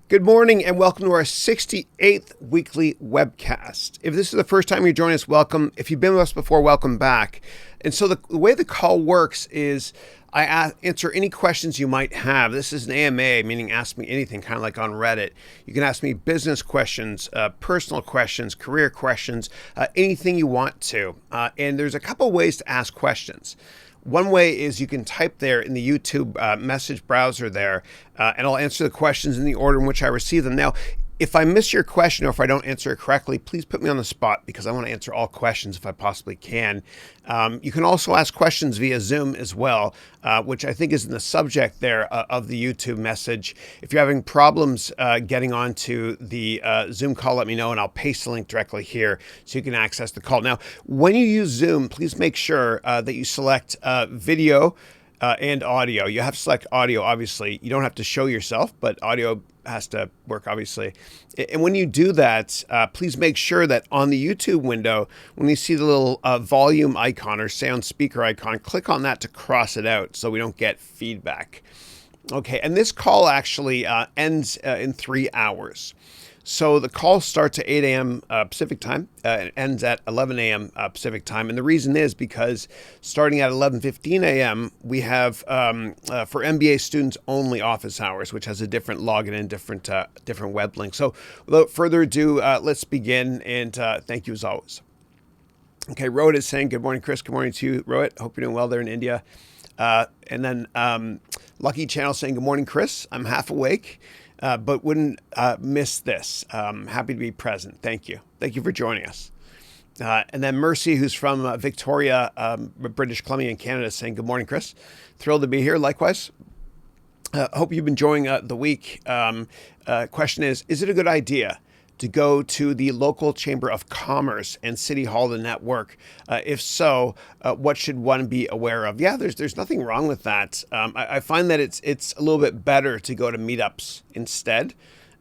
Good morning and welcome to our 68th weekly webcast. If this is the first time you're joining us, welcome. If you've been with us before, welcome back. And so the way the call works is I answer any questions you might have. This is an AMA, meaning ask me anything, kind of like on Reddit. You can ask me business questions, personal questions, career questions, anything you want to. And there's a couple ways to ask questions. One way is you can type there in the YouTube message browser there, and I'll answer the questions in the order in which I receive them. Now, if I miss your question or if I don't answer it correctly, please put me on the spot because I want to answer all questions if I possibly can. You can also ask questions via Zoom as well, which I think is in the subject there of the YouTube message. If you're having problems getting onto the Zoom call, let me know and I'll paste the link directly here so you can access the call. Now, when you use Zoom, please make sure that you select video and audio. You have to select audio, obviously. You don't have to show yourself, but audio has to work, obviously. And when you do that, please make sure that on the YouTube window, when you see the little volume icon or sound speaker icon, click on that to cross it out so we don't get feedback. Okay, and this call actually ends in 3 hours. So the call starts at 8 a.m. Pacific time and ends at 11 a.m. Pacific time. And the reason is because starting at 11:15 a.m., we have for MBA students only office hours, which has a different login and different web link. So without further ado, let's begin. And thank you as always. Okay, Rohit is saying, good morning, Chris. Good morning to you, Rohit. Hope you're doing well there in India. And then Lucky Channel saying, good morning, Chris. I'm half awake. But wouldn't miss this. Happy to be present. Thank you. Thank you for joining us. And then Mercy, who's from Victoria, British Columbia in Canada, saying, good morning, Chris. Thrilled to be here. Likewise. Hope you've been enjoying the week. Question is it a good idea to go to the local Chamber of Commerce and City Hall to network? If so, what should one be aware of? Yeah, there's nothing wrong with that. I find that it's a little bit better to go to meetups instead,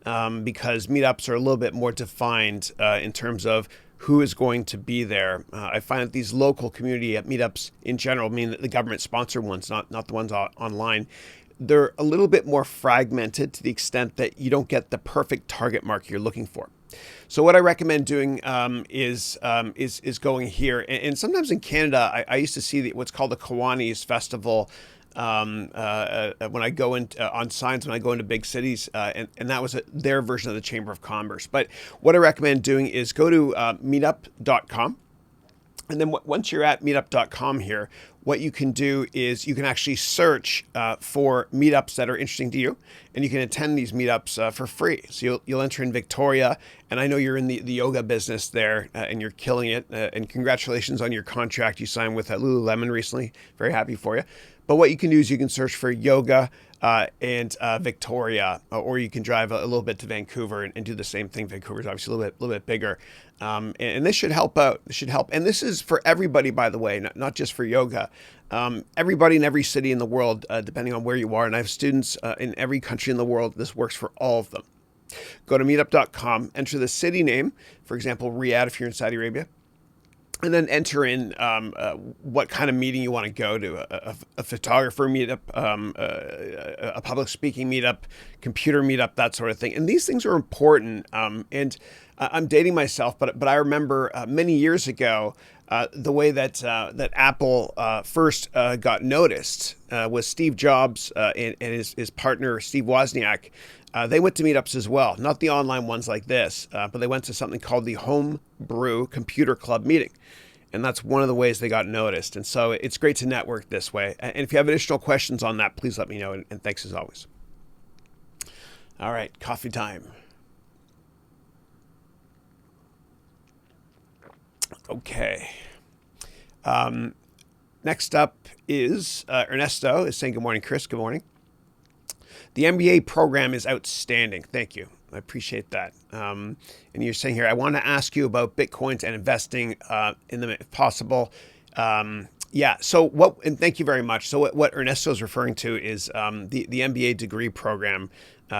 because meetups are a little bit more defined in terms of who is going to be there. I find that these local community meetups in general, meaning the government sponsored ones, not the ones online, they're a little bit more fragmented to the extent that you don't get the perfect target market you're looking for. So what I recommend doing is going here. And sometimes in Canada, I used to see what's called the Kiwanis Festival when I go on signs when I go into big cities, and that was their version of the Chamber of Commerce. But what I recommend doing is go to meetup.com. And then once you're at meetup.com here, what you can do is you can actually search for meetups that are interesting to you, and you can attend these meetups for free. So you'll enter in Victoria, and I know you're in the yoga business there, and you're killing it. And congratulations on your contract you signed with Lululemon recently. Very happy for you. But what you can do is you can search for yoga and Victoria, or you can drive a little bit to Vancouver and do the same thing. Vancouver's obviously a little bit bigger. And this should help out. This should help. And this is for everybody, by the way, not just for yoga. Everybody in every city in the world, depending on where you are. And I have students in every country in the world. This works for all of them. Go to meetup.com, enter the city name, for example, Riyadh if you're in Saudi Arabia. And then enter in what kind of meeting you want to go to, a photographer meetup, a public speaking meetup, computer meetup, that sort of thing. And these things are important. And I'm dating myself, but I remember many years ago, the way that Apple first got noticed was Steve Jobs and his partner, Steve Wozniak. They went to meetups as well, not the online ones like this, but they went to something called the Home Brew Computer Club meeting. And that's one of the ways they got noticed. And so it's great to network this way. And if you have additional questions on that, please let me know. And thanks as always. All right, coffee time. Okay. Next up is Ernesto is saying, good morning, Chris. Good morning. The MBA program is outstanding. Thank you. I appreciate that. And you're saying here, I want to ask you about Bitcoins and investing in them if possible. Yeah. So and thank you very much. So what Ernesto is referring to is the MBA degree program,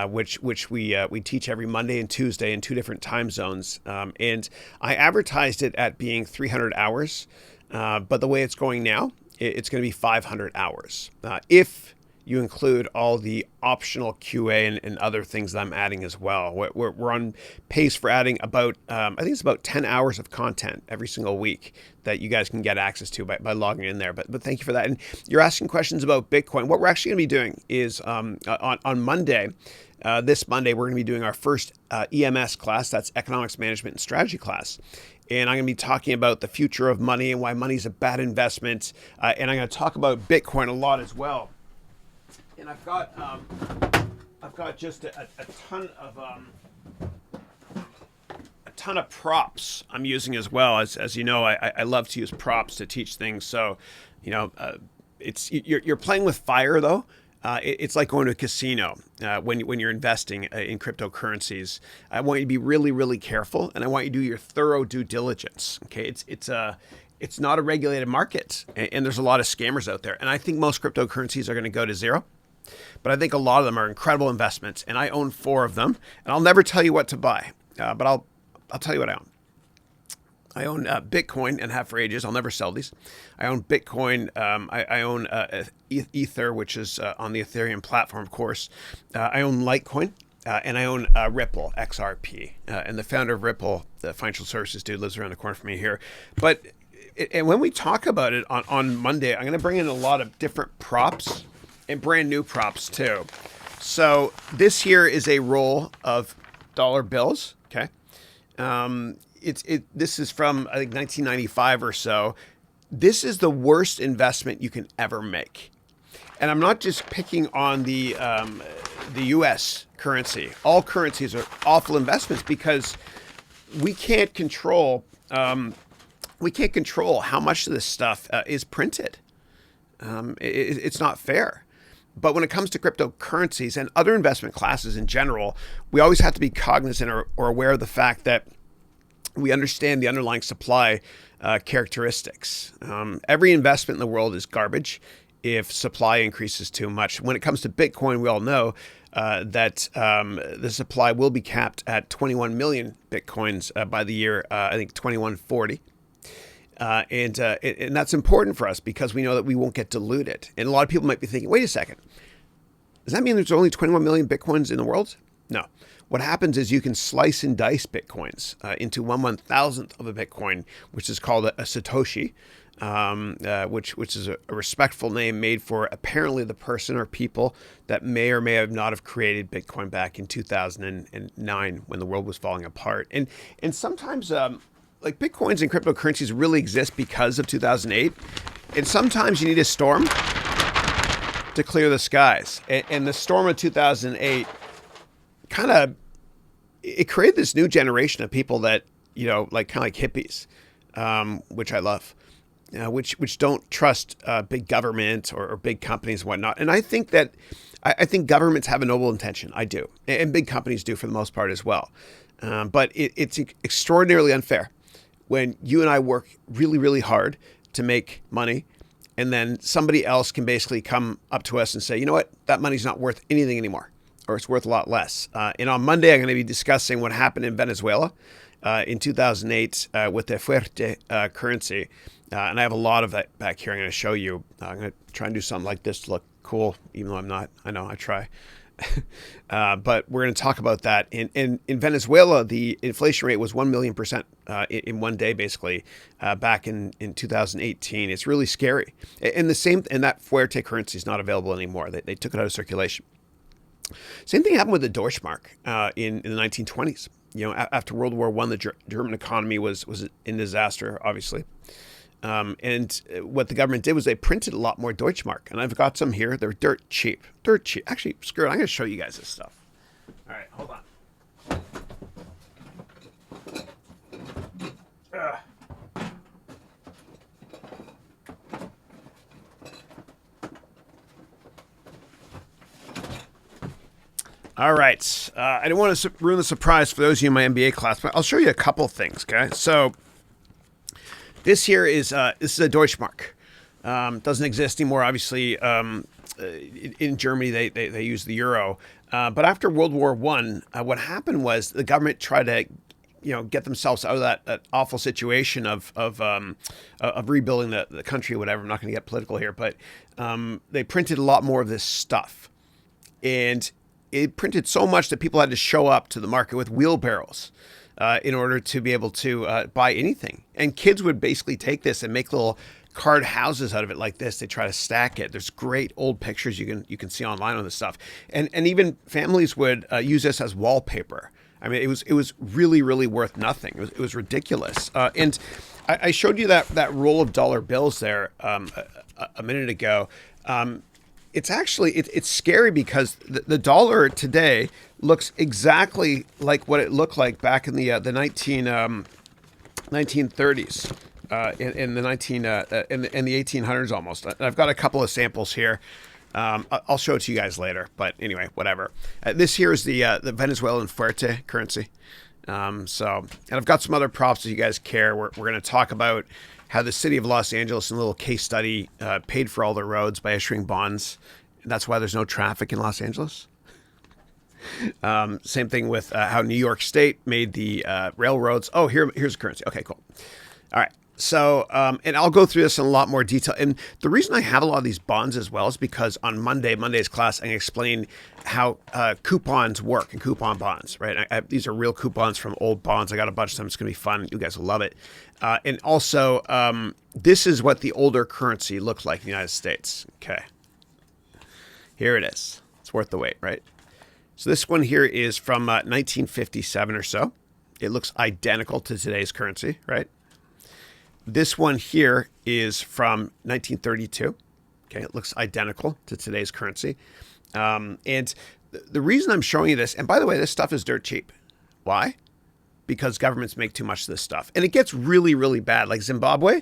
which we teach every Monday and Tuesday in 2 different time zones. And I advertised it at being 300 hours, but the way it's going now, it's going to be 500 hours. If you include all the optional QA and other things that I'm adding as well. We're on pace for adding about, I think it's about 10 hours of content every single week that you guys can get access to by logging in there. But thank you for that. And you're asking questions about Bitcoin. What we're actually going to be doing is on Monday, this Monday, we're going to be doing our first EMS class. That's Economics Management and Strategy class. And I'm going to be talking about the future of money and why money is a bad investment. And I'm going to talk about Bitcoin a lot as well. And I've got just a ton of props I'm using as well. As you know, I love to use props to teach things. So, you're playing with fire though. It's like going to a casino when you're investing in cryptocurrencies. I want you to be really, really careful, and I want you to do your thorough due diligence. Okay, it's not a regulated market, and there's a lot of scammers out there. And I think most cryptocurrencies are going to go to zero, but I think a lot of them are incredible investments, and I own 4 of them. And I'll never tell you what to buy, but I'll tell you what I own. I own Bitcoin and have for ages. I'll never sell these. I own Bitcoin. I own Ether, which is on the Ethereum platform, of course. I own Litecoin, and I own Ripple, XRP. And the founder of Ripple, the financial services dude, lives around the corner from me here. But and when we talk about it on Monday, I'm going to bring in a lot of different props and brand new props too. So this here is a roll of dollar bills. Okay. This is from, I think, 1995 or so. This is the worst investment you can ever make. And I'm not just picking on the U.S. currency. All currencies are awful investments because we can't control how much of this stuff is printed. It's not fair. But when it comes to cryptocurrencies and other investment classes in general, we always have to be cognizant or aware of the fact that we understand the underlying supply characteristics. Every investment in the world is garbage if supply increases too much. When it comes to Bitcoin, we all know that the supply will be capped at 21 million Bitcoins by the year, I think, 2140. And that's important for us because we know that we won't get diluted. And a lot of people might be thinking, wait a second, does that mean there's only 21 million Bitcoins in the world? No. What happens is you can slice and dice Bitcoins into 1/1000th of a Bitcoin, which is called a Satoshi, which is a respectful name made for apparently the person or people that may or may have not have created Bitcoin back in 2009 when the world was falling apart. And sometimes like Bitcoins and cryptocurrencies really exist because of 2008. And sometimes you need a storm to clear the skies. And the storm of 2008 it created this new generation of people that, like hippies, which I love, which don't trust big government or big companies and whatnot. And I think governments have a noble intention. I do. And big companies do for the most part as well. But it's extraordinarily unfair when you and I work really, really hard to make money, and then somebody else can basically come up to us and say, you know what, that money's not worth anything anymore, or it's worth a lot less. And on Monday, I'm going to be discussing what happened in Venezuela in 2008 with the fuerte currency. And I have a lot of that back here I'm going to show you. I'm going to try and do something like this to look cool, even though I'm not. I know, I try. But we're going to talk about that. In Venezuela, the inflation rate was 1 million percent in one day, basically, back in 2018. It's really scary. And that fuerte currency is not available anymore. They took it out of circulation. Same thing happened with the Deutschmark in the 1920s. After World War I, the German economy was in disaster, obviously. And what the government did was they printed a lot more Deutschmark. And I've got some here. They're dirt cheap. Actually, screw it. I'm going to show you guys this stuff. All right, hold on. All right. I didn't want to ruin the surprise for those of you in my MBA class, but I'll show you a couple things, okay? So this here is a Deutschmark. Doesn't exist anymore, obviously. In Germany, they use the euro. But after World War I, what happened was the government tried to get themselves out of that awful situation of rebuilding the country or whatever. I'm not going to get political here, but they printed a lot more of this stuff. And it printed so much that people had to show up to the market with wheelbarrows in order to be able to buy anything. And kids would basically take this and make little card houses out of it like this. They try to stack it. There's great old pictures you can see online on this stuff. And even families would use this as wallpaper. I mean, it was really, really worth nothing. It was ridiculous. And I showed you that roll of dollar bills there a minute ago. It's actually it's scary because the dollar today looks exactly like what it looked like back in the 1930s, in the 1800s almost. I've got a couple of samples here. I'll show it to you guys later, but anyway, whatever. This here is the Venezuelan fuerte currency. And I've got some other props if you guys care. We're going to talk about how the city of Los Angeles, in a little case study, paid for all the roads by issuing bonds. And that's why there's no traffic in Los Angeles. Same thing with how New York State made the railroads. Oh, here's currency. Okay, cool. All right. So, and I'll go through this in a lot more detail. And the reason I have a lot of these bonds as well is because on Monday's class, I explain how coupons work and coupon bonds, right? These are real coupons from old bonds. I got a bunch of them. It's going to be fun. You guys will love it. And also, this is what the older currency looked like in the United States. Okay. Here it is. It's worth the wait, right? So this one here is from 1957 or so. It looks identical to today's currency, right? This one here is from 1932. Okay, it looks identical to today's currency. And the reason I'm showing you this, and by the way, this stuff is dirt cheap. Why? Because governments make too much of this stuff. And it gets really, really bad. Like Zimbabwe,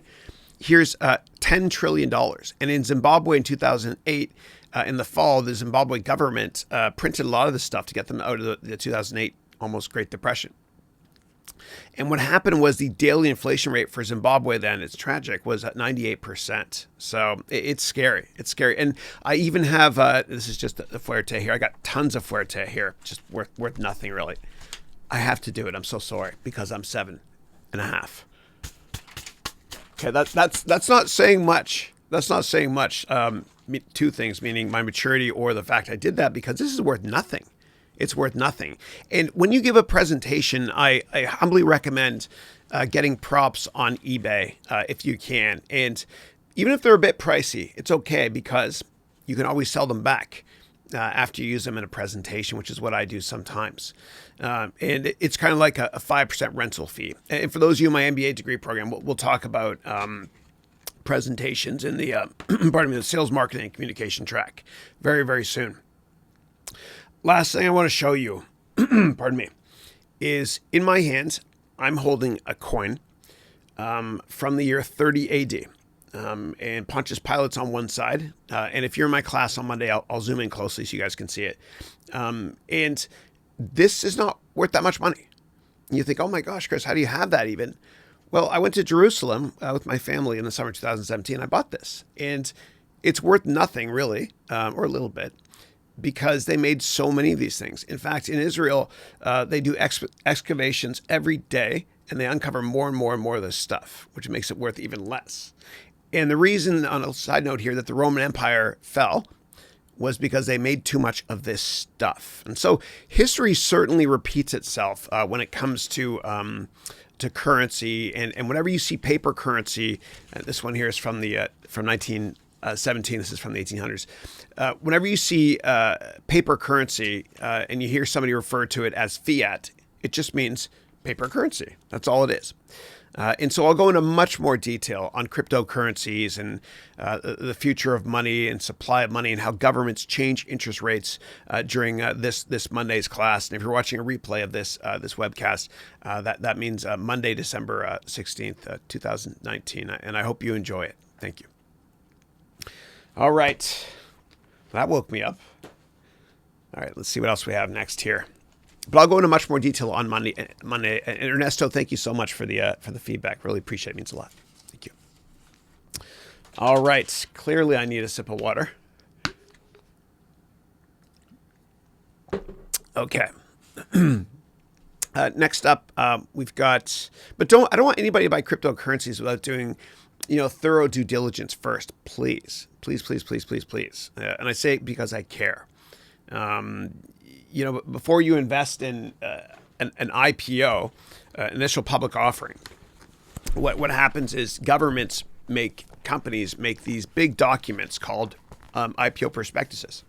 here's $10 trillion. And in Zimbabwe in 2008, in the fall, the Zimbabwe government printed a lot of this stuff to get them out of the 2008 almost Great Depression. And what happened was the daily inflation rate for Zimbabwe then, it's tragic, was at 98%. So it's scary. It's scary. And I even have, this is just the fuerte here. I got tons of fuerte here, just worth nothing really. I have to do it. I'm so sorry because I'm 7.5. Okay, that's not saying much. That's not saying much. Two things, meaning my maturity or the fact I did that, because this is worth nothing. It's worth nothing. And when you give a presentation, I humbly recommend getting props on eBay if you can. And even if they're a bit pricey, it's okay because you can always sell them back after you use them in a presentation, which is what I do sometimes. And it's kind of like a 5% rental fee. And for those of you in my MBA degree program, we'll talk about presentations in the the sales, marketing, and communication track very, very soon. Last thing I want to show you, pardon me, is in my hands, I'm holding a coin from the year 30 AD. And Pontius Pilate's on one side. And if you're in my class on Monday, I'll zoom in closely so you guys can see it. And this is not worth that much money. And you think, oh my gosh, Chris, how do you have that even? Well, I went to Jerusalem with my family in the summer of 2017. I bought this. And it's worth nothing really, or a little bit, because they made so many of these things. In fact, in Israel, they do excavations every day, and they uncover more and more and more of this stuff, which makes it worth even less. And the reason, on a side note here, that the Roman Empire fell was because they made too much of this stuff. And so history certainly repeats itself when it comes to currency. And whenever you see paper currency, this one here is from 1917. This is from the 1800s. Whenever you see paper currency and you hear somebody refer to it as fiat, it just means paper currency. That's all it is. And so I'll go into much more detail on cryptocurrencies and the future of money and supply of money and how governments change interest rates during this Monday's class. And if you're watching a replay of this webcast, that means Monday, December 16th, 2019. And I hope you enjoy it. Thank you. All right. That woke me up. All right, let's see what else we have next here. But I'll go into much more detail on Monday. And Ernesto, thank you so much for the feedback. Really appreciate it. It means a lot. Thank you. All right. Clearly, I need a sip of water. Okay. Next up, we've got, but I don't want anybody to buy cryptocurrencies without doing, thorough due diligence first. Please, please, please, please, please, please. And I say it because I care. Before you invest in an IPO, initial public offering, what happens is companies make these big documents called IPO prospectuses.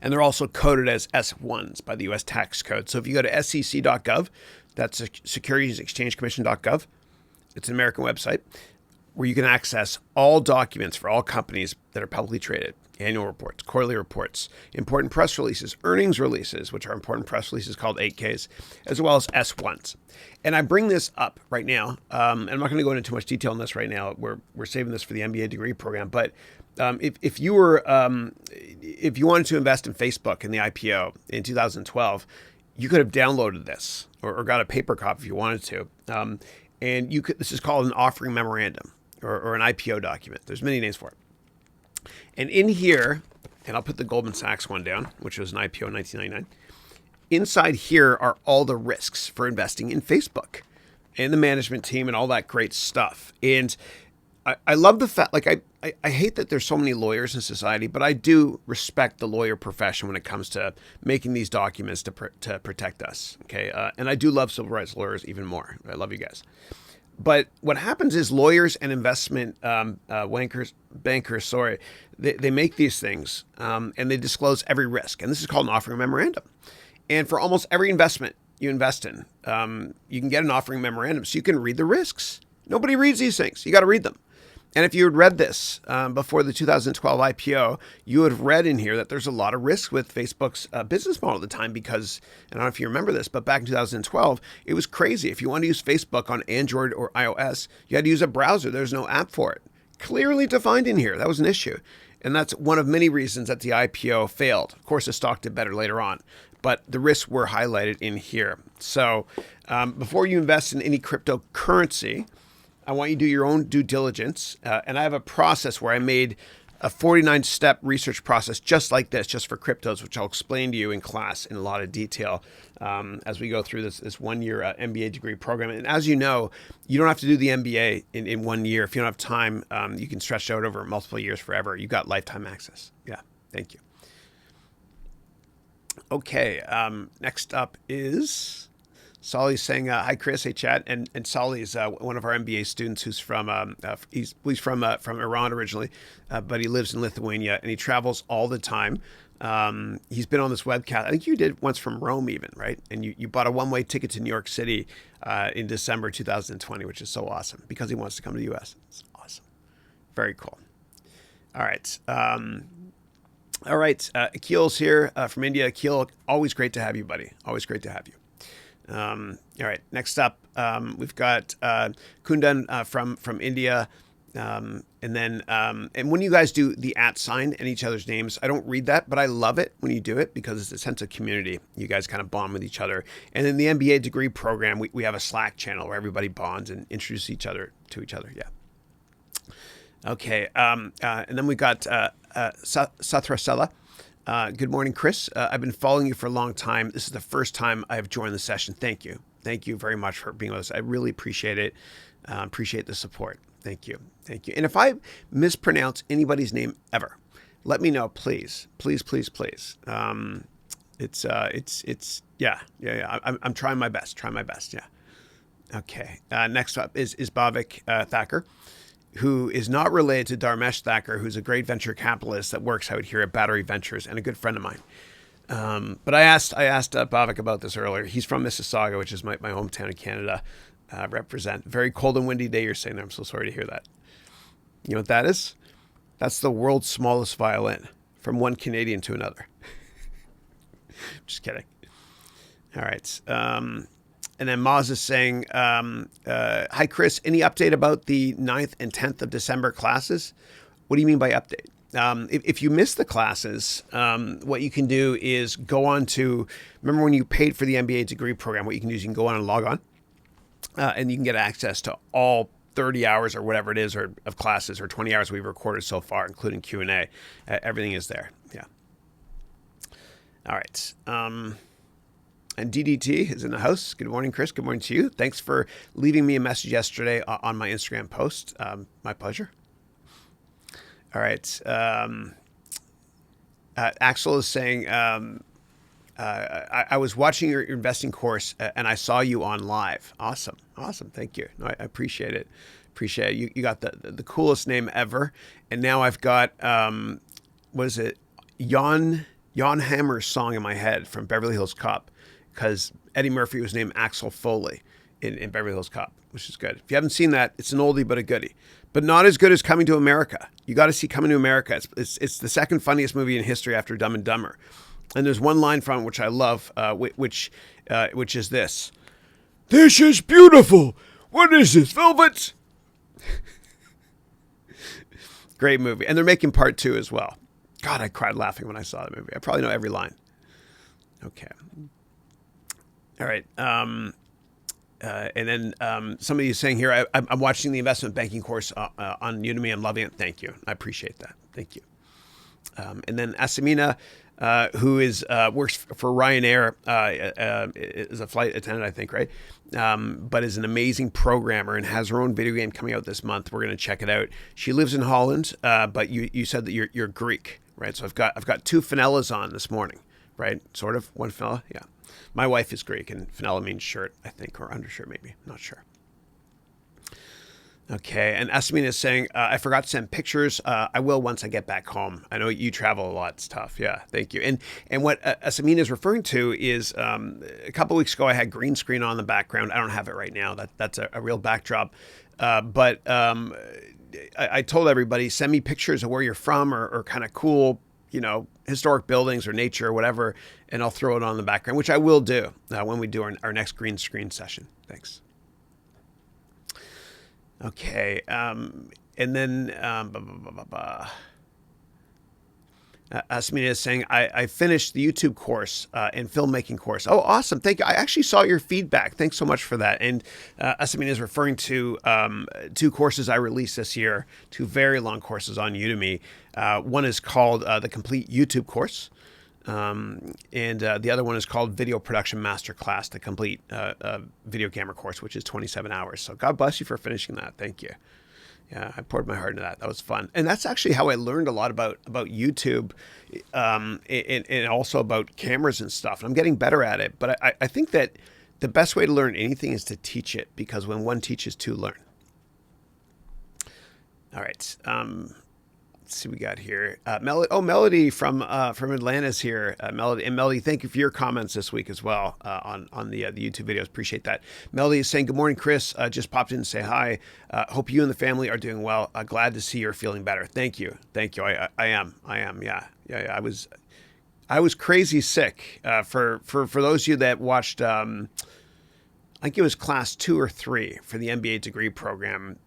And they're also coded as S1s by the U.S. tax code. So if you go to sec.gov, that's Securities Exchange Commission.gov, it's an American website where you can access all documents for all companies that are publicly traded, annual reports, quarterly reports, important press releases, earnings releases, which are important press releases called 8Ks, as well as S1s. And I bring this up right now. I'm not going to go into too much detail on this right now. We're saving this for the MBA degree program. But if you wanted to invest in Facebook in the IPO in 2012, you could have downloaded this or got a paper copy if you wanted to. And this is called an offering memorandum or an IPO document. There's many names for it. And in here, and I'll put the Goldman Sachs one down, which was an IPO in 1999. Inside here are all the risks for investing in Facebook and the management team and all that great stuff. And I love the fact, I hate that there's so many lawyers in society, but I do respect the lawyer profession when it comes to making these documents to protect us. Okay. And I do love civil rights lawyers even more. I love you guys. But what happens is lawyers and investment bankers, they make these things and they disclose every risk. And this is called an offering memorandum. And for almost every investment you invest in, you can get an offering memorandum so you can read the risks. Nobody reads these things. You got to read them. And if you had read this before the 2012 IPO, you would have read in here that there's a lot of risk with Facebook's business model at the time because, and I don't know if you remember this, but back in 2012, it was crazy. If you wanted to use Facebook on Android or iOS, you had to use a browser. There's no app for it. Clearly defined in here. That was an issue. And that's one of many reasons that the IPO failed. Of course, the stock did better later on, but the risks were highlighted in here. So before you invest in any cryptocurrency, I want you to do your own due diligence. And I have a process where I made a 49-step research process just like this, just for cryptos, which I'll explain to you in class in a lot of detail as we go through this one-year MBA degree program. And as you know, you don't have to do the MBA in 1 year. If you don't have time, you can stretch it out over multiple years forever. You've got lifetime access. Yeah, thank you. Okay, next up is... Solly's saying, hi, Chris. Hey, Chad. And Solly is one of our MBA students who's from, he's from Iran originally, but he lives in Lithuania and he travels all the time. He's been on this webcast. I think you did once from Rome even, right? And you bought a one-way ticket to New York City in December 2020, which is so awesome because he wants to come to the U.S. It's awesome. Very cool. All right. Akhil's here from India. Akhil, always great to have you, buddy. Always great to have you. All right. Next up, we've got Kundan from India, and then and when you guys do the @ sign and each other's names, I don't read that, but I love it when you do it because it's a sense of community. You guys kind of bond with each other. And in the MBA degree program, we have a Slack channel where everybody bonds and introduces each other to each other. Yeah. Okay. And then we got Satrasela. Good morning, Chris. I've been following you for a long time. This is the first time I have joined the session. Thank you. Thank you very much for being with us. I really appreciate it. Appreciate the support. Thank you. Thank you. And if I mispronounce anybody's name ever, let me know, please. Please, please, please. I'm trying my best. Yeah. Okay. Next up is Bhavik Thacker, who is not related to Dharmesh Thacker, who's a great venture capitalist that works out here at Battery Ventures and a good friend of mine. But I asked Bhavik about this earlier. He's from Mississauga, which is my hometown in Canada. Represent. Very cold and windy day you're saying there. I'm so sorry to hear that. You know what that is? That's the world's smallest violin from one Canadian to another. Just kidding. All right. And then Maz is saying, hi, Chris, any update about the 9th and 10th of December classes? What do you mean by update? If you miss the classes, what you can do is go on to, remember when you paid for the MBA degree program, what you can do is you can go on and log on, and you can get access to all 30 hours or whatever it is or of classes or 20 hours we've recorded so far, including Q&A. Everything is there. Yeah. All right. And DDT is in the house. Good morning, Chris. Good morning to you. Thanks for leaving me a message yesterday on my Instagram post. My pleasure. All right. Axel is saying, I was watching your investing course and I saw you on live. Awesome. Thank you. No, I appreciate it. You got the coolest name ever. And now I've got, what is it? Jan Hammer's song in my head from Beverly Hills Cop, because Eddie Murphy was named Axel Foley in Beverly Hills Cop, which is good. If you haven't seen that, it's an oldie but a goodie. But not as good as Coming to America. You got to see Coming to America. It's the second funniest movie in history after Dumb and Dumber. And there's one line from it which I love, which is this: "This is beautiful. What is this, velvet?" Great movie. And they're making part 2 as well. God, I cried laughing when I saw the movie. I probably know every line. Okay. All right. And then somebody is saying here, I'm watching the investment banking course on Udemy. I'm loving it. Thank you. I appreciate that. Thank you. And then Asamina, who works for Ryanair, is a flight attendant, I think, right? But is an amazing programmer and has her own video game coming out this month. We're going to check it out. She lives in Holland, but you said that you're Greek, right? So I've got 2 Fenellas on this morning, right? Sort of one Fenella, yeah. My wife is Greek, and Fenella means shirt, I think, or undershirt, maybe. I'm not sure. Okay, and Asamina is saying, I forgot to send pictures. I will once I get back home. I know you travel a lot. It's tough. Yeah, thank you. And what Asamina is referring to is a couple weeks ago I had green screen on the background. I don't have it right now. That's a real backdrop. But I told everybody, send me pictures of where you're from or kind of cool, historic buildings or nature or whatever, and I'll throw it on the background, which I will do when we do our next green screen session. Thanks. Okay, and then Asmina is saying, I finished the YouTube course and filmmaking course. Oh, awesome. Thank you. I actually saw your feedback. Thanks so much for that. And Asmina is referring to 2 courses I released this year, 2 very long courses on Udemy. One is called the Complete YouTube Course. And the other one is called Video Production Masterclass, the complete video camera course, which is 27 hours. So God bless you for finishing that. Thank you. Yeah, I poured my heart into that. That was fun. And that's actually how I learned a lot about YouTube and also about cameras and stuff. And I'm getting better at it. But I think that the best way to learn anything is to teach it, because when one teaches, 2 learn. All right. Let's see what we got here. Melody from Atlanta's here. Melody, thank you for your comments this week as well on the YouTube videos. Appreciate that. Melody is saying, good morning, Chris. Just popped in to say hi. Hope you and the family are doing well. Glad to see you're feeling better. Thank you. I am. Yeah. I was crazy sick. For those of you that watched, I think it was class 2 or 3 for the MBA degree program.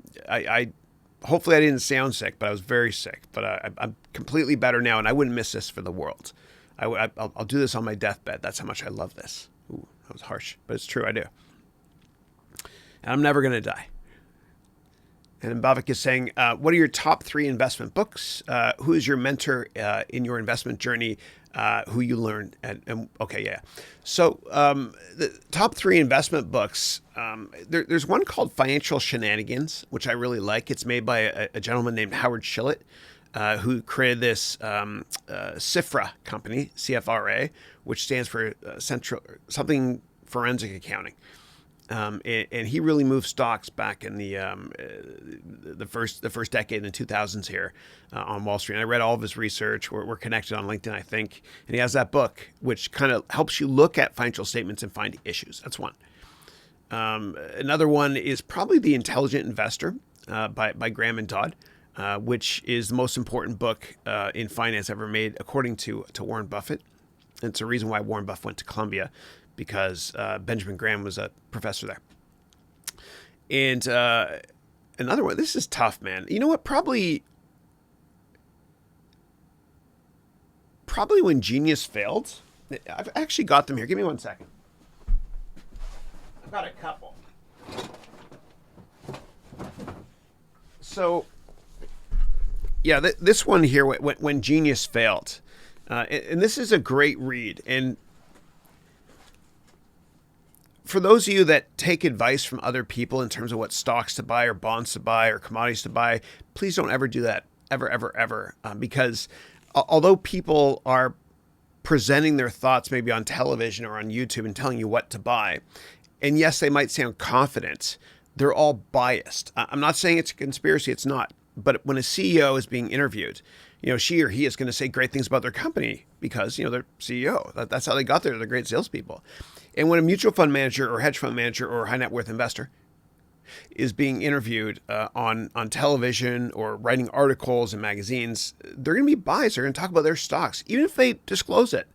Hopefully I didn't sound sick, but I was very sick. But I'm completely better now, and I wouldn't miss this for the world. I'll do this on my deathbed. That's how much I love this. Ooh, that was harsh, but it's true. I do. And I'm never going to die. And Bavik is saying, what are your top 3 investment books? Who is your mentor in your investment journey? Who you learned? And okay, yeah. So the top 3 investment books, there's one called Financial Shenanigans, which I really like. It's made by a gentleman named Howard Shillett, who created this CFRA company, CFRA, which stands for something forensic accounting. And he really moved stocks back in the first decade in the 2000s here on Wall Street. And I read all of his research. We're connected on LinkedIn, I think. And he has that book, which kind of helps you look at financial statements and find issues. That's one. Another one is probably The Intelligent Investor by Graham and Dodd, which is the most important book in finance ever made, according to Warren Buffett. And it's a reason why Warren Buffett went to Columbia, because Benjamin Graham was a professor there. And another one, this is tough, man. You know what? Probably when Genius failed. I've actually got them here. Give me 1 second. I've got a couple. So, yeah, this one here, when Genius failed. And this is a great read. And for those of you that take advice from other people in terms of what stocks to buy or bonds to buy or commodities to buy, please don't ever do that. Ever, ever, ever. Because although people are presenting their thoughts maybe on television or on YouTube and telling you what to buy, and yes, they might sound confident, they're all biased. I'm not saying it's a conspiracy. It's not. But when a CEO is being interviewed, she or he is going to say great things about their company because, they're CEO. That's how they got there. They're great salespeople. And when a mutual fund manager or hedge fund manager or high net worth investor is being interviewed on television or writing articles in magazines, they're going to be biased. They're going to talk about their stocks, even if they disclose it.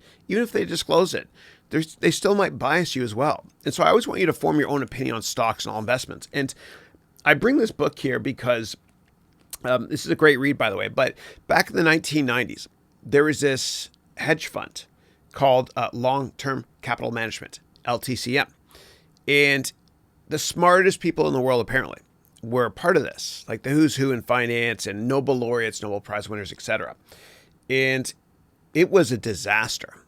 They still might bias you as well. And so I always want you to form your own opinion on stocks and all investments. And I bring this book here because this is a great read, by the way. But back in the 1990s, there was this hedge fund called Long-Term Capital Management, LTCM. And the smartest people in the world, apparently, were part of this, like the who's who in finance and Nobel Laureates, Nobel Prize winners, etc. And it was a disaster.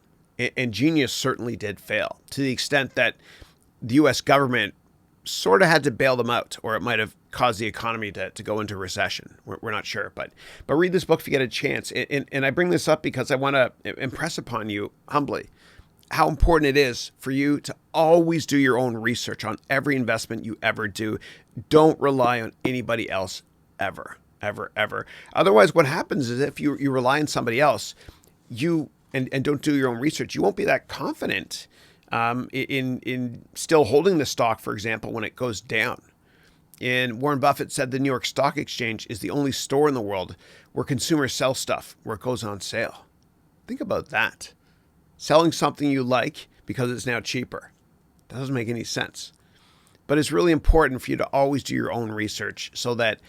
And genius certainly did fail to the extent that the U.S. government sort of had to bail them out, or it might have caused the economy to go into recession. We're not sure. But read this book if you get a chance. And I bring this up because I want to impress upon you humbly how important it is for you to always do your own research on every investment you ever do. Don't rely on anybody else ever, ever, ever. Otherwise, what happens is if you rely on somebody else, and don't do your own research, you won't be that confident in still holding the stock, for example, when it goes down. And Warren Buffett said the New York Stock Exchange is the only store in the world where consumers sell stuff where it goes on sale. Think about that. Selling something you like because it's now cheaper. That doesn't make any sense. But it's really important for you to always do your own research so that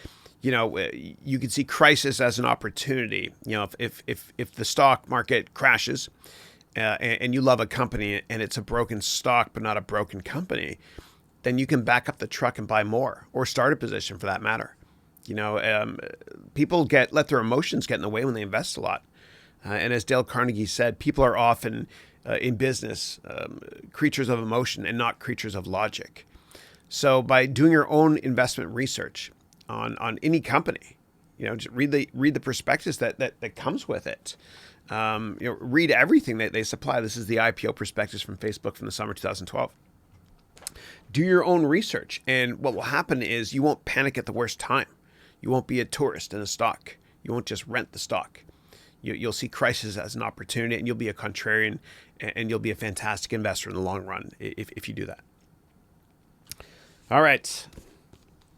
you can see crisis as an opportunity. If the stock market crashes and you love a company and it's a broken stock but not a broken company, then you can back up the truck and buy more or start a position for that matter. People let their emotions get in the way when they invest a lot. And as Dale Carnegie said, people are often in business creatures of emotion and not creatures of logic. So by doing your own investment research on any company, just read the prospectus that comes with it. Read everything that they supply. This is the IPO prospectus from Facebook from the summer 2012. Do your own research, and what will happen is you won't panic at the worst time. You won't be a tourist in a stock. You won't just rent the stock. You'll see crisis as an opportunity, and you'll be a contrarian, and you'll be a fantastic investor in the long run if you do that. All right.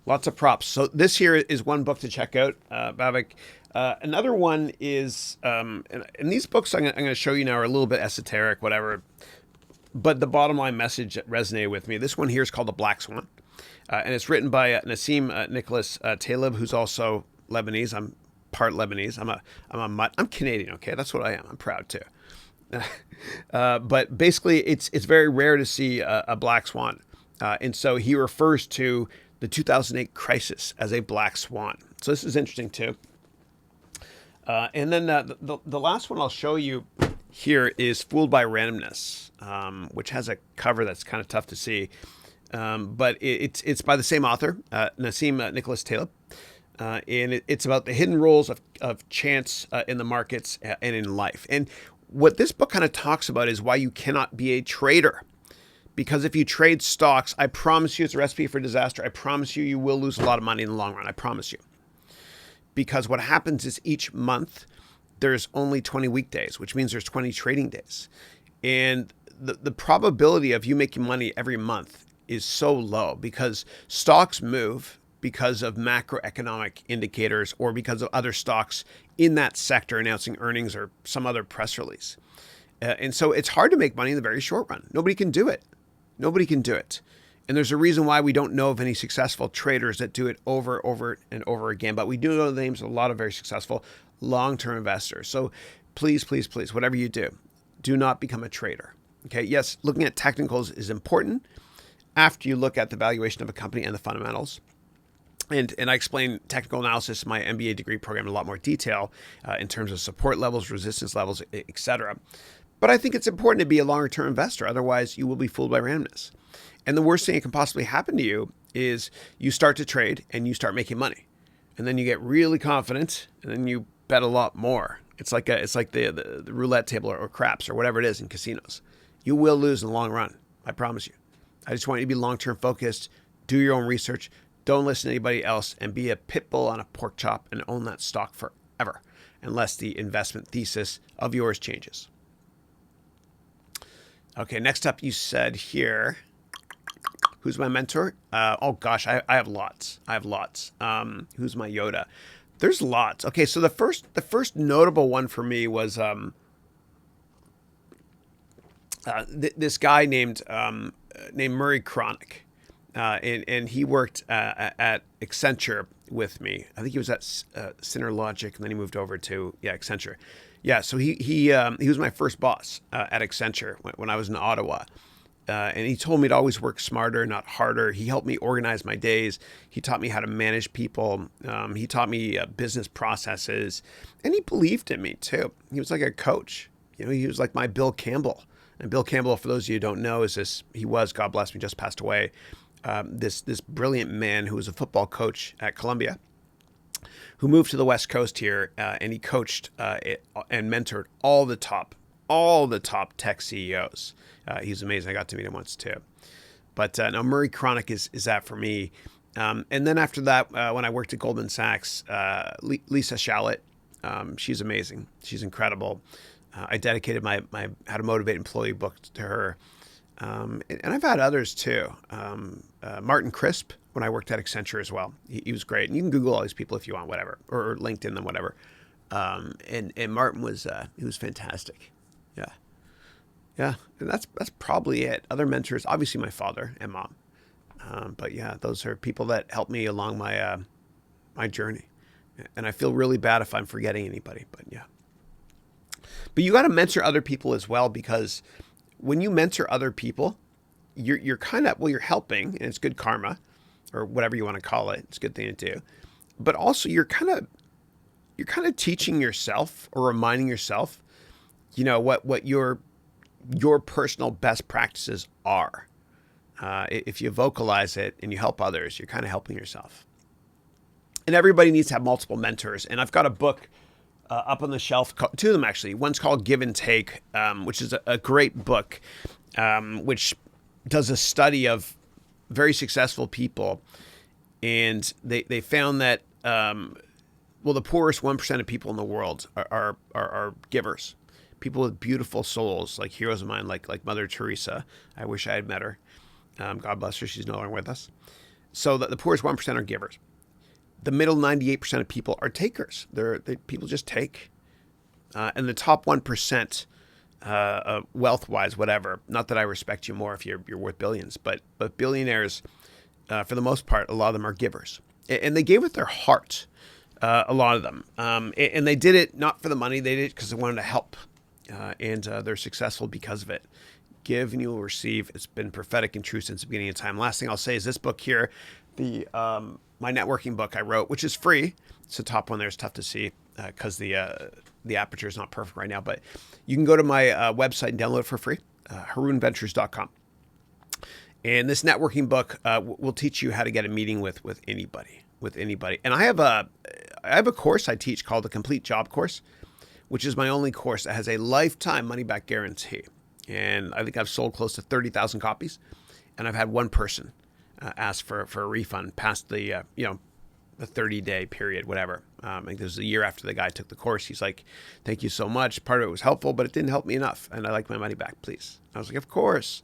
Lots of props. So this here is one book to check out, Bhavik. Another one is, and these books I'm going to show you now are a little bit esoteric, whatever, but the bottom line message that resonated with me. This one here is called The Black Swan, and it's written by Nassim Nicholas Taleb, who's also Lebanese. I'm part Lebanese. I'm a mutt. I'm Canadian. Okay, that's what I am. I'm proud too. But basically, it's very rare to see a black swan, and so he refers to the 2008 crisis as a black swan. So this is interesting too. And then the last one I'll show you here is Fooled by Randomness, which has a cover that's kind of tough to see. But it's by the same author, Nassim Nicholas Taleb. And it's about the hidden roles of chance in the markets and in life. And what this book kind of talks about is why you cannot be a trader. Because if you trade stocks, I promise you it's a recipe for disaster. I promise you will lose a lot of money in the long run. I promise you. Because what happens is each month there's only 20 weekdays, which means there's 20 trading days. And the probability of you making money every month is so low because stocks move because of macroeconomic indicators or because of other stocks in that sector announcing earnings or some other press release. And so it's hard to make money in the very short run. Nobody can do it. Nobody can do it. And there's a reason why we don't know of any successful traders that do it over and over again. But we do know the names of a lot of very successful long-term investors. So please, please, please, whatever you do, do not become a trader. Okay. Yes, looking at technicals is important after you look at the valuation of a company and the fundamentals. And I explain technical analysis in my MBA degree program in a lot more detail in terms of support levels, resistance levels, etc. But I think it's important to be a longer-term investor. Otherwise, you will be fooled by randomness. And the worst thing that can possibly happen to you is you start to trade and you start making money. And then you get really confident and then you bet a lot more. It's like the roulette table or craps or whatever it is in casinos. You will lose in the long run. I promise you. I just want you to be long-term focused, do your own research, don't listen to anybody else, and be a pit bull on a pork chop and own that stock forever, unless the investment thesis of yours changes. Okay, next up you said here, who's my mentor? Oh gosh, I have lots. Who's my Yoda? There's lots. Okay, so the first notable one for me was this guy named Murray Chronic, and he worked at Accenture with me. I think he was at Synerlogic, and then he moved over to Accenture. Yeah, so he was my first boss at Accenture when I was in Ottawa. And he told me to always work smarter, not harder. He helped me organize my days. He taught me how to manage people. He taught me business processes, and he believed in me too. He was like a coach. He was like my Bill Campbell. And Bill Campbell, for those of you who don't know, God bless me, just passed away. This brilliant man who was a football coach at Columbia, who moved to the West Coast here, and he coached and mentored all the top tech CEOs. He's amazing. I got to meet him once too. But now Murray Chronic is that for me. And then after that, when I worked at Goldman Sachs, Lisa Shallett, she's amazing. She's incredible. I dedicated my How to Motivate Employee book to her. And I've had others too. Martin Crisp, when I worked at Accenture as well. He was great. And you can Google all these people if you want, whatever, or LinkedIn them, whatever. And Martin was fantastic. Yeah, and that's probably it. Other mentors, obviously my father and mom. But yeah, those are people that helped me along my journey. And I feel really bad if I'm forgetting anybody, but yeah. But you got to mentor other people as well, because when you mentor other people, you're kind of, you're helping, and it's good karma, or whatever you want to call it. It's a good thing to do. But also you're kind of teaching yourself or reminding yourself, what your personal best practices are. If you vocalize it and you help others, you're kind of helping yourself. And everybody needs to have multiple mentors. And I've got a book up on the shelf, two of them actually. One's called Give and Take, which is a great book, which does a study of very successful people. And they found that, the poorest 1% of people in the world are givers. People with beautiful souls, like heroes of mine, like Mother Teresa. I wish I had met her. God bless her. She's no longer with us. So the poorest 1% are givers. The middle 98% of people are takers. People just take. And the top 1%, wealth-wise, whatever. Not that I respect you more if you're worth billions, but billionaires, for the most part, a lot of them are givers. And they gave with their heart, a lot of them. And they did it not for the money. They did it because they wanted to help. And they're successful because of it. Give and you will receive. It's been prophetic and true since the beginning of time. Last thing I'll say is this book here, my networking book I wrote, which is free. It's the top one there. It's tough to see because the aperture is not perfect right now. But you can go to my website and download it for free, harounventures.com. And this networking book will teach you how to get a meeting with anybody. And I have a course I teach called the Complete Job Course, which is my only course that has a lifetime money-back guarantee. And I think I've sold close to 30,000 copies, and I've had one person ask for a refund past the 30-day period, whatever. I think this was a year after the guy took the course. He's like, "Thank you so much. Part of it was helpful, but it didn't help me enough, and I'd like my money back, please." I was like, "Of course."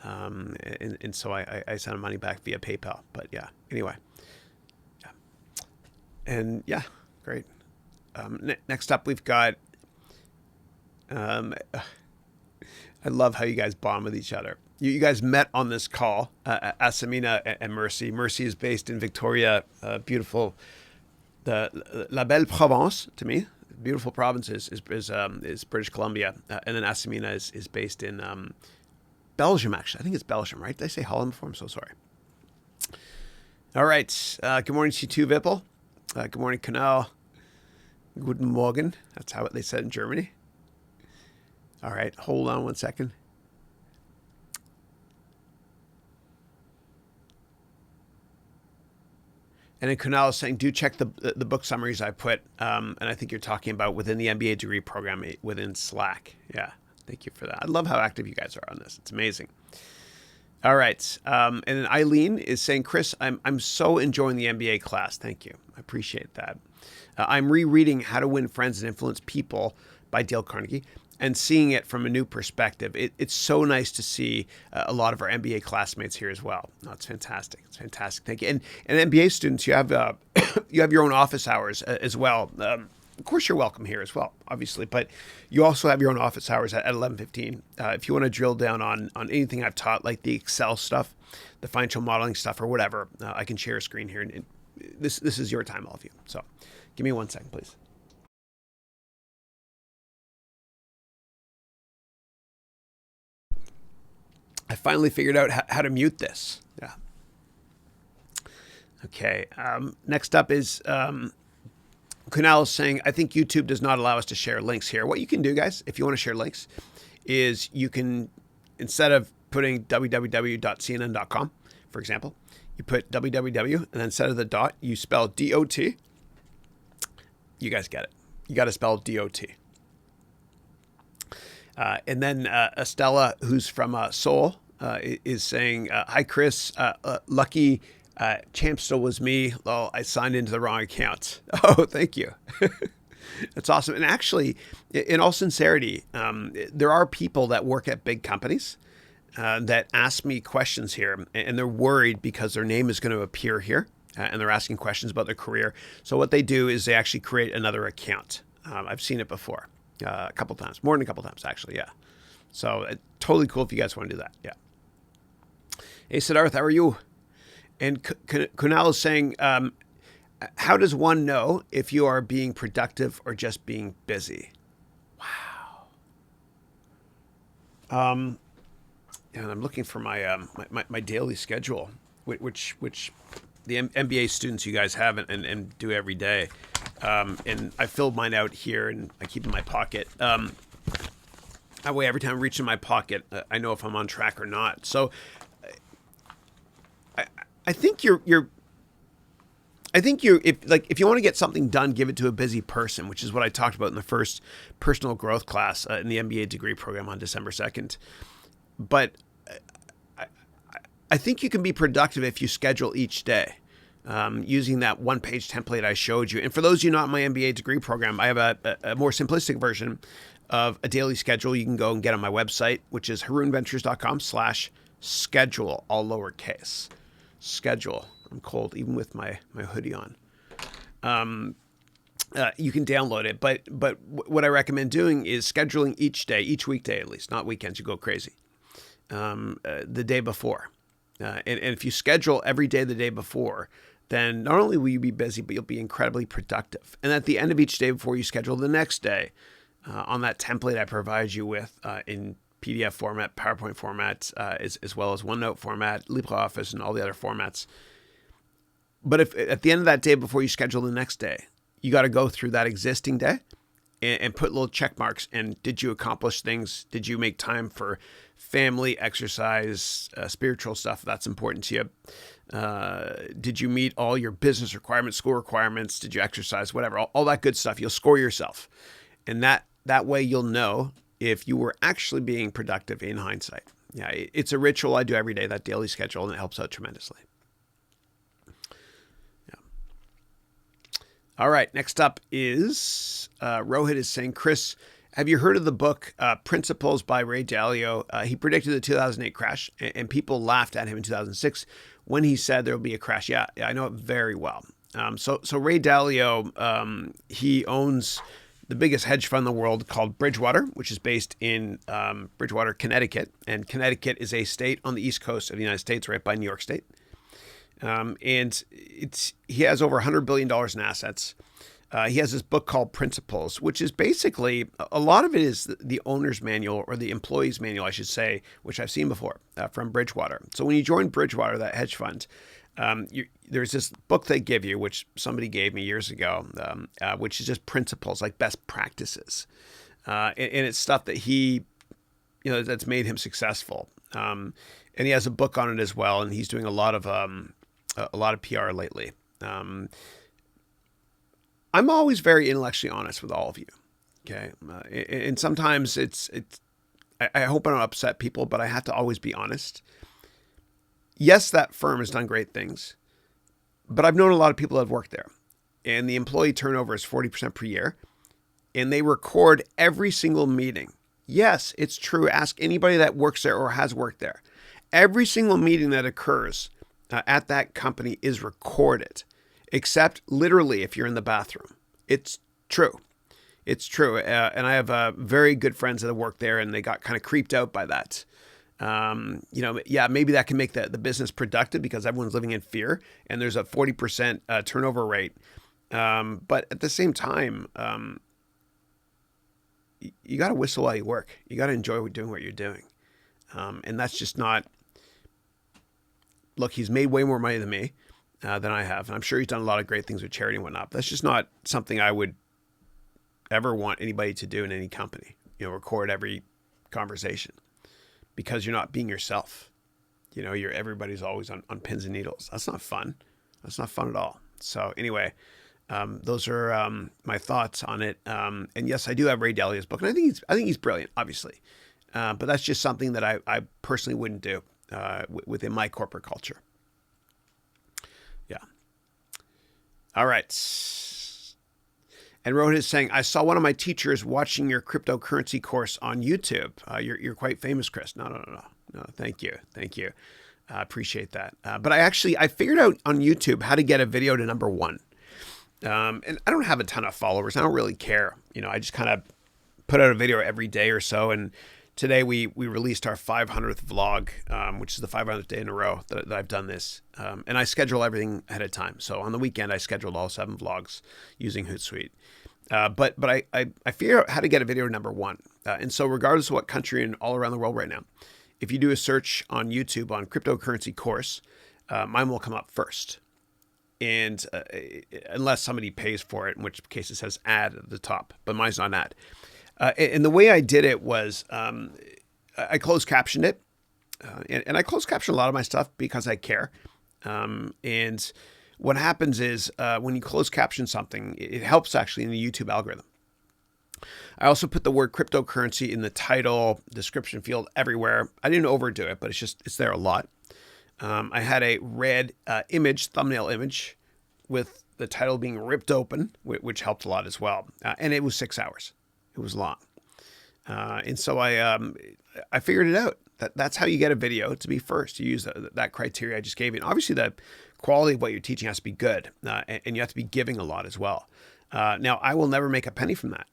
And so I sent him money back via PayPal. But yeah, anyway. Yeah. And yeah, great. Next up, we've got, I love how you guys bond with each other. You guys met on this call, Asamina and Mercy. Mercy is based in Victoria, beautiful, La Belle Provence to me. Beautiful province is British Columbia. And then Asamina is based in Belgium, actually. I think it's Belgium, right? Did I say Holland before? I'm so sorry. All right. Good morning to you too, Vipple. Good morning, Canal. Guten Morgen. That's how they said in Germany. All right, hold on one second. And then Kunal is saying, do check the book summaries I put, and I think you're talking about within the MBA degree program within Slack. Yeah, thank you for that. I love how active you guys are on this. It's amazing. All right, and then Eileen is saying, Chris, I'm so enjoying the MBA class. Thank you. I appreciate that. I'm rereading How to Win Friends and Influence People by Dale Carnegie and seeing it from a new perspective. It's so nice to see a lot of our MBA classmates here as well. No, it's fantastic. It's fantastic. Thank you. And MBA students, you have you have your own office hours as well. Of course, you're welcome here as well, obviously, but you also have your own office hours at 11:15. If you want to drill down on anything I've taught, like the Excel stuff, the financial modeling stuff, or whatever, I can share a screen here. And this is your time, all of you. So give me 1 second, please. I finally figured out how to mute this. Yeah. Okay. Next up is Kunal is saying, I think YouTube does not allow us to share links here. What you can do, guys, if you want to share links, is you can, instead of putting www.cnn.com, for example, you put www, and then instead of the dot, you spell D-O-T. You guys get it. You got to spell D-O-T. And then Estella, who's from Seoul, is saying, hi, Chris. Lucky Champster was me. Well, I signed into the wrong account. Oh, thank you. That's awesome. And actually, in all sincerity, there are people that work at big companies that ask me questions here, and they're worried because their name is going to appear here, and they're asking questions about their career. So what they do is they actually create another account. I've seen it before. A couple times, more than a couple times, actually. Yeah. So totally cool if you guys want to do that. Yeah. Hey, Siddharth, how are you? And Kunal is saying, how does one know if you are being productive or just being busy? Wow. And I'm looking for my my daily schedule, which the MBA students you guys have and do every day. And I filled mine out here and I keep it in my pocket. That way, every time I reach in my pocket, I know if I'm on track or not. So I think if you want to get something done, give it to a busy person, which is what I talked about in the first personal growth class in the MBA degree program on December 2nd. But I think you can be productive if you schedule each day. Using that one-page template I showed you. And for those of you not in my MBA degree program, I have a more simplistic version of a daily schedule you can go and get on my website, which is harounventures.com/schedule, all lowercase. Schedule. I'm cold, even with my hoodie on. You can download it, but what I recommend doing is scheduling each day, each weekday at least, not weekends, you go crazy, the day before. And if you schedule every day the day before, then not only will you be busy, but you'll be incredibly productive. And at the end of each day before you schedule the next day, on that template I provide you with in PDF format, PowerPoint format, as well as OneNote format, LibreOffice, and all the other formats. But if at the end of that day before you schedule the next day, you got to go through that existing day and put little check marks. And did you accomplish things? Did you make time for family, exercise, spiritual stuff that's important to you? Did you meet all your business requirements, school requirements? Did you exercise? Whatever, all that good stuff. You'll score yourself. And that way you'll know if you were actually being productive in hindsight. Yeah, it's a ritual I do every day, that daily schedule, and it helps out tremendously. Yeah. All right, next up is Rohit is saying, Chris, have you heard of the book Principles by Ray Dalio? He predicted the 2008 crash, and people laughed at him in 2006 when he said there will be a crash. Yeah, I know it very well. So Ray Dalio, he owns the biggest hedge fund in the world called Bridgewater, which is based in Bridgewater, Connecticut. And Connecticut is a state on the East Coast of the United States, right by New York State. And he has over $100 billion in assets. He has this book called Principles, which is basically, a lot of it is the owner's manual, or the employee's manual, I should say, which I've seen before from Bridgewater. So when you join Bridgewater, that hedge fund, there's this book they give you, which somebody gave me years ago, which is just principles, like best practices. and it's stuff that he, that's made him successful. And he has a book on it as well, and he's doing a lot of PR lately. I'm always very intellectually honest with all of you. Okay. And sometimes I hope I don't upset people, but I have to always be honest. Yes, that firm has done great things, but I've known a lot of people that have worked there, and the employee turnover is 40% per year, and they record every single meeting. Yes, it's true. Ask anybody that works there or has worked there. Every single meeting that occurs at that company is recorded, except literally if you're in the bathroom. It's true. It's true. And I have very good friends that have worked there, and they got kind of creeped out by that. Maybe that can make the business productive because everyone's living in fear, and there's a 40% turnover rate. But at the same time, you got to whistle while you work. You got to enjoy doing what you're doing. And that's just not, look, he's made way more money than me, than I have. And I'm sure he's done a lot of great things with charity and whatnot. But that's just not something I would ever want anybody to do in any company, record every conversation, because you're not being yourself. Everybody's always on pins and needles. That's not fun. That's not fun at all. So anyway, those are my thoughts on it. And yes, I do have Ray Dalio's book, and I think he's brilliant, obviously. But that's just something that I personally wouldn't do within my corporate culture. Yeah. All right. And Rohit is saying, I saw one of my teachers watching your cryptocurrency course on YouTube. You're quite famous, Chris. No. Thank you. I appreciate that. But I figured out on YouTube how to get a video to number 1. And I don't have a ton of followers. I don't really care. I just kind of put out a video every day or so. And today we released our 500th vlog, which is the 500th day in a row that I've done this. And I schedule everything ahead of time. So on the weekend, I scheduled all 7 vlogs using Hootsuite. But I figured out how to get a video to number 1. And so regardless of what country and all around the world right now, if you do a search on YouTube on cryptocurrency course, mine will come up first. And unless somebody pays for it, in which case it says ad at the top, but mine's not ad. And the way I did it was I closed captioned it. And I closed caption a lot of my stuff because I care. And what happens is when you close caption something, it helps actually in the YouTube algorithm. I also put the word cryptocurrency in the title, description field, everywhere. I didn't overdo it, but it's there a lot. I had a red thumbnail image with the title being ripped open, which helped a lot as well. And it was 6 hours. It was long. And so I figured it out. That's how you get a video to be first. You use that criteria I just gave you. And obviously the quality of what you're teaching has to be good. And you have to be giving a lot as well. Now, I will never make a penny from that.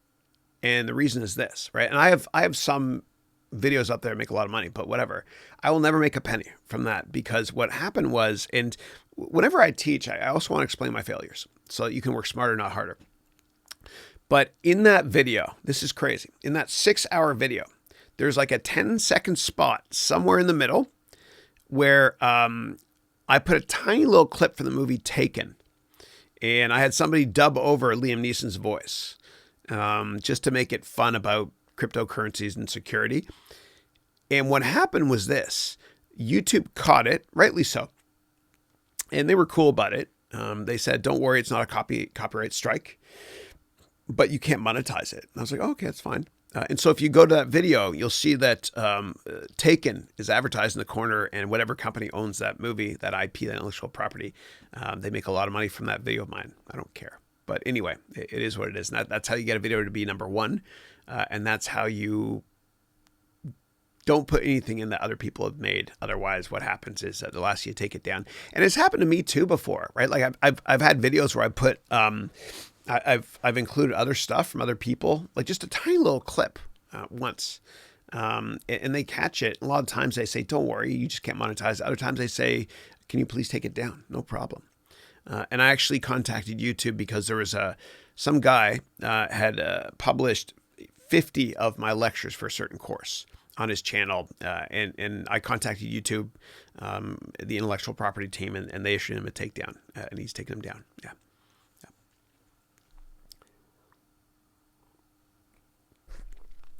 And the reason is this, right? And I have some videos up there that make a lot of money, but whatever. I will never make a penny from that, because what happened was, and whenever I teach, I also want to explain my failures so that you can work smarter, not harder. But in that video, this is crazy. In that 6-hour video, there's like a 10-second spot somewhere in the middle where I put a tiny little clip from the movie Taken. And I had somebody dub over Liam Neeson's voice just to make it fun about cryptocurrencies and security. And what happened was this. YouTube caught it, rightly so. And they were cool about it. They said, don't worry, it's not a copyright strike, but you can't monetize it. And I was like, oh, okay, that's fine. And so if you go to that video, you'll see that Taken is advertised in the corner, and whatever company owns that movie, that IP, that intellectual property, they make a lot of money from that video of mine. I don't care. But anyway, it is what it is. And that's how you get a video to be number 1. And that's how you don't put anything in that other people have made. Otherwise, what happens is that the last you take it down. And it's happened to me too before, right? Like I've had videos where I put, I've included other stuff from other people, like just a tiny little clip once. And they catch it. A lot of times they say, don't worry, you just can't monetize. Other times they say, can you please take it down? No problem. And I actually contacted YouTube because there was some guy had published 50 of my lectures for a certain course on his channel. And I contacted YouTube, the intellectual property team, and they issued him a takedown, and he's taken them down. Yeah.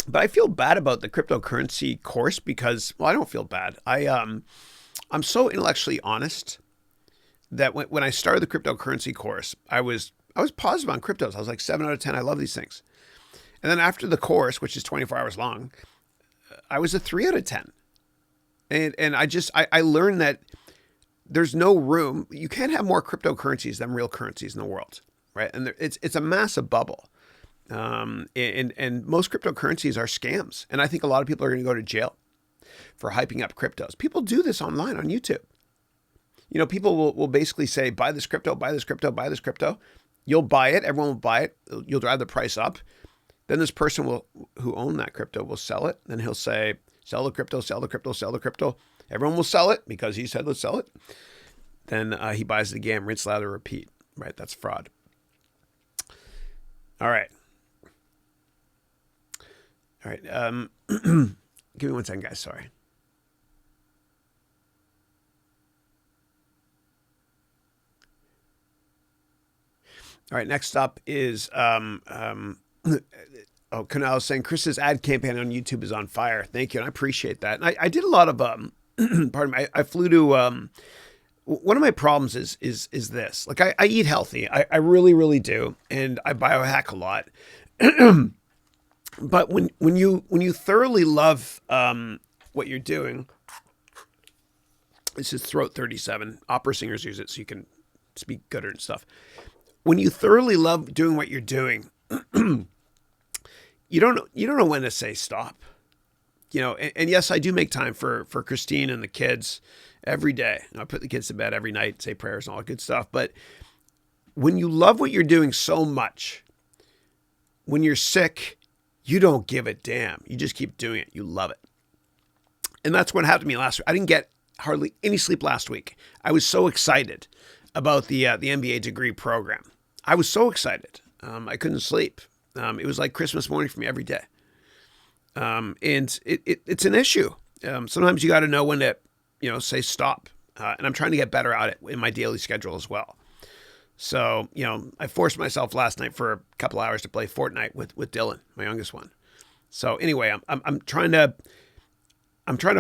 But I feel bad about the cryptocurrency course because, well, I don't feel bad. I'm so intellectually honest that when I started the cryptocurrency course, I was positive on cryptos. I was like 7 out of 10. I love these things. And then after the course, which is 24 hours long, I was a 3 out of 10. And I learned that there's no room. You can't have more cryptocurrencies than real currencies in the world, right? And it's a massive bubble. And most cryptocurrencies are scams. And I think a lot of people are going to go to jail for hyping up cryptos. People do this online on YouTube. You know, people will basically say, buy this crypto, buy this crypto, buy this crypto. You'll buy it. Everyone will buy it. You'll drive the price up. Then this person who owned that crypto will sell it. Then he'll say, sell the crypto, sell the crypto, sell the crypto. Everyone will sell it because he said, let's sell it. Then he buys it again, rinse, lather, repeat, right? That's fraud. All right. All right. Give me 1 second, guys. Sorry. All right. Next up is Kunal is saying Chris's ad campaign on YouTube is on fire. Thank you, and I appreciate that. And I did a lot of pardon me. I flew to one of my problems is this. Like I eat healthy. I really, really do, and I biohack a lot. But when you thoroughly love what you're doing, this is Throat 37. Opera singers use it so you can speak gooder and stuff. When you thoroughly love doing what you're doing, you don't know when to say stop. You know, and yes, I do make time for Christine and the kids every day. I put the kids to bed every night, say prayers and all that good stuff. But when you love what you're doing so much, when you're sick, you don't give a damn. You just keep doing it. You love it. And that's what happened to me last week. I didn't get hardly any sleep last week. I was so excited about the MBA degree program. I was so excited. I couldn't sleep. It was like Christmas morning for me every day. And it's an issue. Sometimes you got to know when to, say stop. And I'm trying to get better at it in my daily schedule as well. So, I forced myself last night for a couple hours to play Fortnite with Dylan, my youngest one. So anyway, I'm trying to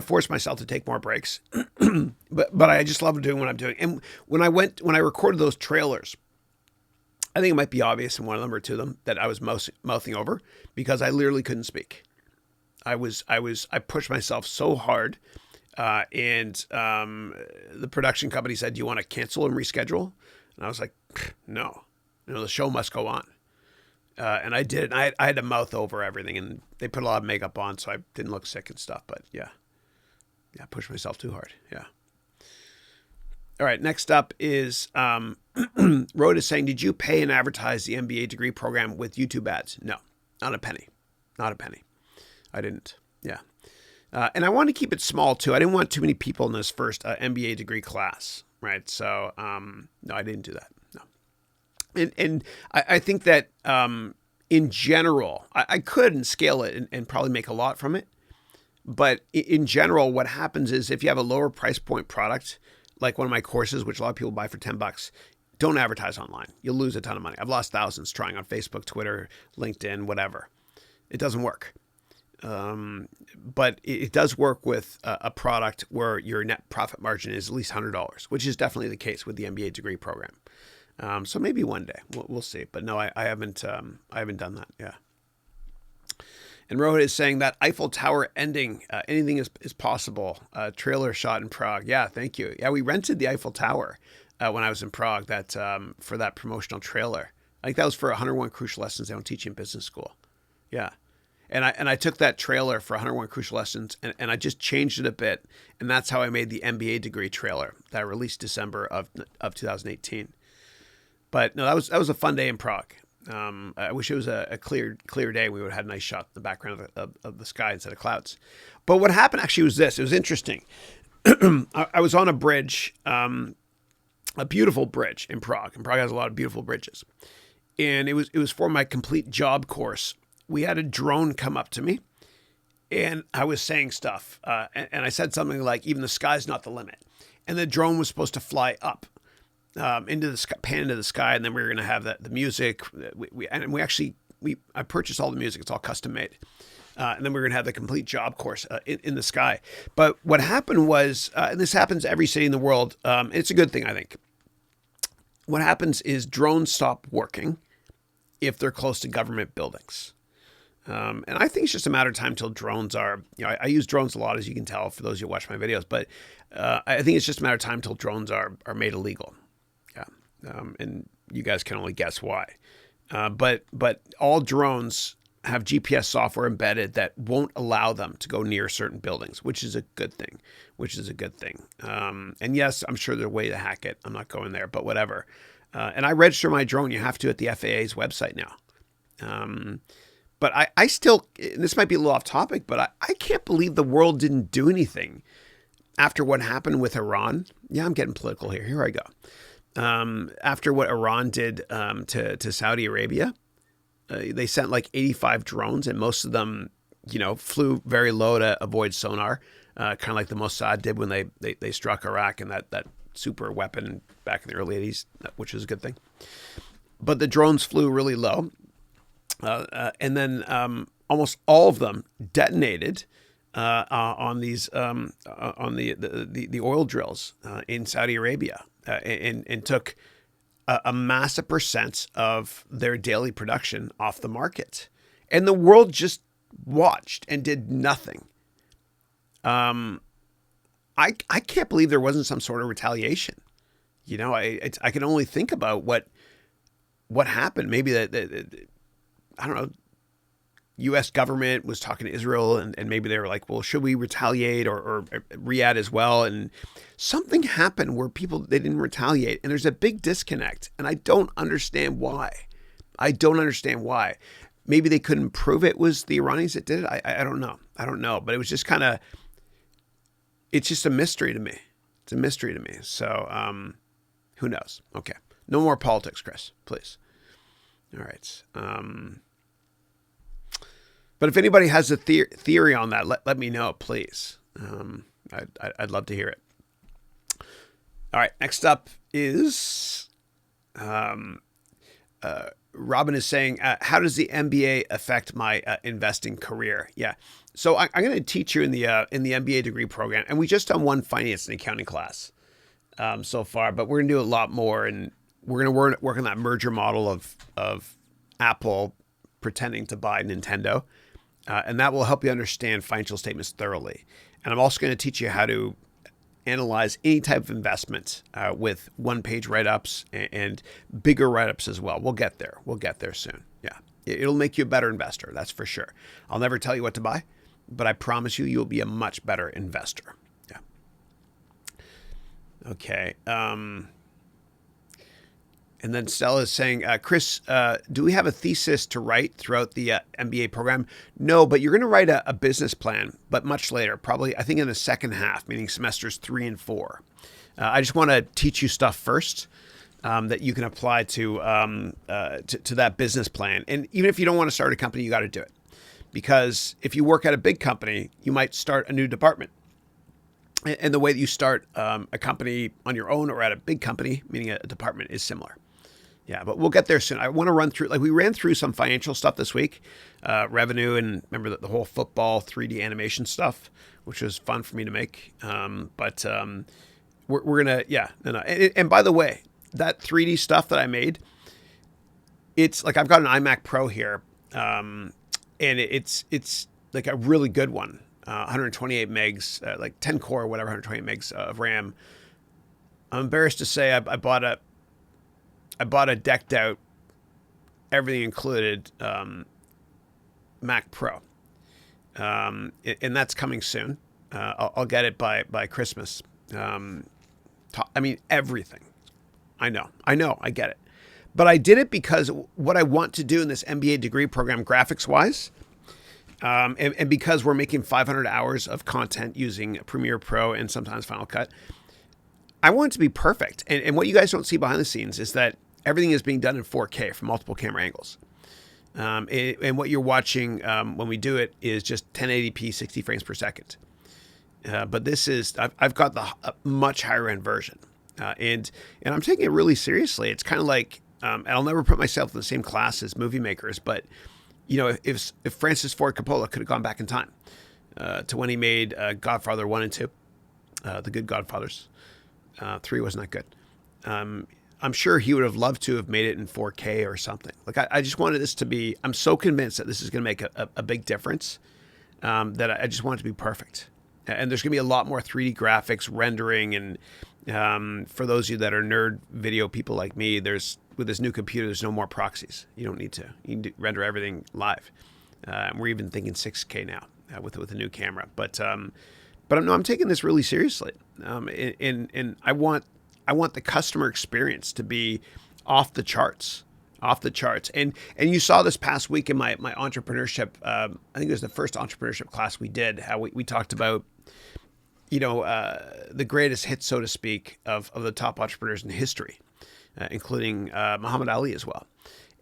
force myself to take more breaks, but I just love doing what I'm doing. And when I recorded those trailers, I think it might be obvious in one of them or two of them that I was mouthing over because I literally couldn't speak. I pushed myself so hard, and the production company said, "Do you want to cancel and reschedule?" And I was like, "No, the show must go on." And I did. And I had to mouth over everything, and they put a lot of makeup on, so I didn't look sick and stuff. But yeah, I pushed myself too hard. Yeah. All right. Next up is Road is saying, "Did you pay and advertise the MBA degree program with YouTube ads?" No, not a penny. Not a penny. I didn't. Yeah. And I want to keep it small too. I didn't want too many people in this first MBA degree class, right? So no, I didn't do that. No. And I think that in general, I could scale it and probably make a lot from it. But in general, what happens is if you have a lower price point product, like one of my courses, which a lot of people buy for $10, don't advertise online. You'll lose a ton of money. I've lost thousands trying on Facebook, Twitter, LinkedIn, whatever. It doesn't work. But it does work with a product where your net profit margin is at least $100, which is definitely the case with the MBA degree program. So maybe one day we'll see, but no, I haven't done that. Yeah. And Rohit is saying that Eiffel Tower ending, anything is possible. Trailer shot in Prague. Yeah. Thank you. Yeah. We rented the Eiffel Tower, when I was in Prague for that promotional trailer. I think that was for 101 Crucial Lessons they don't teach in business school. Yeah. And I took that trailer for 101 Crucial Lessons and I just changed it a bit. And that's how I made the MBA degree trailer that I released December of 2018. But no, that was a fun day in Prague. I wish it was a clear day. We would have had a nice shot in the background of the sky instead of clouds. But what happened actually was this. It was interesting. I was on a bridge, a beautiful bridge in Prague. And Prague has a lot of beautiful bridges. And it was for my complete job course. We had a drone come up to me, and I was saying stuff. And I said something like, even the sky's not the limit. And the drone was supposed to fly up into the sky, pan into the sky, and then we were going to have the music. I purchased all the music. It's all custom made. And then we're going to have the complete job course in the sky. But what happened was, and this happens to every city in the world, it's a good thing, I think. What happens is drones stop working if they're close to government buildings. And I think it's just a matter of time till drones are, I use drones a lot, as you can tell, for those who watch my videos, but I think it's just a matter of time till drones are made illegal. Yeah. And you guys can only guess why. But all drones have GPS software embedded that won't allow them to go near certain buildings, which is a good thing, and yes, I'm sure there's a way to hack it. I'm not going there, but whatever. And I register my drone. You have to at the FAA's website now. But I still, this might be a little off topic, but I can't believe the world didn't do anything after what happened with Iran. Yeah, I'm getting political here. Here I go. After what Iran did to Saudi Arabia, they sent like 85 drones, and most of them, flew very low to avoid sonar, kind of like the Mossad did when they struck Iraq and that super weapon back in the early 80s, which is a good thing. But the drones flew really low. And then almost all of them detonated on these on the oil drills in Saudi Arabia, and took a massive percent of their daily production off the market, and the world just watched and did nothing. I can't believe there wasn't some sort of retaliation. I can only think about what happened. Maybe that. I don't know, U.S. government was talking to Israel, and maybe they were like, well, should we retaliate, or Riyadh as well? And something happened where they didn't retaliate. And there's a big disconnect. And I don't understand why. Maybe they couldn't prove it was the Iranians that did it. I don't know. But it was just it's just a mystery to me. It's a mystery to me. So who knows? Okay. No more politics, Chris, please. All right. But if anybody has a theory on that, let me know, please. I'd love to hear it. All right. Next up is Robin is saying, how does the MBA affect my investing career? Yeah. So I'm going to teach you in the MBA degree program, and we just done one finance and accounting class so far, but we're going to do a lot more, and we're going to work on that merger model of Apple pretending to buy Nintendo. And that will help you understand financial statements thoroughly. And I'm also going to teach you how to analyze any type of investment with one-page write-ups and bigger write-ups as well. We'll get there. We'll get there soon. Yeah. It'll make you a better investor. That's for sure. I'll never tell you what to buy, but I promise you'll be a much better investor. Yeah. Okay. And then Stella is saying, Chris, do we have a thesis to write throughout the MBA program? No, but you're going to write a business plan, but much later, probably, I think in the second half, meaning semesters 3 and 4. I just want to teach you stuff first that you can apply to that business plan. And even if you don't want to start a company, you got to do it. Because if you work at a big company, you might start a new department. And the way that you start a company on your own or at a big company, meaning a department, is similar. Yeah, but we'll get there soon. I want to run through, we ran through some financial stuff this week, revenue, and remember the whole football 3D animation stuff, which was fun for me to make. But we're going to, yeah. No. And by the way, that 3D stuff that I made, it's like, I've got an iMac Pro here, and it's like a really good one. 128 megs, like 10 core or whatever, 128 megs of RAM. I'm embarrassed to say I bought a decked out, everything included Mac Pro, and that's coming soon. I'll get it by Christmas. I mean, everything. I know, I get it. But I did it because what I want to do in this MBA degree program, graphics wise, and because we're making 500 hours of content using Premiere Pro and sometimes Final Cut, I want it to be perfect. And what you guys don't see behind the scenes is that everything is being done in 4K from multiple camera angles. And what you're watching when we do it is just 1080p, 60 frames per second. But this is, I've got the much higher end version. And I'm taking it really seriously. It's kind of like, and I'll never put myself in the same class as movie makers, but if Francis Ford Coppola could have gone back in time to when he made Godfather 1 and 2, the good Godfathers, 3 wasn't that good. I'm sure he would have loved to have made it in 4K or something. Like I just wanted this to be, I'm so convinced that this is going to make a big difference that I just want it to be perfect. And there's going to be a lot more 3D graphics, rendering, and for those of you that are nerd video people like me, with this new computer, there's no more proxies. You don't need to. You can render everything live. We're even thinking 6K now with a new camera. But I'm taking this really seriously, and I want the customer experience to be off the charts. And you saw this past week in my entrepreneurship. I think it was the first entrepreneurship class we did. How we talked about the greatest hits, so to speak, of the top entrepreneurs in history, including Muhammad Ali as well.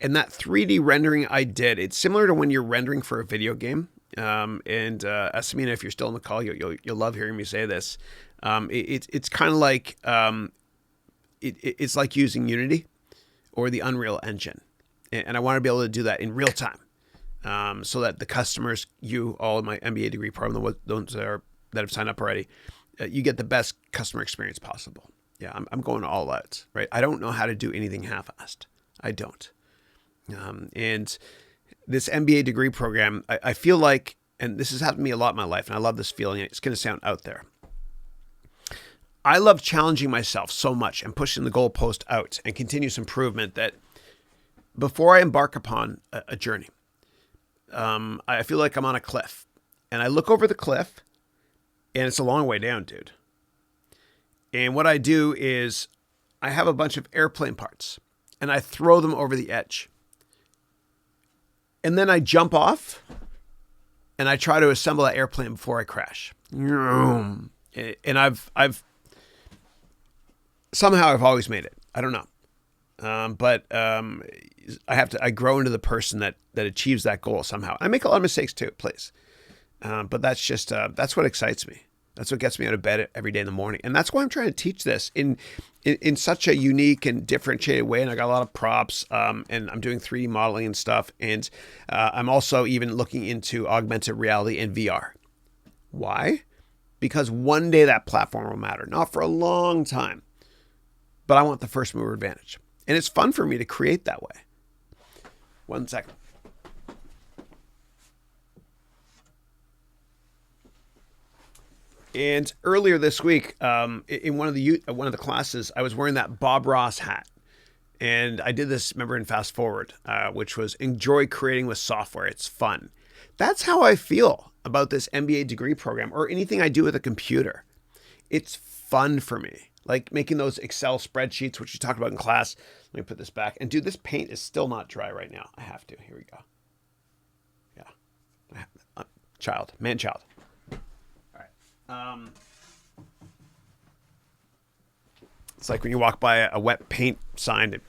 And that 3D rendering I did, it's similar to when you're rendering for a video game. And Asamina, if you're still on the call, you'll love hearing me say this. It's kind of like it's like using Unity or the Unreal Engine, and I want to be able to do that in real time, so that the customers, all in my MBA degree program, those that have signed up already, you get the best customer experience possible. Yeah, I'm going all out, right? I don't know how to do anything half-assed. I don't. And this MBA degree program, I feel like, and this has happened to me a lot in my life, and I love this feeling. It's going to sound out there. I love challenging myself so much and pushing the goalpost out and continuous improvement that before I embark upon a journey, I feel like I'm on a cliff, and I look over the cliff, and it's a long way down, dude. And what I do is I have a bunch of airplane parts, and I throw them over the edge. And then I jump off, and I try to assemble that airplane before I crash. And somehow I've always made it. I don't know. But I grow into the person that achieves that goal somehow. I make a lot of mistakes too, please. But that's what excites me. That's what gets me out of bed every day in the morning. And that's why I'm trying to teach this in such a unique and differentiated way. And I got a lot of props, and I'm doing 3D modeling and stuff. And I'm also even looking into augmented reality and VR. Why? Because one day that platform will matter. Not for a long time, but I want the first mover advantage. And it's fun for me to create that way. 1 second. And earlier this week, in one of the classes, I was wearing that Bob Ross hat, and I did this. Remember in Fast Forward, which was enjoy creating with software. It's fun. That's how I feel about this MBA degree program or anything I do with a computer. It's fun for me, like making those Excel spreadsheets, which you talked about in class. Let me put this back. And dude, this paint is still not dry right now. I have to. Here we go. Yeah, man-child. It's like when you walk by a wet paint sign, the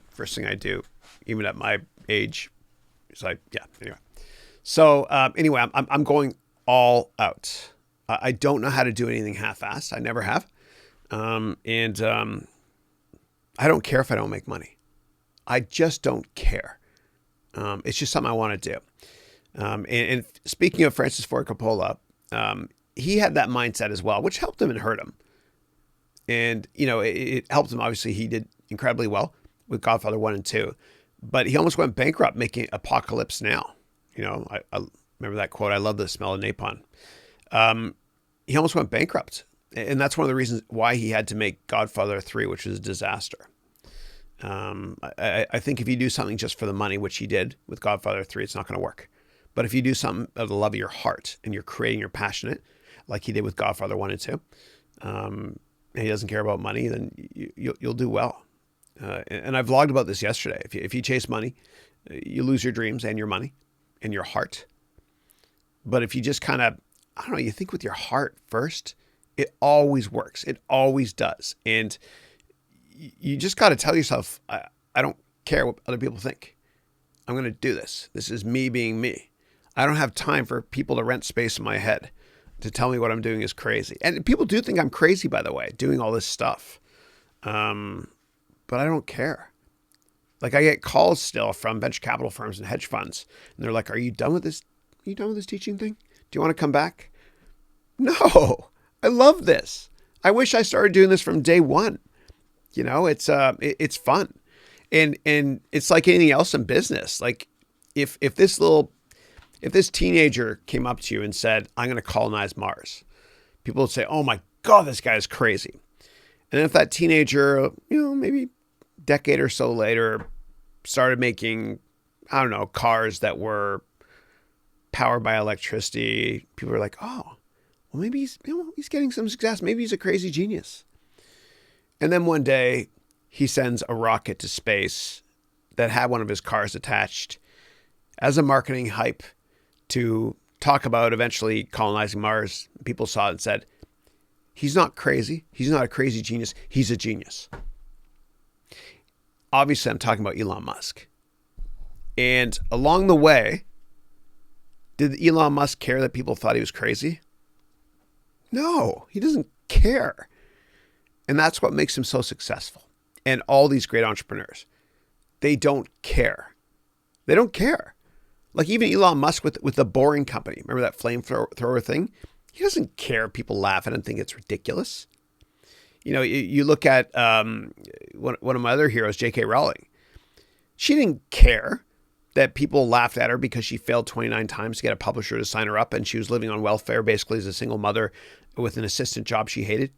first thing I do, even at my age, it's like, yeah, anyway. So anyway, I'm going all out. I don't know how to do anything half-assed. I never have. And I don't care if I don't make money. I just don't care. It's just something I want to do. And speaking of Francis Ford Coppola, he had that mindset as well, which helped him and hurt him. And, it helped him. Obviously, he did incredibly well with Godfather 1 and 2. But he almost went bankrupt making Apocalypse Now. I remember that quote. I love the smell of napalm. He almost went bankrupt. And that's one of the reasons why he had to make Godfather 3, which was a disaster. I think if you do something just for the money, which he did with Godfather 3, it's not going to work. But if you do something of the love of your heart and you're creating, you're passionate, like he did with Godfather 1 and 2, and he doesn't care about money, then you'll do well. And I vlogged about this yesterday. If you chase money, you lose your dreams and your money and your heart. But if you just kind of, I don't know, you think with your heart first, it always works. It always does. And you just got to tell yourself, I don't care what other people think. I'm going to do this. This is me being me. I don't have time for people to rent space in my head to tell me what I'm doing is crazy. And people do think I'm crazy, by the way, doing all this stuff. But I don't care. Like I get calls still from venture capital firms and hedge funds, and they're like, "Are you done with this? Are you done with this teaching thing? Do you want to come back?" No, I love this. I wish I started doing this from day one. It's fun, and it's like anything else in business. Like if this teenager came up to you and said, "I'm going to colonize Mars," people would say, "Oh my God, this guy is crazy." And if that teenager, maybe a decade or so later, started making, I don't know, cars that were powered by electricity, people are like, "Oh, well, maybe he's getting some success. Maybe he's a crazy genius." And then one day he sends a rocket to space that had one of his cars attached as a marketing hype to talk about eventually colonizing Mars. People saw it and said, "He's not crazy. He's not a crazy genius. He's a genius." Obviously, I'm talking about Elon Musk. And along the way, did Elon Musk care that people thought he was crazy? No, he doesn't care. And that's what makes him so successful. And all these great entrepreneurs, they don't care. They don't care. Like even Elon Musk with the Boring Company. Remember that flamethrower thing? He doesn't care if people laugh at him and think it's ridiculous. You look at one of my other heroes, J.K. Rowling. She didn't care that people laughed at her because she failed 29 times to get a publisher to sign her up, and she was living on welfare basically as a single mother with an assistant job she hated.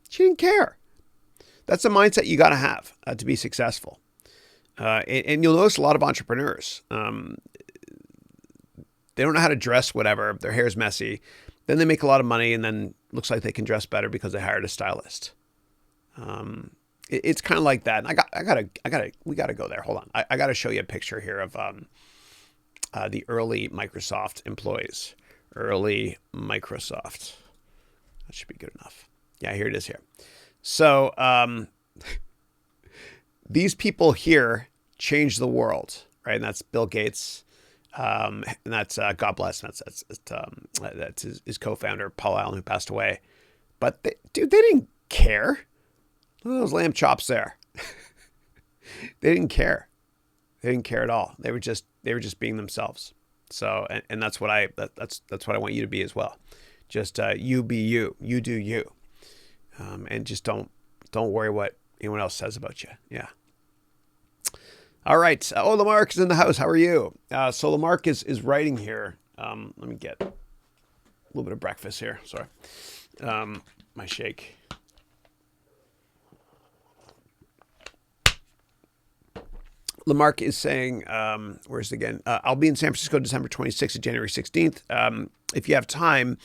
She didn't care. That's the mindset you got to have to be successful. And you'll notice a lot of entrepreneurs, they don't know how to dress whatever. Their hair's messy. Then they make a lot of money and then looks like they can dress better because they hired a stylist. It's kind of like that. And we gotta go there. Hold on. I gotta show you a picture here of the early Microsoft employees. Early Microsoft. That should be good enough. Yeah, here it is here. So these people here changed the world, right? And that's Bill Gates. And that's God bless him. That's his co-founder, Paul Allen, who passed away. But they didn't care. Look at those lamb chops there. They didn't care. They didn't care at all. They were just being themselves. So, and that's what that's what I want you to be as well. Just you be you. You do you. And just don't worry what anyone else says about you. Yeah. All right. Lamarck is in the house. How are you? So Lamarck is writing here. Let me get a little bit of breakfast here. Sorry. My shake. Lamarck is saying, where's it again? I'll be in San Francisco December 26th to January 16th. If you have time,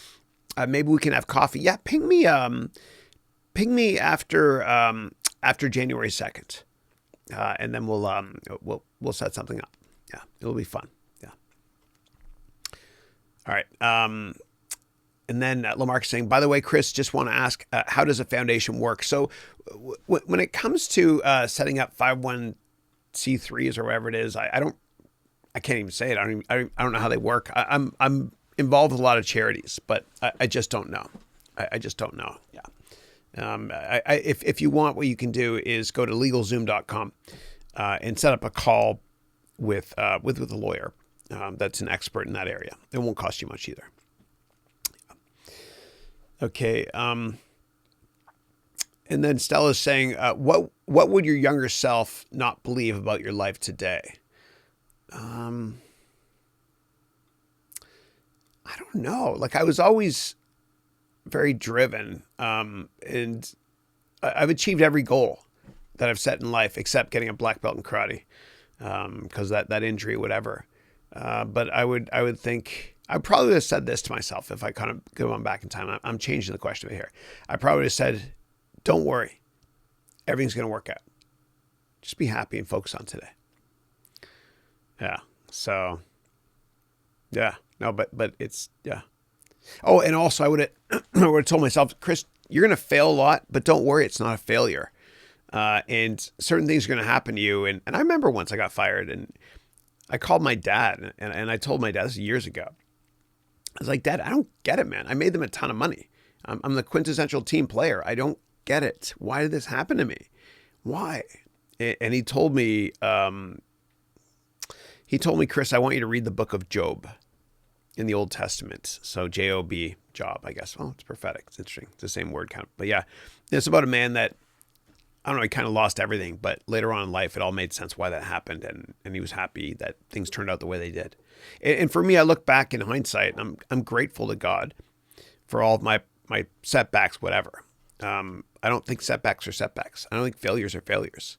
maybe we can have coffee. Yeah, ping me after January 2nd. And then we'll set something up. Yeah, it'll be fun. Yeah. All right. And then Lamarck saying, by the way, Chris, just want to ask, how does a foundation work? So when it comes to setting up 501c3s or whatever it is, I can't even say it. I don't know how they work. I'm involved with a lot of charities, but I just don't know. I just don't know. Yeah. If you want, what you can do is go to LegalZoom.com and set up a call with a lawyer that's an expert in that area. It won't cost you much either. Okay. And then Stella's saying, what would your younger self not believe about your life today? I don't know. Like I was always very driven, and I've achieved every goal that I've set in life except getting a black belt in karate, because that injury, whatever. But I would think I probably would have said this to myself if I kind of go on back in time. I'm changing the question here. I probably would have said, "Don't worry, everything's going to work out. Just be happy and focus on today." Yeah. So. Yeah. No, but it's yeah. Oh, and also I would have told myself, Chris, you're going to fail a lot, but don't worry, it's not a failure. And certain things are going to happen to you. And I remember once I got fired and I called my dad and I told my dad, this is years ago. I was like, Dad, I don't get it, man. I made them a ton of money. I'm the quintessential team player. I don't get it. Why did this happen to me? Why? and he told me, Chris, I want you to read the book of Job in the Old Testament. So Job, job, I guess. Well, it's prophetic. It's interesting. It's the same word count. But yeah, it's about a man that, I don't know, he kind of lost everything, but later on in life, it all made sense why that happened. And he was happy that things turned out the way they did. And for me, I look back in hindsight, and I'm grateful to God for all of my setbacks, whatever. I don't think setbacks are setbacks. I don't think failures are failures.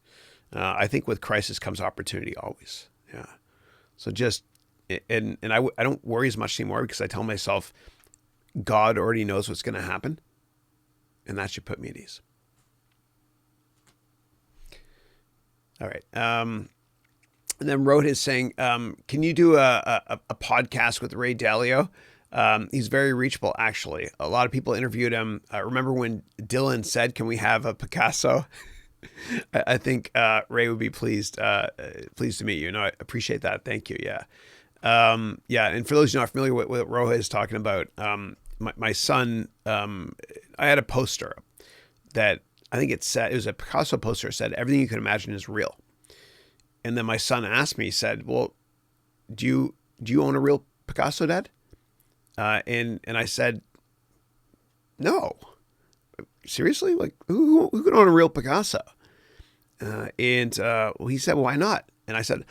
I think with crisis comes opportunity always. Yeah. So just, and I don't worry as much anymore because I tell myself, God already knows what's going to happen. And that should put me at ease. All right. And then Rohit is saying, can you do a podcast with Ray Dalio? He's very reachable, actually. A lot of people interviewed him. Remember when Dylan said, can we have a Picasso? I think Ray would be pleased to meet you. No, I appreciate that. Thank you. Yeah. Yeah. And for those who are not familiar with what Rohit is talking about, my son, I had a poster that I think it was a Picasso poster. It said, everything you can imagine is real. And then my son asked me, he said, well, do you own a real Picasso, Dad? And I said, no, seriously? Like who could own a real Picasso? Well, he said, well, why not? And I said,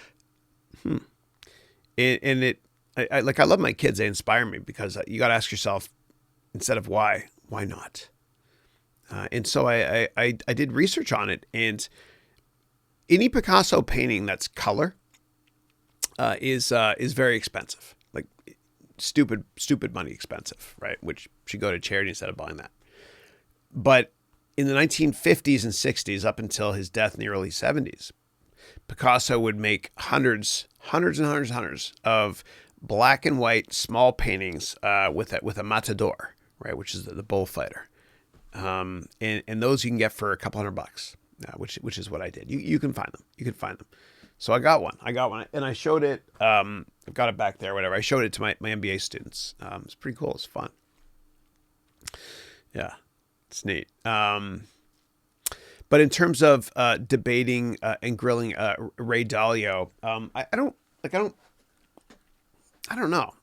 I love my kids. They inspire me because you got to ask yourself instead of why not? And so I did research on it, and any Picasso painting that's color is very expensive, like stupid money expensive, right? Which should go to charity instead of buying that. But in the 1950s and 60s, up until his death in the early 70s, Picasso would make hundreds of black and white small paintings with a matador, right, which is the bullfighter. And those you can get for a couple $100, which is what I did. You can find them. You can find them. So I got one, and I showed it. I've got it back there, whatever. I showed it to my MBA students. It's pretty cool. It's fun. Yeah, it's neat. But in terms of debating and grilling Ray Dalio, I don't know.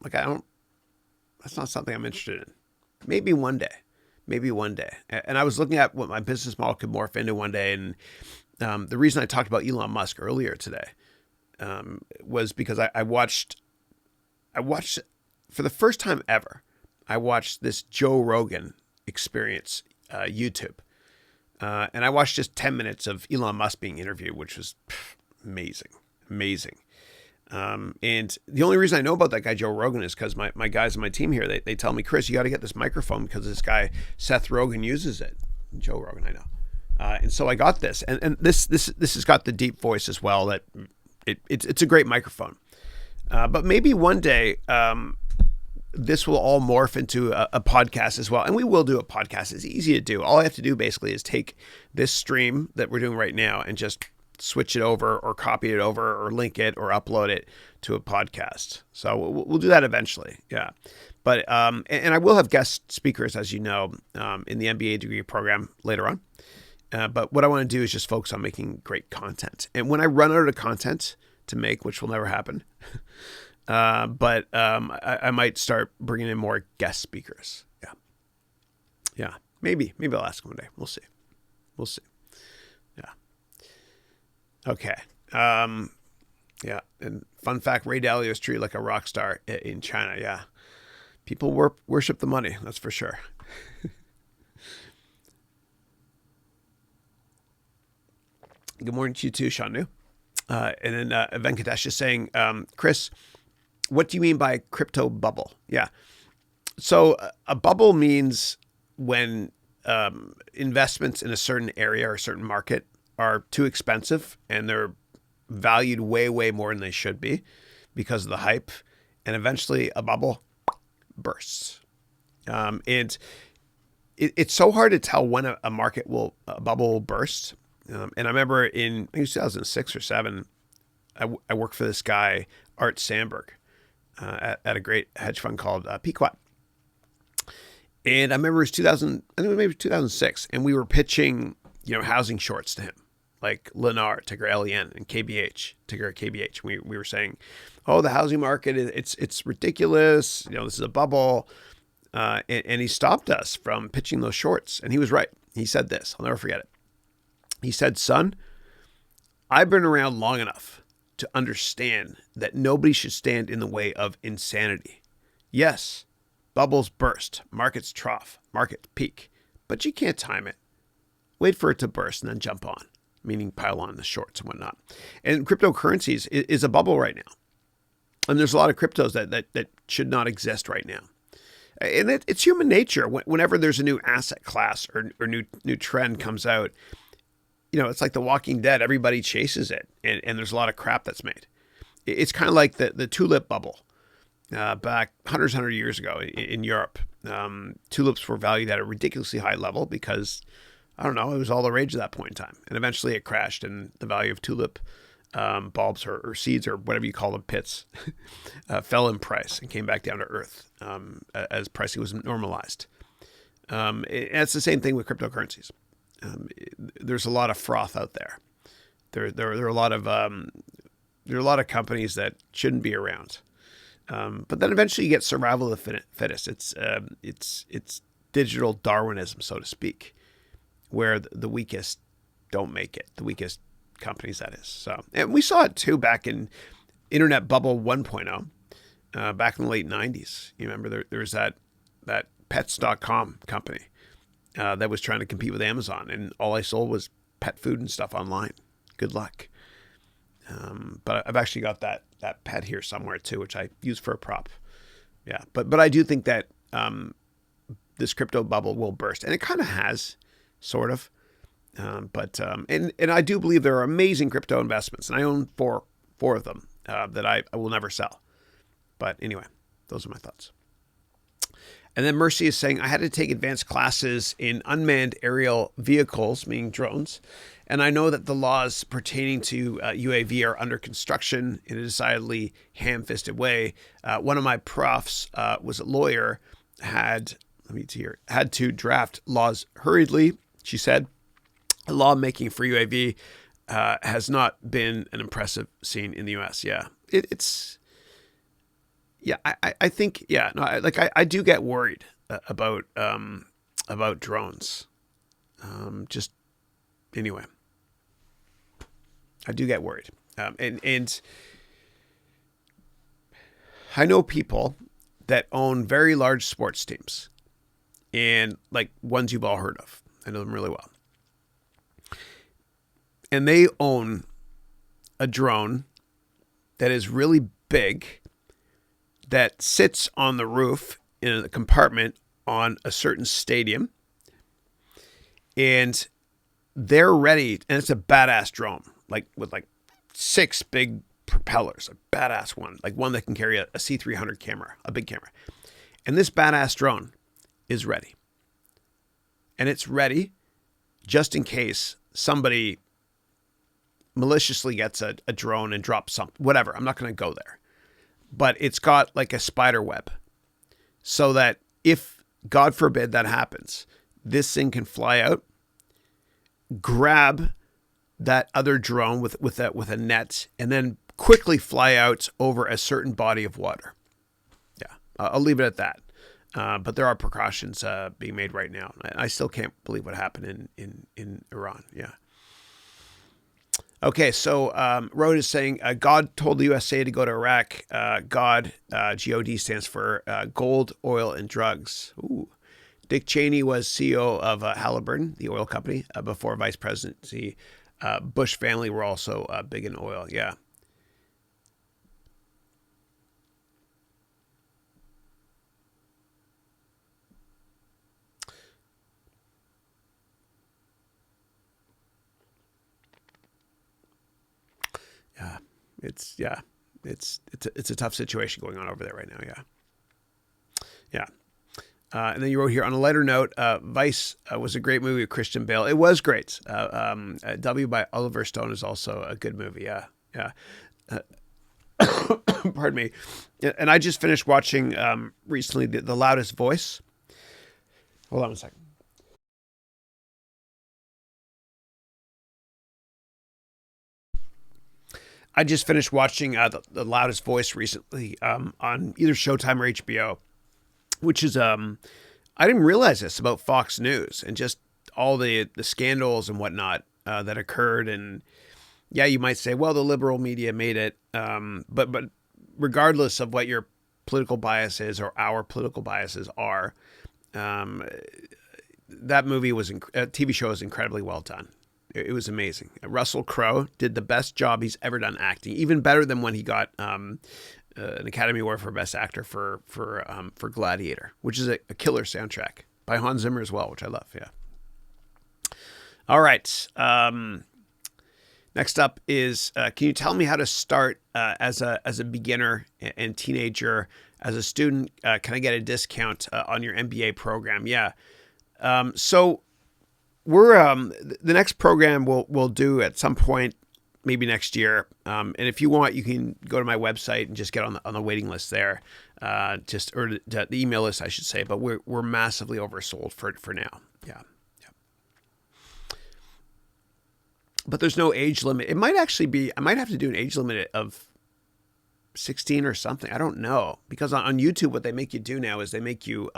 That's not something I'm interested in. Maybe one day. And I was looking at what my business model could morph into one day. And the reason I talked about Elon Musk earlier today was because I watched for the first time ever, I watched this Joe Rogan Experience YouTube. And I watched just 10 minutes of Elon Musk being interviewed, which was amazing. And the only reason I know about that guy, Joe Rogan, is because my guys on my team here, they tell me, Chris, you got to get this microphone because this guy, Seth Rogen, uses it. Joe Rogan, I know. And so I got this, and this has got the deep voice as well. That it's a great microphone. But maybe one day, this will all morph into a podcast as well. And we will do a podcast. It's easy to do. All I have to do basically is take this stream that we're doing right now and just switch it over or copy it over or link it or upload it to a podcast. So we'll do that eventually. Yeah. But, and I will have guest speakers, as you know, in the MBA degree program later on. But what I want to do is just focus on making great content. And when I run out of content to make, which will never happen, but I might start bringing in more guest speakers. Yeah. Maybe I'll ask one day. We'll see. Yeah. Okay. Yeah. And fun fact, Ray Dalio is treated like a rock star in China. Yeah. People worship the money. That's for sure. Good morning to you too, Shanu. And then Venkatesh is saying, Chris, what do you mean by crypto bubble? Yeah. So a bubble means when investments in a certain area or a certain market are too expensive and they're valued way, way more than they should be because of the hype. And eventually a bubble bursts. And it's so hard to tell when a bubble will burst. And I remember I think it was 2006 or 7, I worked for this guy, Art Sandberg, at a great hedge fund called Pequot. And I remember it was maybe 2006, and we were pitching, housing shorts to him. like Lennar, ticker LEN, and KBH, ticker KBH. We were saying, oh, the housing market, it's ridiculous. This is a bubble. And he stopped us from pitching those shorts. And he was right. He said this. I'll never forget it. He said, son, I've been around long enough to understand that nobody should stand in the way of insanity. Yes, bubbles burst, markets trough, markets peak, but you can't time it. Wait for it to burst and then jump on, meaning pile on the shorts and whatnot. And cryptocurrencies is a bubble right now. And there's a lot of cryptos that should not exist right now. And it's human nature. Whenever there's a new asset class or new trend comes out, it's like The Walking Dead. Everybody chases it, and there's a lot of crap that's made. It's kind of like the tulip bubble back hundred years ago in Europe. Tulips were valued at a ridiculously high level because, I don't know, it was all the rage at that point in time. And eventually it crashed, and the value of tulip bulbs or seeds or whatever you call them, pits, fell in price and came back down to earth as pricing was normalized. And it's the same thing with cryptocurrencies. There's a lot of froth out there. There are a lot of companies that shouldn't be around. But then eventually you get survival of the fittest. It's digital Darwinism, so to speak, where the weakest don't make it. The weakest companies, that is. So, and we saw it too back in Internet Bubble 1.0, back in the late 90s. You remember there was that pets.com company that was trying to compete with Amazon, and all I sold was pet food and stuff online. Good luck. But I've actually got that pet here somewhere too, which I use for a prop. Yeah, but I do think that this crypto bubble will burst, and it kind of has, sort of. And I do believe there are amazing crypto investments, and I own four of them that I will never sell. But anyway, those are my thoughts. And then Mercy is saying, I had to take advanced classes in unmanned aerial vehicles, meaning drones, and I know that the laws pertaining to UAV are under construction in a decidedly ham-fisted way. One of my profs was a lawyer, had to draft laws hurriedly, she said. Lawmaking for UAV has not been an impressive scene in the U.S. Yeah, I think, I do get worried about drones. Just anyway, I do get worried. And I know people that own very large sports teams, and like ones you've all heard of. I know them really well. And they own a drone that is really big, that sits on the roof in a compartment on a certain stadium. And they're ready, and it's a badass drone, with 6 big propellers, a badass one, like one that can carry a C300 camera, a big camera. And this badass drone is ready. And it's ready just in case somebody maliciously gets a drone and drops something, whatever. I'm not going to go there. But it's got like a spider web so that if, God forbid, that happens, this thing can fly out, grab that other drone with a net, and then quickly fly out over a certain body of water. Yeah, I'll leave it at that. But there are precautions being made right now. I still can't believe what happened in Iran. Yeah. Okay, so Road is saying, God told the USA to go to Iraq. God, G-O-D, stands for gold, oil, and drugs. Ooh. Dick Cheney was CEO of Halliburton, the oil company, before vice presidency. Bush family were also big in oil. Yeah. It's a tough situation going on over there right now. Yeah. And then you wrote here, on a lighter note, Vice was a great movie with Christian Bale. It was great. W by Oliver Stone is also a good movie. Yeah. Pardon me. And I just finished watching recently The Loudest Voice. Hold on a second. I just finished watching the Loudest Voice recently on either Showtime or HBO, which is I didn't realize this about Fox News and just all the scandals and whatnot that occurred. And yeah, you might say, well, the liberal media made it, but regardless of what your political bias is or our political biases are, that movie was TV show was incredibly well done. It was amazing. Russell Crowe did the best job he's ever done acting, even better than when he got an Academy Award for Best Actor for Gladiator, which is a killer soundtrack by Hans Zimmer as well, which I love. Yeah. All right. Next up is, can you tell me how to start as a beginner and teenager, as a student? Can I get a discount on your MBA program? Yeah. So we're the next program we'll do at some point, maybe next year. And if you want, you can go to my website and just get on the waiting list there, or the email list, I should say. But we're massively oversold for now. Yeah. But there's no age limit. It might actually be, I might have to do an age limit of 16 or something. I don't know. Because on YouTube, what they make you do now is they make you,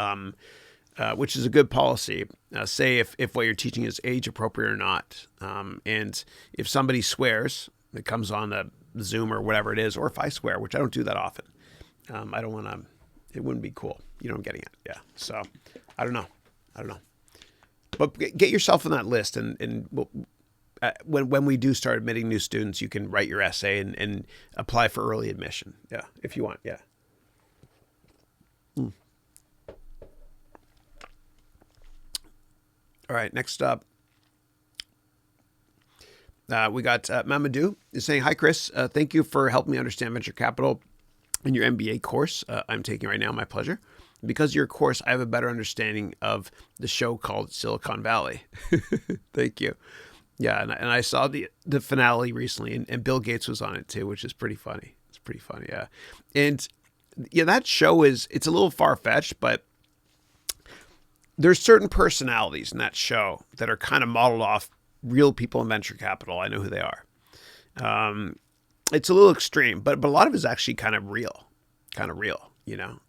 which is a good policy, say if what you're teaching is age appropriate or not. And if somebody swears, it comes on a Zoom or whatever it is, or if I swear, which I don't do that often, I don't want to, it wouldn't be cool. You know what I'm getting at. Yeah. So I don't know. But get yourself on that list and we'll, when we do start admitting new students, you can write your essay and apply for early admission. Yeah, if you want. Yeah. All right. Next up, we got Mamadou is saying, "Hi, Chris. Thank you for helping me understand venture capital in your MBA course I'm taking right now. My pleasure. Because of your course, I have a better understanding of the show called Silicon Valley." Thank you. Yeah, and I saw the finale recently, and Bill Gates was on it too, which is pretty funny. It's pretty funny, yeah. And yeah, that show it's a little far-fetched, but there's certain personalities in that show that are kind of modeled off real people in venture capital. I know who they are. It's a little extreme, but a lot of it is actually kind of real, you know.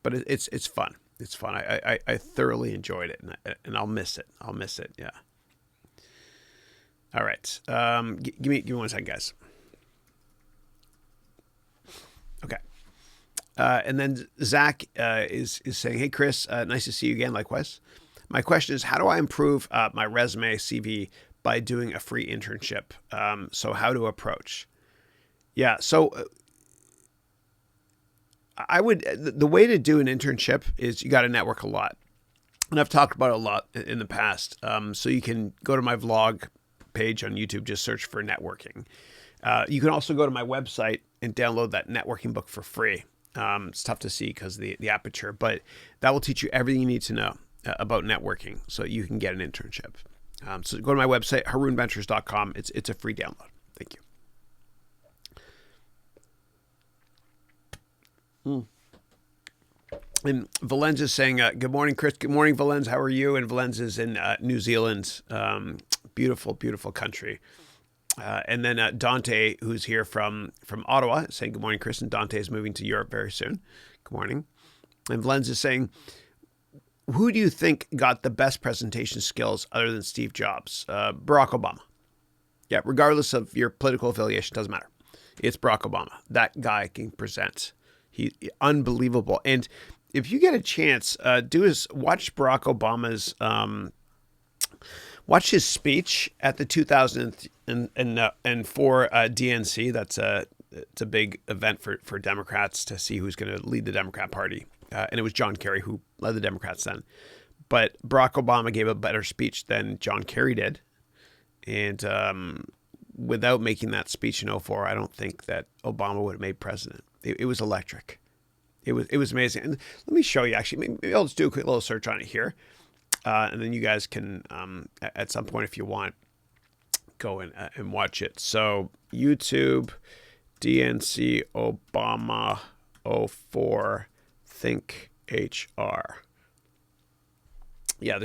But it's fun. It's fun. I thoroughly enjoyed it, and I'll miss it. Yeah. All right. Give me 1 second, guys. Okay. And then Zach is saying, "Hey, Chris, nice to see you again. Likewise. My question is, how do I improve my resume CV by doing a free internship? So how to approach?" Yeah. So the way to do an internship is you got to network a lot. And I've talked about it a lot in the past. So you can go to my vlog page on YouTube, just search for networking. You can also go to my website and download that networking book for free. It's tough to see because of the aperture, but that will teach you everything you need to know about networking so you can get an internship. So go to my website, harounventures.com. It's a free download. Thank you. And Valenz is saying, "Good morning, Chris." Good morning, Valenz. How are you? And Valenz is in New Zealand. Beautiful, beautiful country. And then Dante, who's here from Ottawa, saying, "Good morning, Chris." And Dante is moving to Europe very soon. Good morning. And Valenz is saying, "Who do you think got the best presentation skills other than Steve Jobs?" Barack Obama. Yeah, regardless of your political affiliation, doesn't matter. It's Barack Obama. That guy can present. He's unbelievable. And if you get a chance, watch Barack Obama's watch his speech at the 2004 DNC. It's a big event for Democrats to see who's going to lead the Democrat Party. And it was John Kerry who led the Democrats then. But Barack Obama gave a better speech than John Kerry did. And without making that speech in '04, I don't think that Obama would have made president. It was electric. It was amazing. And let me show you, actually. Maybe I'll just do a quick little search on it here. And then you guys can, at some point, if you want, go and watch it. So YouTube, DNC, Obama, '04, Think HR. Yeah,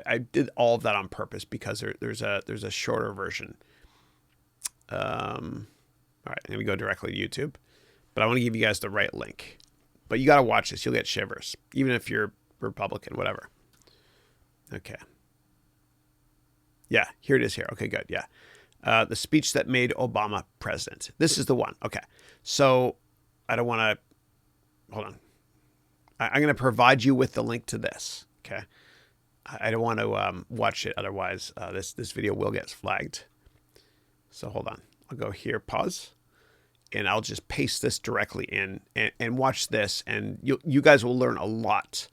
I did all of that on purpose because there's a shorter version. All right, and we go directly to YouTube. But I want to give you guys the right link. But you got to watch this. You'll get shivers, even if you're Republican, whatever. Okay. Yeah, here it is here. Okay, good. Yeah. The speech that made Obama president. This is the one. Okay. So I don't want to, hold on. I'm going to provide you with the link to this. Okay. I don't want to watch it. Otherwise, this video will get flagged. So hold on. I'll go here, pause, and I'll just paste this directly in and watch this. And you guys will learn a lot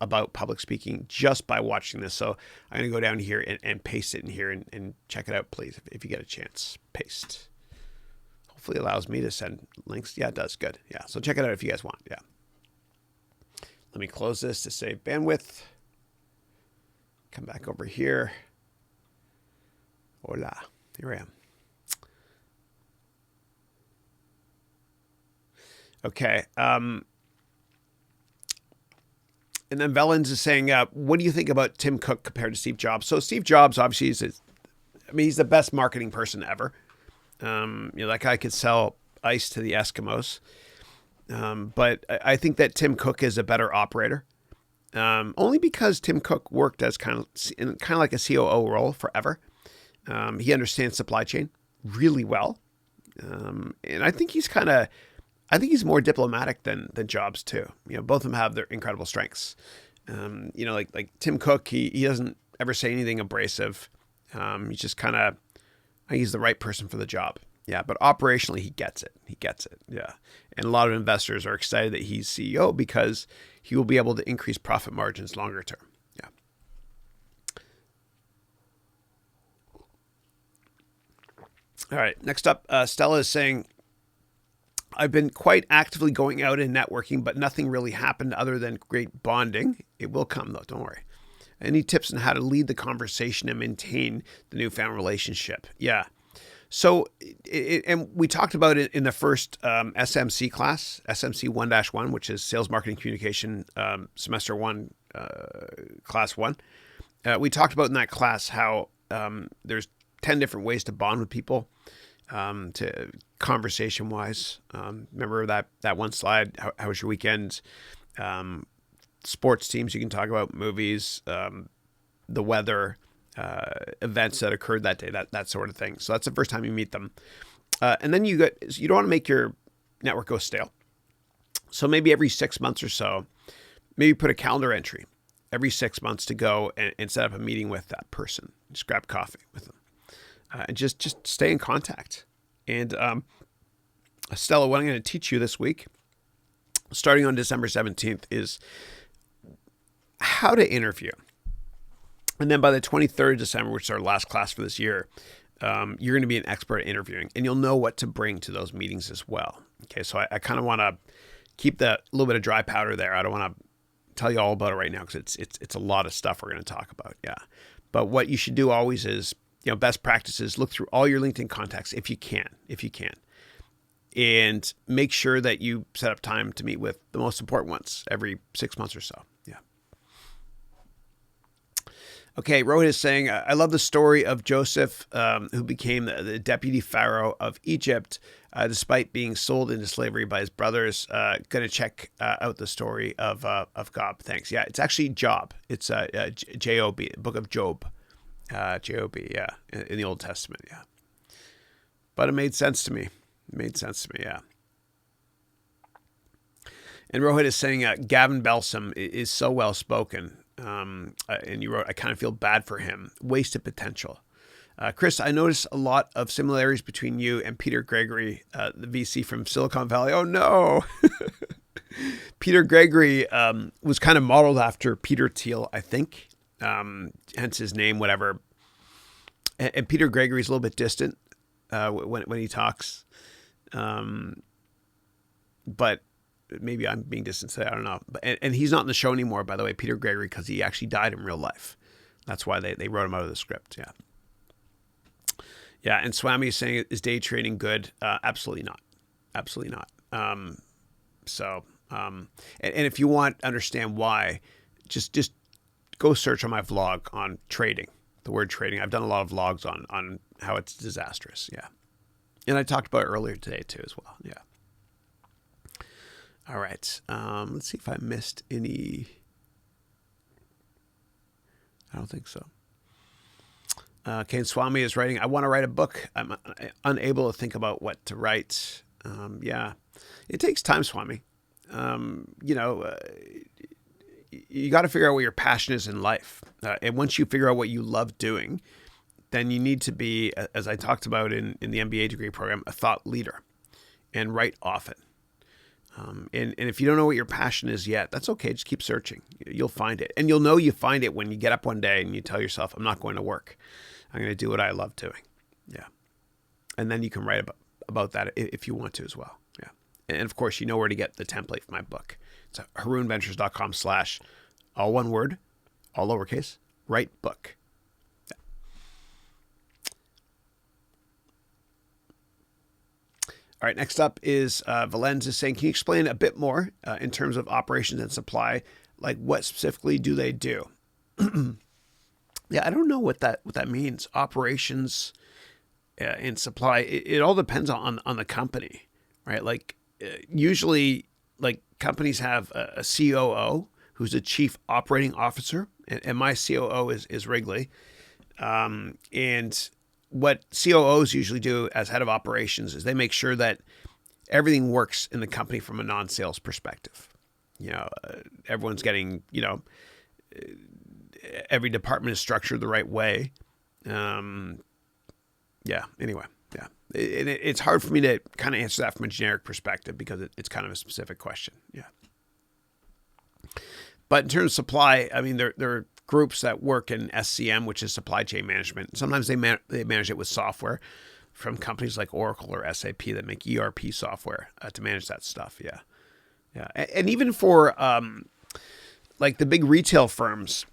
about public speaking just by watching this. So I'm going to go down here and paste it in here and check it out, please, if you get a chance. Paste. Hopefully it allows me to send links. Yeah, it does. Good. Yeah. So check it out if you guys want. Yeah. Let me close this to save bandwidth. Come back over here. Hola. Here I am. Okay. And then Vellens is saying, what do you think about Tim Cook compared to Steve Jobs? So Steve Jobs, obviously, he's the best marketing person ever. That guy could sell ice to the Eskimos. But I think that Tim Cook is a better operator. Only because Tim Cook worked as kind of like a COO role forever. He understands supply chain really well. And I think he's more diplomatic than Jobs too. Both of them have their incredible strengths. Like Tim Cook, he doesn't ever say anything abrasive. He's just he's the right person for the job. Yeah, but operationally he gets it. Yeah. And a lot of investors are excited that he's CEO because he will be able to increase profit margins longer term. Yeah. All right. Next up, Stella is saying, I've been quite actively going out and networking, but nothing really happened other than great bonding. It will come, though. Don't worry. Any tips on how to lead the conversation and maintain the newfound relationship? Yeah. So, and we talked about it in the first SMC class, SMC 1-1, which is Sales Marketing Communication Semester 1, Class 1. We talked about in that class how there's 10 different ways to bond with people. To conversation wise, remember that one slide? How was your weekend? Sports teams you can talk about, movies, the weather, events that occurred that day, that sort of thing. So that's the first time you meet them, and then you don't want to make your network go stale. So maybe every 6 months or so, maybe put a calendar entry every 6 months to go and set up a meeting with that person. Just grab coffee with them. And just stay in contact. And Stella, what I'm going to teach you this week, starting on December 17th, is how to interview. And then by the 23rd of December, which is our last class for this year, you're going to be an expert at interviewing, and you'll know what to bring to those meetings as well. Okay, so I kind of want to keep that little bit of dry powder there. I don't want to tell you all about it right now because it's a lot of stuff we're going to talk about. Yeah, but what you should do always is, best practices, look through all your LinkedIn contacts if you can, and make sure that you set up time to meet with the most important ones every 6 months or so. Yeah. Okay, Rohit is saying, I love the story of Joseph, who became the deputy pharaoh of Egypt, despite being sold into slavery by his brothers. Going to check out the story of Gob. Thanks. Yeah, it's actually Job. It's J-O-B, Book of Job. J-O-B, yeah, in the Old Testament, yeah. But it made sense to me. Yeah. And Rohit is saying, Gavin Belsom is so well-spoken. And you wrote, I kind of feel bad for him. Wasted potential. Chris, I noticed a lot of similarities between you and Peter Gregory, the VC from Silicon Valley. Oh, no. Peter Gregory was kind of modeled after Peter Thiel, I think. Hence his name, whatever. And Peter Gregory is a little bit distant when he talks. But maybe I'm being distant today. I don't know. And he's not in the show anymore, by the way, Peter Gregory, because he actually died in real life. That's why they wrote him out of the script. Yeah. Yeah. And Swami is saying, is day trading good? Absolutely not. Absolutely not. And if you want to understand why, just go search on my vlog on trading, the word trading. I've done a lot of vlogs on how it's disastrous. Yeah. And I talked about it earlier today too as well. Yeah. All right. Let's see if I missed any. I don't think so. Kane Swami is writing, I want to write a book. I'm unable to think about what to write. Yeah. It takes time, Swami. You got to figure out what your passion is in life. And once you figure out what you love doing, then you need to be, as I talked about in the MBA degree program, a thought leader and write often. And if you don't know what your passion is yet, that's okay. Just keep searching. You'll find it. And you'll know you find it when you get up one day and you tell yourself, I'm not going to work. I'm going to do what I love doing. Yeah. And then you can write about that if you want to as well. Yeah. And of course, you know where to get the template for my book. It's harounventures.com/ all one word, all lowercase, write book. Yeah. All right, next up is Valenz is saying, can you explain a bit more in terms of operations and supply? Like what specifically do they do? Yeah, I don't know what that means. Operations and supply. It all depends on the company, right? Like usually, like companies have a COO who's a chief operating officer, and my COO is Wrigley. And what COOs usually do as head of operations is they make sure that everything works in the company from a non-sales perspective. Everyone's getting, every department is structured the right way. Anyway, yeah. It's hard for me to kind of answer that from a generic perspective because it's kind of a specific question. Yeah. But in terms of supply, I mean, there are groups that work in SCM, which is supply chain management. Sometimes they manage it with software from companies like Oracle or SAP that make ERP software to manage that stuff. Yeah. Yeah. And even for like the big retail firms,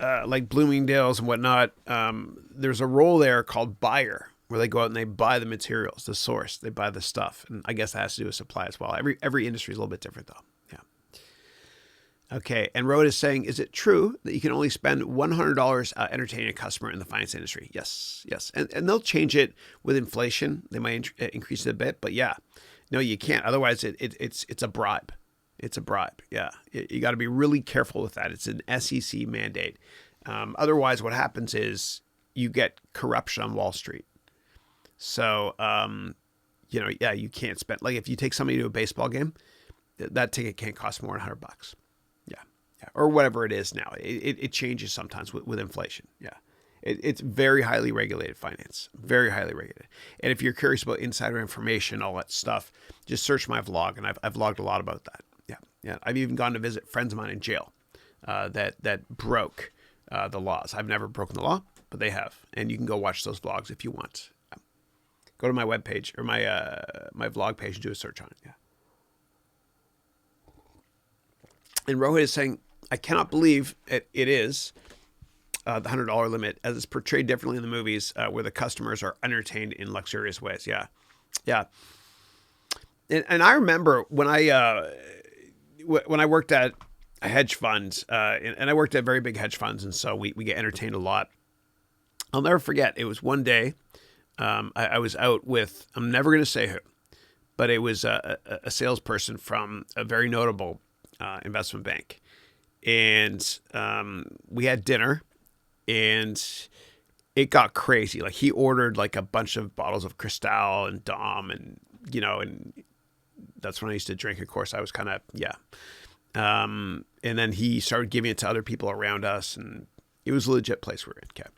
like Bloomingdale's and whatnot, there's a role there called buyer, where they go out and they buy the materials, the source, they buy the stuff. And I guess that has to do with supply as well. Every industry is a little bit different though. Yeah. Okay. And Road is saying, is it true that you can only spend $100 entertaining a customer in the finance industry? Yes. Yes. And they'll change it with inflation. They might increase it a bit, but yeah, no, you can't. Otherwise it's a bribe. It's a bribe. Yeah. You got to be really careful with that. It's an SEC mandate. Otherwise what happens is you get corruption on Wall Street. So, you can't spend, like if you take somebody to a baseball game, that ticket can't cost more than $100. Yeah. Yeah. Or whatever it is now. It changes sometimes with inflation. Yeah. It's very highly regulated finance, very highly regulated. And if you're curious about insider information, all that stuff, just search my vlog. And I've vlogged a lot about that. Yeah. Yeah. I've even gone to visit friends of mine in jail, that broke, the laws. I've never broken the law, but they have. And you can go watch those vlogs if you want. Go to my webpage or my vlog page and do a search on it. Yeah. And Rohit is saying, I cannot believe it is the $100 limit as it's portrayed differently in the movies where the customers are entertained in luxurious ways. Yeah. Yeah. And I remember when I worked at a hedge fund and I worked at very big hedge funds. And so we get entertained a lot. I'll never forget. It was one day. I was out with, I'm never going to say who, but it was a salesperson from a very notable investment bank. And we had dinner and it got crazy. Like he ordered like a bunch of bottles of Cristal and Dom and that's when I used to drink. Of course, I was kind of, yeah. And then he started giving it to other people around us and it was a legit place we were in, Cap.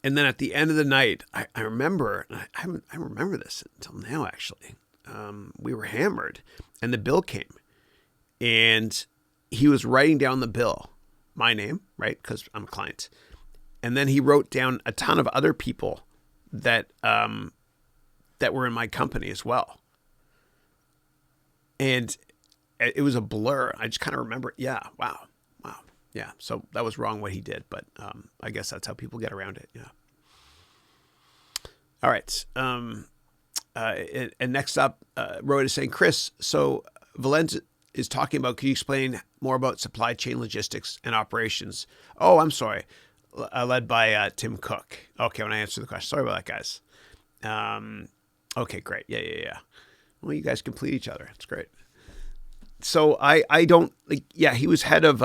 And then at the end of the night, I remember, I remember this until now, actually. We were hammered and the bill came and he was writing down the bill, my name, right? Because I'm a client. And then he wrote down a ton of other people that were in my company as well. And it was a blur. I just kind of remember, yeah, wow. Yeah, so that was wrong what he did, but I guess that's how people get around it. Yeah. All right. And next up, Roy is saying, Chris, so Valenz is talking about, can you explain more about supply chain logistics and operations? Oh, I'm sorry. Led by Tim Cook. Okay, when I answer the question. Sorry about that, guys. Okay, great. Yeah. Well, you guys complete each other. That's great. So I don't like. Yeah, he was head of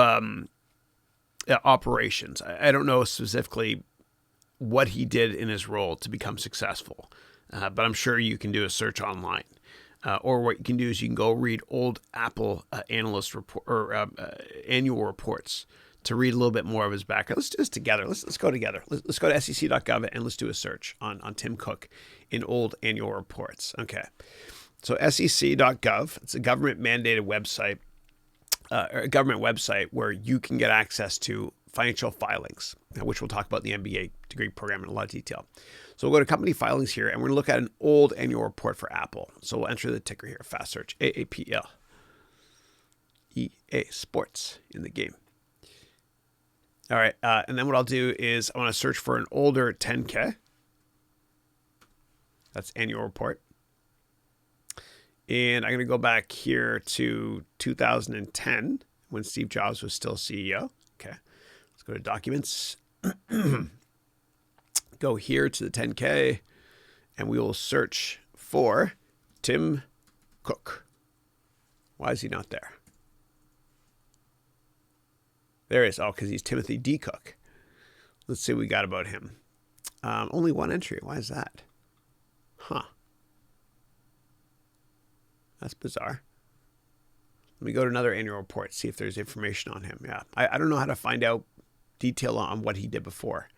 operations. I don't know specifically what he did in his role to become successful, but I'm sure you can do a search online. Or what you can do is you can go read old Apple analyst report or annual reports to read a little bit more of his background. Let's do this together. Let's go together. Let's go to sec.gov and let's do a search on Tim Cook in old annual reports. Okay. So sec.gov, it's a government mandated website, or a government website where you can get access to financial filings, which we'll talk about in the MBA degree program in a lot of detail. So we'll go to company filings here, and we're going to look at an old annual report for Apple. So we'll enter the ticker here, fast search, AAPL. EA Sports in the game. All right, and then what I'll do is I want to search for an older 10K. That's annual report. And I'm going to go back here to 2010 when Steve Jobs was still CEO. Okay, let's go to documents. Go here to the 10K, and we will search for Tim Cook. Why is he not there? There he is. Oh, because he's Timothy D. Cook. Let's see what we got about him. Only one entry. Why is that? Huh. That's bizarre. Let me go to another annual report, see if there's information on him. Yeah, I don't know how to find out detail on what he did before.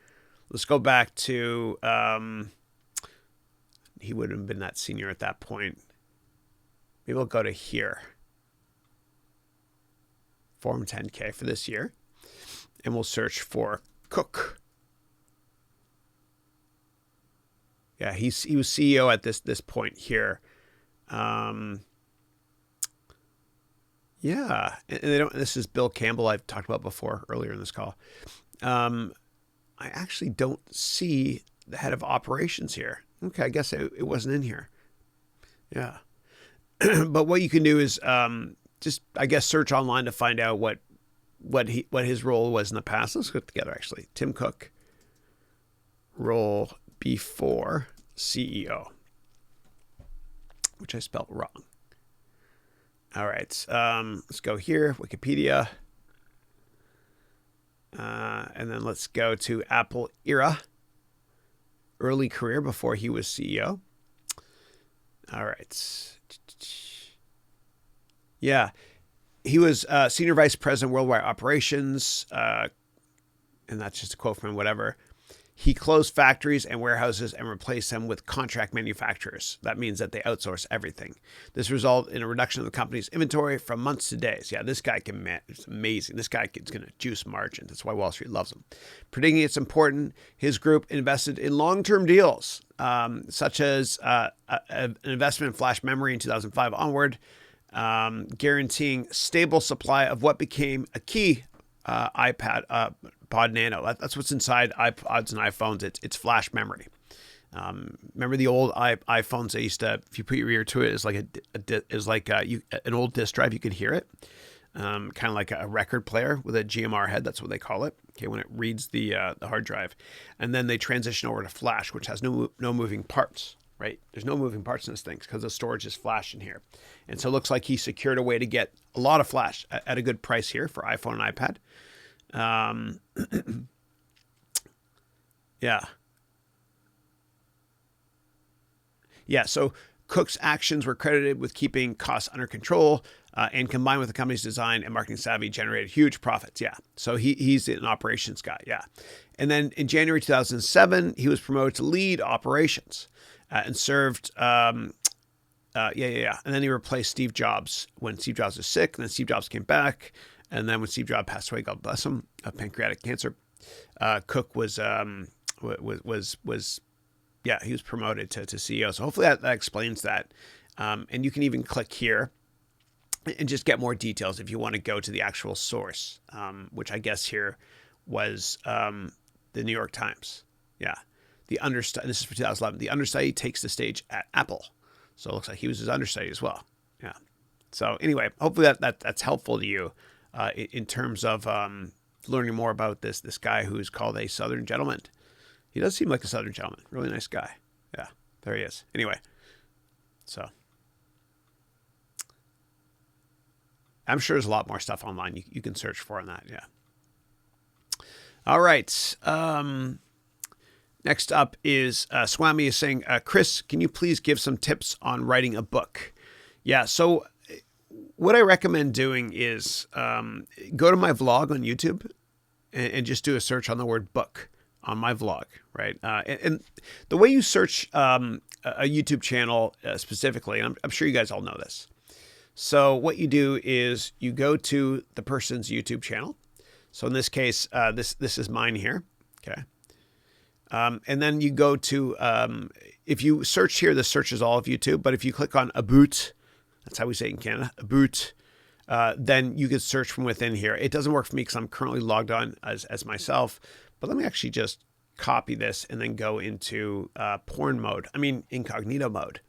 Let's go back to, he would have been that senior at that point. Maybe we'll go to here. Form 10K for this year. And we'll search for Cook. Yeah, he was CEO at this point here. Yeah, and they don't. This is Bill Campbell I've talked about before earlier in this call. I actually don't see the head of operations here. Okay, I guess it wasn't in here. Yeah, but what you can do is just, I guess, search online to find out what his role was in the past. Let's go together actually. Tim Cook, role before CEO, which I spelled wrong. All right, let's go here, Wikipedia. And then let's go to Apple era, early career before he was CEO. All right. Yeah, he was Senior Vice President, Worldwide Operations, and that's just a quote from him, whatever. He closed factories and warehouses and replaced them with contract manufacturers. That means that they outsource everything. This resulted in a reduction of the company's inventory from months to days. Yeah, this guy it's amazing. This guy is going to juice margins. That's why Wall Street loves him. Predicting it's important, his group invested in long-term deals, such as an investment in flash memory in 2005 onward, guaranteeing stable supply of what became a key iPad Pod Nano. That's what's inside iPods and iPhones. It's flash memory. Remember the old iPhones? They used to, if you put your ear to it, it's like an old disk drive. You could hear it, kind of like a record player with a GMR head. That's what they call it. Okay, when it reads the hard drive, and then they transition over to flash, which has no moving parts. Right? There's no moving parts in this thing because the storage is flash in here. And so it looks like he secured a way to get a lot of flash at a good price here for iPhone and iPad. Yeah. Yeah, so Cook's actions were credited with keeping costs under control, and combined with the company's design and marketing savvy, generated huge profits. Yeah, so he's an operations guy. Yeah. And then in January 2007, he was promoted to lead operations. And served, And then he replaced Steve Jobs when Steve Jobs was sick. And then Steve Jobs came back. And then when Steve Jobs passed away, God bless him, of pancreatic cancer, Cook he was promoted to CEO. So hopefully that explains that. And you can even click here and just get more details if you want to go to the actual source, which I guess here was the New York Times. Yeah. This is for 2011. The understudy takes the stage at Apple. So it looks like he was his understudy as well. Yeah. So anyway, hopefully that's helpful to you in terms of learning more about this guy who's called a Southern gentleman. He does seem like a Southern gentleman. Really nice guy. Yeah. There he is. Anyway, so I'm sure there's a lot more stuff online you can search for on that. Yeah. All right. Next up is Swami is saying, Chris, can you please give some tips on writing a book? Yeah. So what I recommend doing is go to my vlog on YouTube and just do a search on the word book on my vlog, right? And the way you search a YouTube channel specifically, and I'm sure you guys all know this. So what you do is you go to the person's YouTube channel. So in this case, this is mine here, okay? And then you go to, if you search here, this searches all of YouTube, but if you click on About, that's how we say it in Canada, About, then you can search from within here. It doesn't work for me because I'm currently logged on as myself, but let me actually just copy this and then go into incognito mode.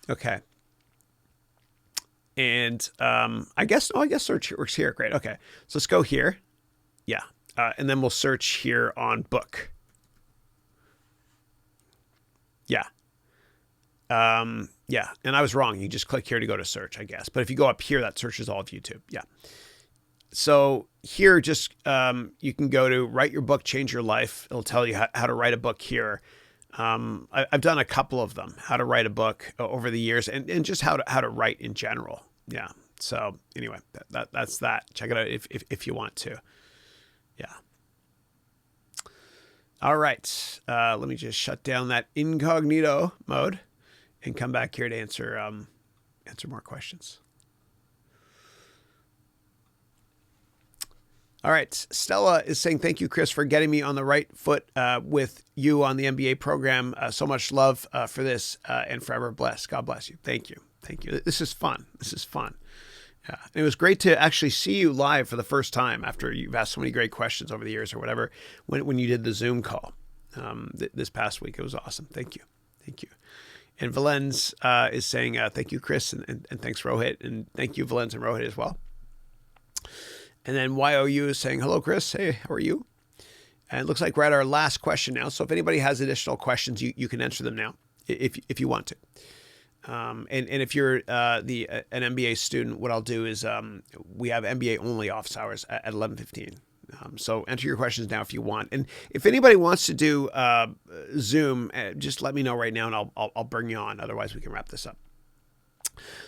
Okay. And I guess search works here. Great. Okay. So let's go here. Yeah. And then we'll search here on book. Yeah. Yeah. And I was wrong. You just click here to go to search, I guess. But if you go up here, that searches all of YouTube. Yeah. So here, just you can go to write your book, change your life. It'll tell you how to write a book here. I've done a couple of them, how to write a book over the years, and just how to write in general. Yeah. So anyway, that's that. Check it out if you want to. Yeah. All right. Let me just shut down that incognito mode and come back here to answer more questions. All right. Stella is saying, thank you, Chris, for getting me on the right foot with you on the MBA program. So much love for this and forever blessed. God bless you. Thank you. Thank you. This is fun. This is fun. Yeah. And it was great to actually see you live for the first time after you've asked so many great questions over the years or whatever, when you did the Zoom call this past week. It was awesome. Thank you. Thank you. And Valens is saying, thank you, Chris, and thanks, Rohit. And thank you, Valens and Rohit as well. And then YOU is saying, hello, Chris. Hey, how are you? And it looks like we're at our last question now. So if anybody has additional questions, you can answer them now if you want to. And if you're an MBA student, what I'll do is we have MBA only office hours at 11:15. So enter your questions now if you want. And if anybody wants to do Zoom, just let me know right now and I'll bring you on. Otherwise, we can wrap this up.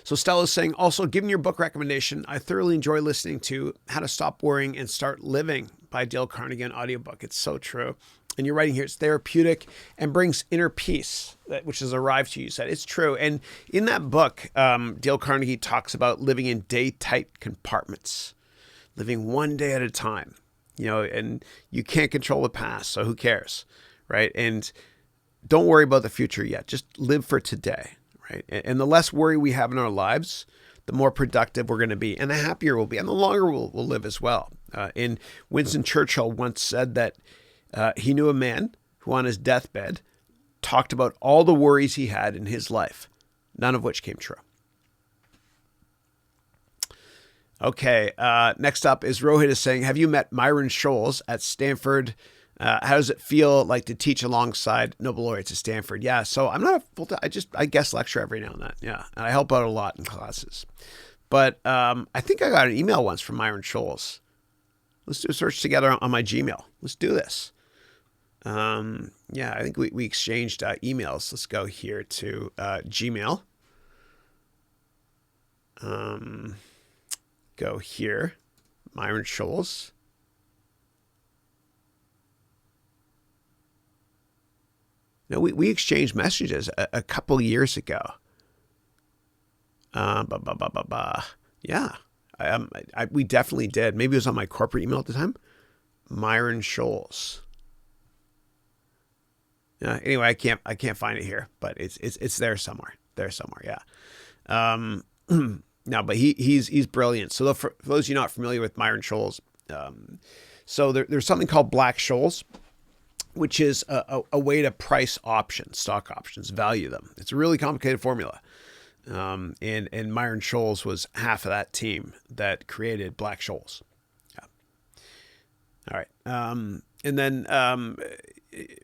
So Stella's saying, also, given your book recommendation, I thoroughly enjoy listening to How to Stop Worrying and Start Living by Dale Carnegie, an audiobook. It's so true. And you're writing here, it's therapeutic and brings inner peace, which has arrived to you. You said it's true. And in that book, Dale Carnegie talks about living in day-tight compartments, living one day at a time, and you can't control the past. So who cares, right? And don't worry about the future yet. Just live for today. Right? And the less worry we have in our lives, the more productive we're going to be and the happier we'll be and the longer we'll live as well. And Winston Churchill once said that he knew a man who on his deathbed talked about all the worries he had in his life, none of which came true. Okay, next up is Rohit is saying, have you met Myron Scholes at Stanford? How does it feel like to teach alongside Nobel Laureates at Stanford? Yeah, so I'm not a full-time, I guest lecture every now and then. Yeah, and I help out a lot in classes. But I think I got an email once from Myron Scholes. Let's do a search together on my Gmail. Let's do this. Yeah, I think we exchanged emails. Let's go here to Gmail. Go here, Myron Scholes. No, we exchanged messages a couple years ago. Yeah, we definitely did. Maybe it was on my corporate email at the time. Myron Scholes. Anyway, I can't find it here, but it's there somewhere. Yeah. No, but he's brilliant. So for those of you not familiar with Myron Scholes, so there's something called Black-Scholes, which is a way to price options, stock options, value them. It's a really complicated formula. And Myron Scholes was half of that team that created Black-Scholes. Yeah. All right. And then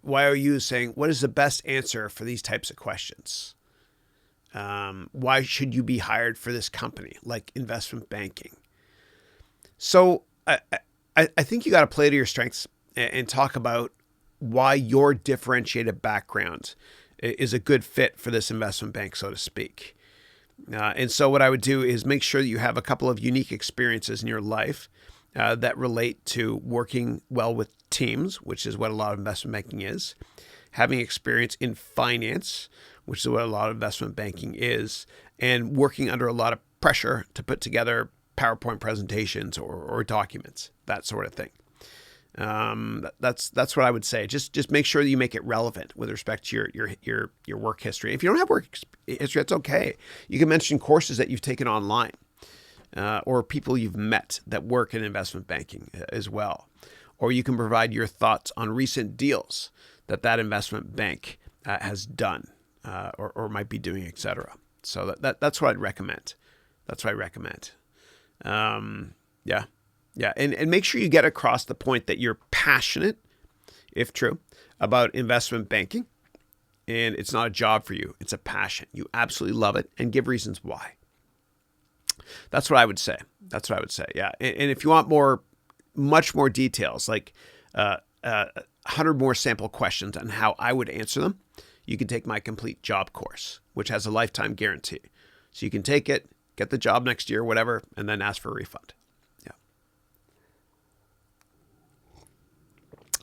YOU is saying, what is the best answer for these types of questions? Why should you be hired for this company, like investment banking? So I think you got to play to your strengths and talk about why your differentiated background is a good fit for this investment bank, so to speak. And so what I would do is make sure that you have a couple of unique experiences in your life that relate to working well with teams, which is what a lot of investment banking is, having experience in finance, which is what a lot of investment banking is, and working under a lot of pressure to put together PowerPoint presentations or documents, that sort of thing. That's what I would say. Just make sure that you make it relevant with respect to your work history. If you don't have work history, that's okay. You can mention courses that you've taken online, or people you've met that work in investment banking as well. Or you can provide your thoughts on recent deals that investment bank has done or might be doing, etc. So that's what I'd recommend. That's what I recommend. Yeah. And make sure you get across the point that you're passionate, if true, about investment banking. And it's not a job for you. It's a passion. You absolutely love it, and give reasons why. That's what I would say. Yeah. And if you want much more details, like 100 more sample questions on how I would answer them, you can take my complete job course, which has a lifetime guarantee. So you can take it, get the job next year, whatever, and then ask for a refund. Yeah.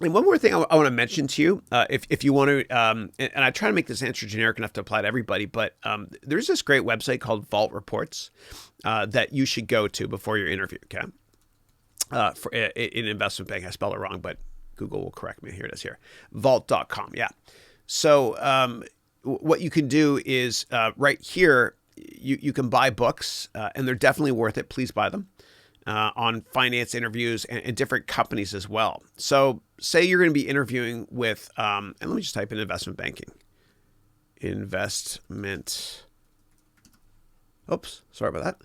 And one more thing I want to mention to you, if you want to, and I try to make this answer generic enough to apply to everybody, but there's this great website called Vault Reports that you should go to before your interview, okay? For in investment bank, I spelled it wrong, but Google will correct me. Here it is here. Vault.com. Yeah. So what you can do is right here, you can buy books, and they're definitely worth it. Please buy them on finance interviews and different companies as well. So say you're going to be interviewing with, and let me just type in investment banking. Investment. Oops, sorry about that.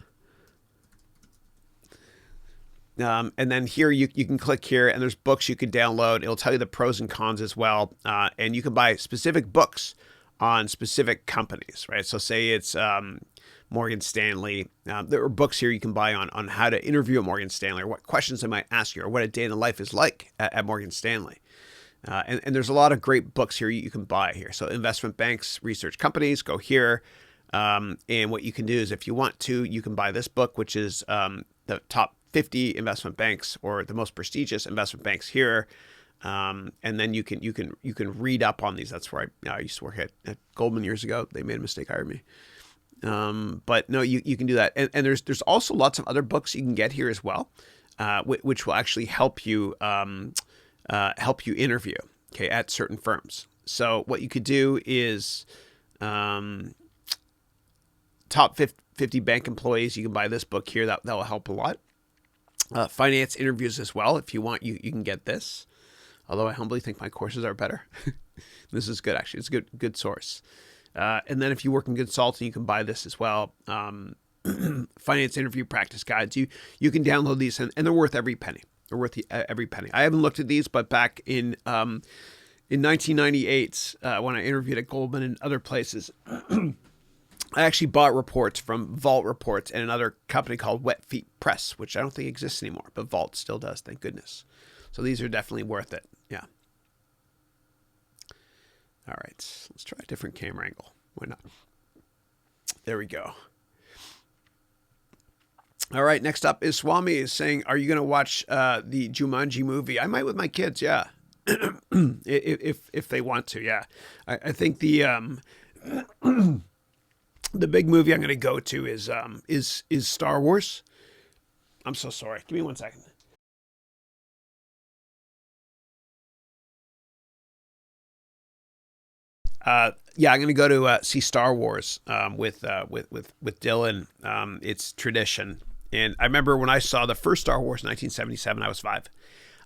And then here you can click here, and there's books you can download. It'll tell you the pros and cons as well. And you can buy specific books on specific companies, right? So say it's Morgan Stanley. There are books here you can buy on how to interview at Morgan Stanley, or what questions they might ask you, or what a day in the life is like at Morgan Stanley. And there's a lot of great books here you can buy here. So investment banks, research companies, go here. And what you can do is, if you want to, you can buy this book, which is the top 50 investment banks, or the most prestigious investment banks here. And then you can read up on these. That's where I used to work at Goldman years ago. They made a mistake, hired me. But no, you can do that. And there's also lots of other books you can get here as well, which will actually help you interview, okay, at certain firms. So what you could do is top 50 bank employees. You can buy this book here. That will help a lot. Finance interviews as well. If you want, you can get this. Although I humbly think my courses are better. This is good, actually. It's a good source. And then if you work in consulting, you can buy this as well. Finance interview practice guides. You can download these, and they're worth every penny. They're worth every penny. I haven't looked at these, but back in 1998, when I interviewed at Goldman and other places, I actually bought reports from Vault Reports and another company called Wet Feet Press, which I don't think exists anymore, but Vault still does, thank goodness. So these are definitely worth it. Yeah. All right. Let's try a different camera angle. Why not? There we go. All right. Next up is Swami is saying, are you going to watch the Jumanji movie? I might with my kids. Yeah. if they want to. Yeah. I think the big movie I'm going to go to is Star Wars. I'm so sorry. Give me 1 second. Yeah, I'm going to go to see Star Wars with Dylan. It's tradition. And I remember when I saw the first Star Wars in 1977, I was 5.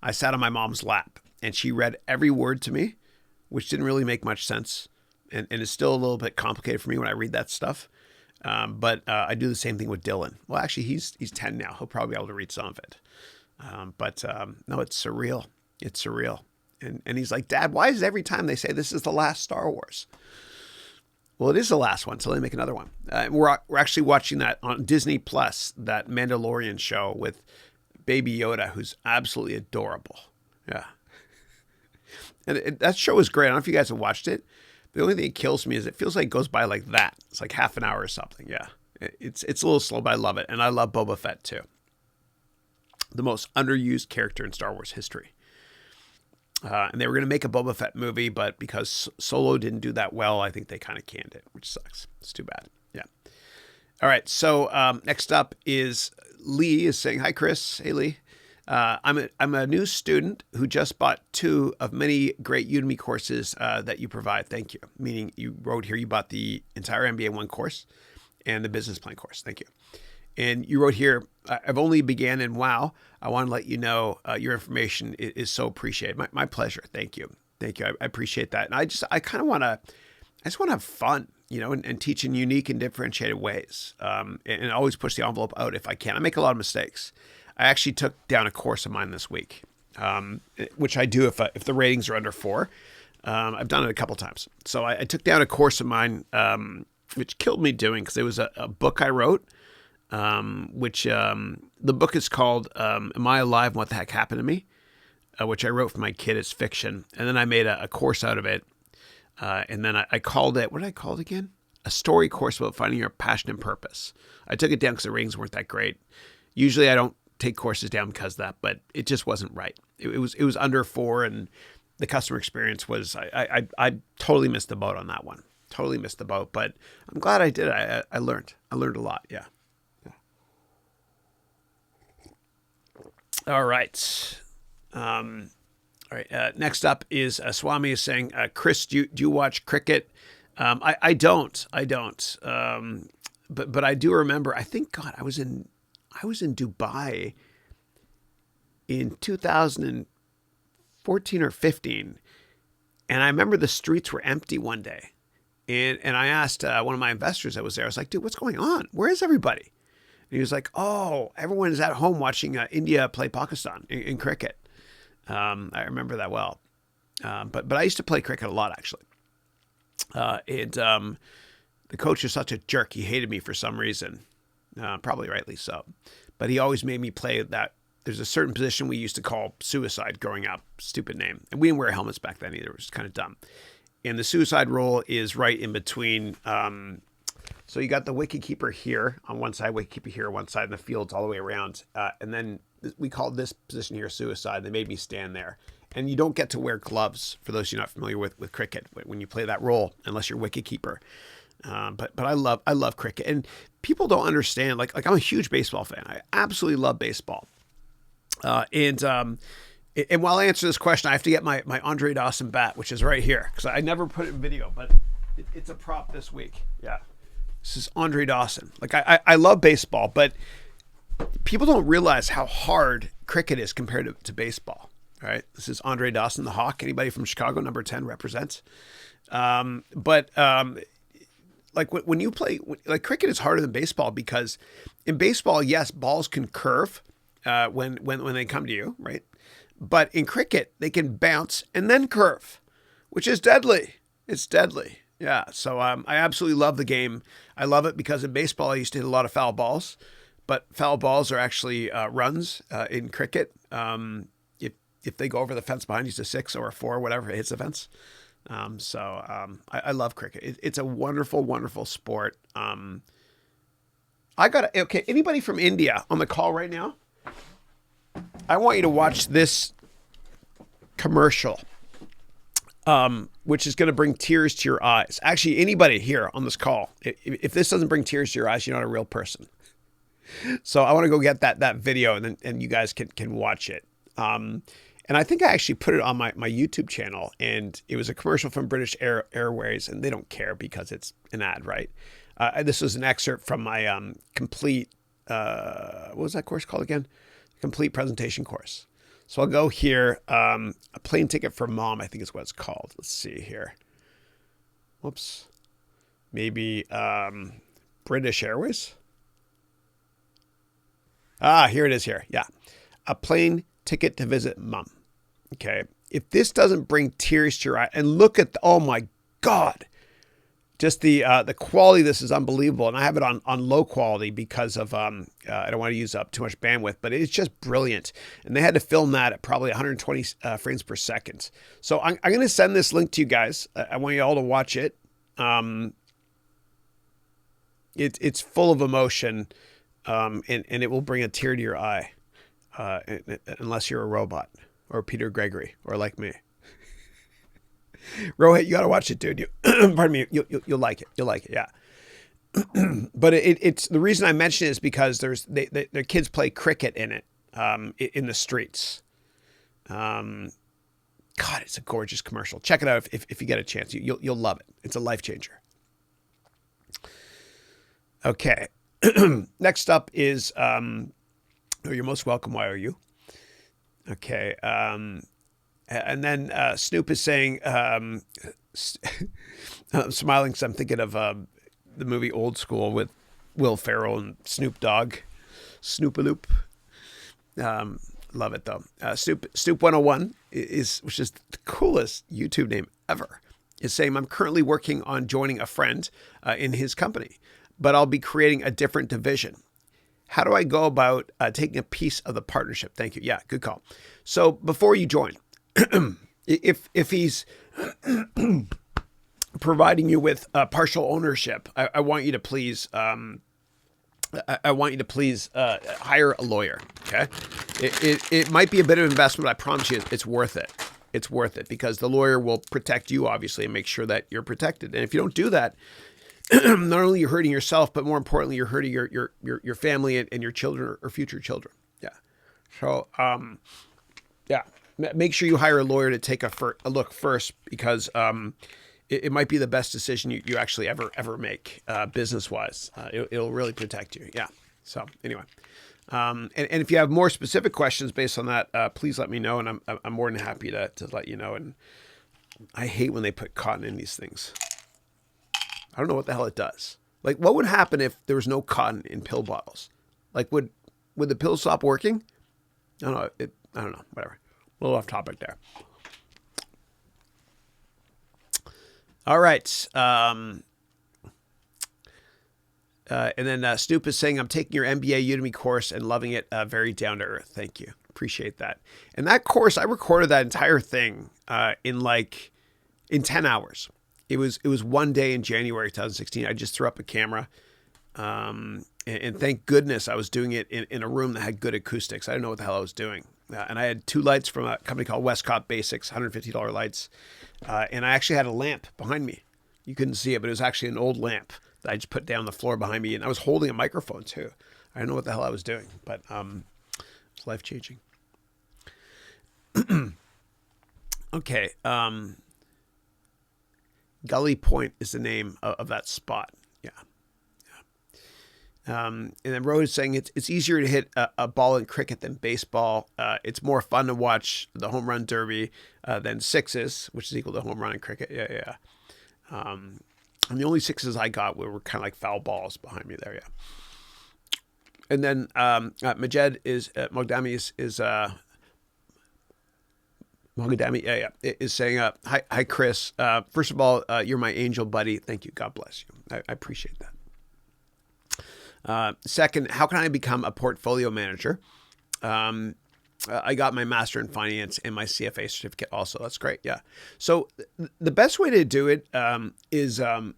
I sat on my mom's lap, and she read every word to me, which didn't really make much sense. And it's still a little bit complicated for me when I read that stuff. But I do the same thing with Dylan. Well, actually, he's 10 now. He'll probably be able to read some of it. But no, it's surreal. It's surreal. And he's like, Dad, why is it every time they say this is the last Star Wars? Well, it is the last one, so they make another one. We're actually watching that on Disney Plus, that Mandalorian show with Baby Yoda, who's absolutely adorable. Yeah. And that show is great. I don't know if you guys have watched it. The only thing that kills me is it feels like it goes by like that. It's like half an hour or something. Yeah. It's a little slow, but I love it. And I love Boba Fett too. The most underused character in Star Wars history. And they were going to make a Boba Fett movie, but because Solo didn't do that well, I think they kind of canned it, which sucks. It's too bad. Yeah. All right. So next up is Lee is saying, hi, Chris. Hey, Lee. I'm a new student who just bought 2 of many great Udemy courses that you provide. Thank you. Meaning you wrote here, you bought the entire MBA 1 course and the business plan course. Thank you. And you wrote here, I've only began and wow, I want to let you know your information is so appreciated. My pleasure. Thank you. Thank you. I appreciate that. And I just want to have fun, and teach in unique and differentiated ways. And always push the envelope out if I can. I make a lot of mistakes. I actually took down a course of mine this week, which I do if the ratings are under 4. I've done it a couple times. So I took down a course of mine, which killed me doing because it was a book I wrote. Which the book is called Am I Alive and What the Heck Happened to Me? Which I wrote for my kid as fiction. And then I made a course out of it. And then I called it, what did I call it again? A story course about finding your passion and purpose. I took it down because the ratings weren't that great. Usually I don't take courses down because of that, but it just wasn't right. It was under 4, and the customer experience was, I totally missed the boat on that one. Totally missed the boat, but I'm glad I did. I learned a lot. Yeah. All right. Next up is Swami is saying, Chris, do you watch cricket? I don't. But I do remember. I think God, I was in Dubai in 2014 or 15, and I remember the streets were empty one day, and I asked one of my investors that was there. I was like, dude, what's going on? Where is everybody? And he was like, oh, everyone is at home watching India play Pakistan in cricket. I remember that well. But I used to play cricket a lot, actually. The coach was such a jerk. He hated me for some reason, probably rightly so. But he always made me play that. There's a certain position we used to call suicide growing up. Stupid name. And we didn't wear helmets back then either. It was kind of dumb. And the suicide role is right in between. So you got the wicketkeeper here on one side, wicketkeeper here on one side, and the field's all the way around. And then we called this position here suicide. They made me stand there. And you don't get to wear gloves, for those of you not familiar with cricket, when you play that role, unless you're wicketkeeper. But I love cricket. And people don't understand, like I'm a huge baseball fan. I absolutely love baseball. And while I answer this question, I have to get my Andre Dawson bat, which is right here, because I never put it in video, but it's a prop this week. Yeah. This is Andre Dawson. Like I love baseball, but people don't realize how hard cricket is compared to baseball. All right. This is Andre Dawson, the Hawk. Anybody from Chicago, number 10 represents. But like when you play, like cricket is harder than baseball because in baseball, yes, balls can curve when they come to you, right? But in cricket, they can bounce and then curve, which is deadly. It's deadly. Yeah. So I absolutely love the game. I love it because in baseball, I used to hit a lot of foul balls, but foul balls are actually runs in cricket. If they go over the fence behind you, it's a 6 or a 4, whatever, it hits the fence. I love cricket. It's a wonderful, wonderful sport. Okay, anybody from India on the call right now? I want you to watch this commercial, which is going to bring tears to your eyes. Actually, anybody here on this call, if this doesn't bring tears to your eyes, you're not a real person. So I want to go get that video and you guys can watch it. And I think I actually put it on my YouTube channel, and it was a commercial from British Airways, and they don't care because it's an ad, right? This was an excerpt from my complete, what was that course called again? Complete presentation course. So I'll go here, a plane ticket for mom, I think is what it's called. Let's see here. Whoops. Maybe British Airways? Here it is here. Yeah. A plane ticket to visit mom. Okay. if this doesn't bring tears to your eye, and look at, oh my God, just the quality of this is unbelievable. And I have it on low quality because of, I don't want to use up too much bandwidth, but it's just brilliant. And they had to film that at probably 120 frames per second. So I'm going to send this link to you guys. I want you all to watch it. It's full of emotion, and it will bring a tear to your eye, unless you're a robot or Peter Gregory or like me. Rohit, you got to watch it, dude. Pardon me. You'll like it. You'll like it. Yeah. But it's the reason I mention it is because their kids play cricket in it, in the streets. God, it's a gorgeous commercial. Check it out if you get a chance. You'll love it. It's a life changer. Okay. Next up is, you're most welcome. Why are you? Okay. And then Snoop is saying, I'm smiling because I'm thinking of the movie Old School with Will Ferrell and Snoop Dogg. Snoopaloop. Love it, though. Snoop 101 which is the coolest YouTube name ever, is saying, I'm currently working on joining a friend in his company, but I'll be creating a different division. How do I go about taking a piece of the partnership? Thank you. Yeah, good call. So before you join, if he's providing you with partial ownership, I want you to please hire a lawyer. Okay, it might be a bit of investment. I promise you, it's worth it. It's worth it because the lawyer will protect you, obviously, and make sure that you're protected. And if you don't do that, not only you're hurting yourself, but more importantly, you're hurting your family and your children or future children. Yeah. So yeah. Make sure you hire a lawyer to take a look first because it might be the best decision you actually ever make business-wise. It'll really protect you. Yeah. So anyway, and if you have more specific questions based on that, please let me know, and I'm more than happy to let you know. And I hate when they put cotton in these things. I don't know what the hell it does. Like, what would happen if there was no cotton in pill bottles? Like, would the pill stop working? I don't know. I don't know. Whatever. A little off topic there. All right. And then Snoop is saying, I'm taking your MBA Udemy course and loving it. Very down to earth. Thank you. Appreciate that. And that course, I recorded that entire thing in 10 hours. It was one day in January 2016. I just threw up a camera. And thank goodness I was doing it in a room that had good acoustics. I didn't know what the hell I was doing. And I had 2 lights from a company called Westcott Basics, $150 lights. And I actually had a lamp behind me. You couldn't see it, but it was actually an old lamp that I just put down on the floor behind me. And I was holding a microphone too. I didn't know what the hell I was doing, but it's life-changing. Okay. Gully Point is the name of that spot. Yeah. And then Rose is saying it's easier to hit a ball in cricket than baseball. It's more fun to watch the home run derby than sixes, which is equal to home run in cricket. Yeah. And the only sixes I got were kind of like foul balls behind me there. Yeah. And then Majed is Mogdami is Mogadami, is saying, hi, Chris. First of all, you're my angel buddy. Thank you. God bless you. I appreciate that. Second, how can I become a portfolio manager? I got my master in finance and my CFA certificate also. That's great. Yeah. So the best way to do it is, and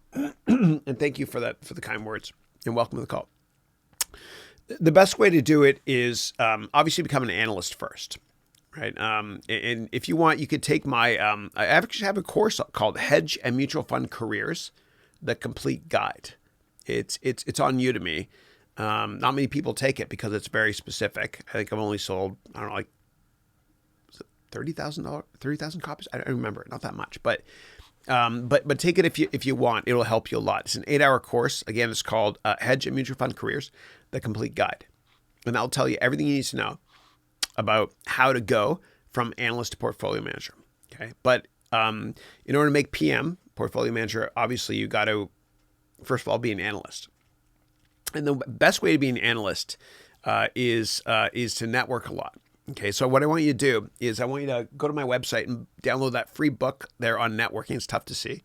thank you for the kind words and welcome to the call. The best way to do it is obviously become an analyst first. Right. And if you want, you could take my, I actually have a course called Hedge and Mutual Fund Careers, the complete guide. It's on Udemy. Not many people take it because it's very specific. I think I've only sold, I don't know, like 30,000 copies. I don't remember, not that much, but take it if you want. It'll help you a lot. It's an 8-hour course. Again, it's called Hedge and Mutual Fund Careers, the complete guide. And I'll tell you everything you need to know about how to go from analyst to portfolio manager. Okay. But in order to make PM, portfolio manager, obviously you got to, first of all, be an analyst. And the best way to be an analyst is to network a lot. Okay, so what I want you to do is I want you to go to my website and download that free book there on networking. It's tough to see.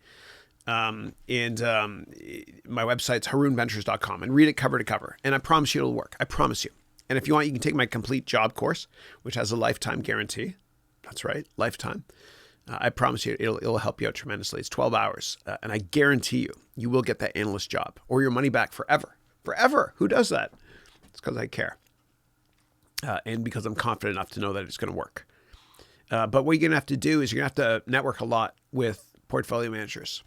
My website's harounventures.com and read it cover to cover. And I promise you it'll work. I promise you. And if you want, you can take my complete job course, which has a lifetime guarantee. That's right, lifetime. I promise you it'll help you out tremendously. It's 12 hours. And I guarantee you will get that analyst job or your money back forever. Forever. Who does that? It's because I care. And because I'm confident enough to know that it's going to work. But what you're going to have to do is you're going to have to network a lot with portfolio managers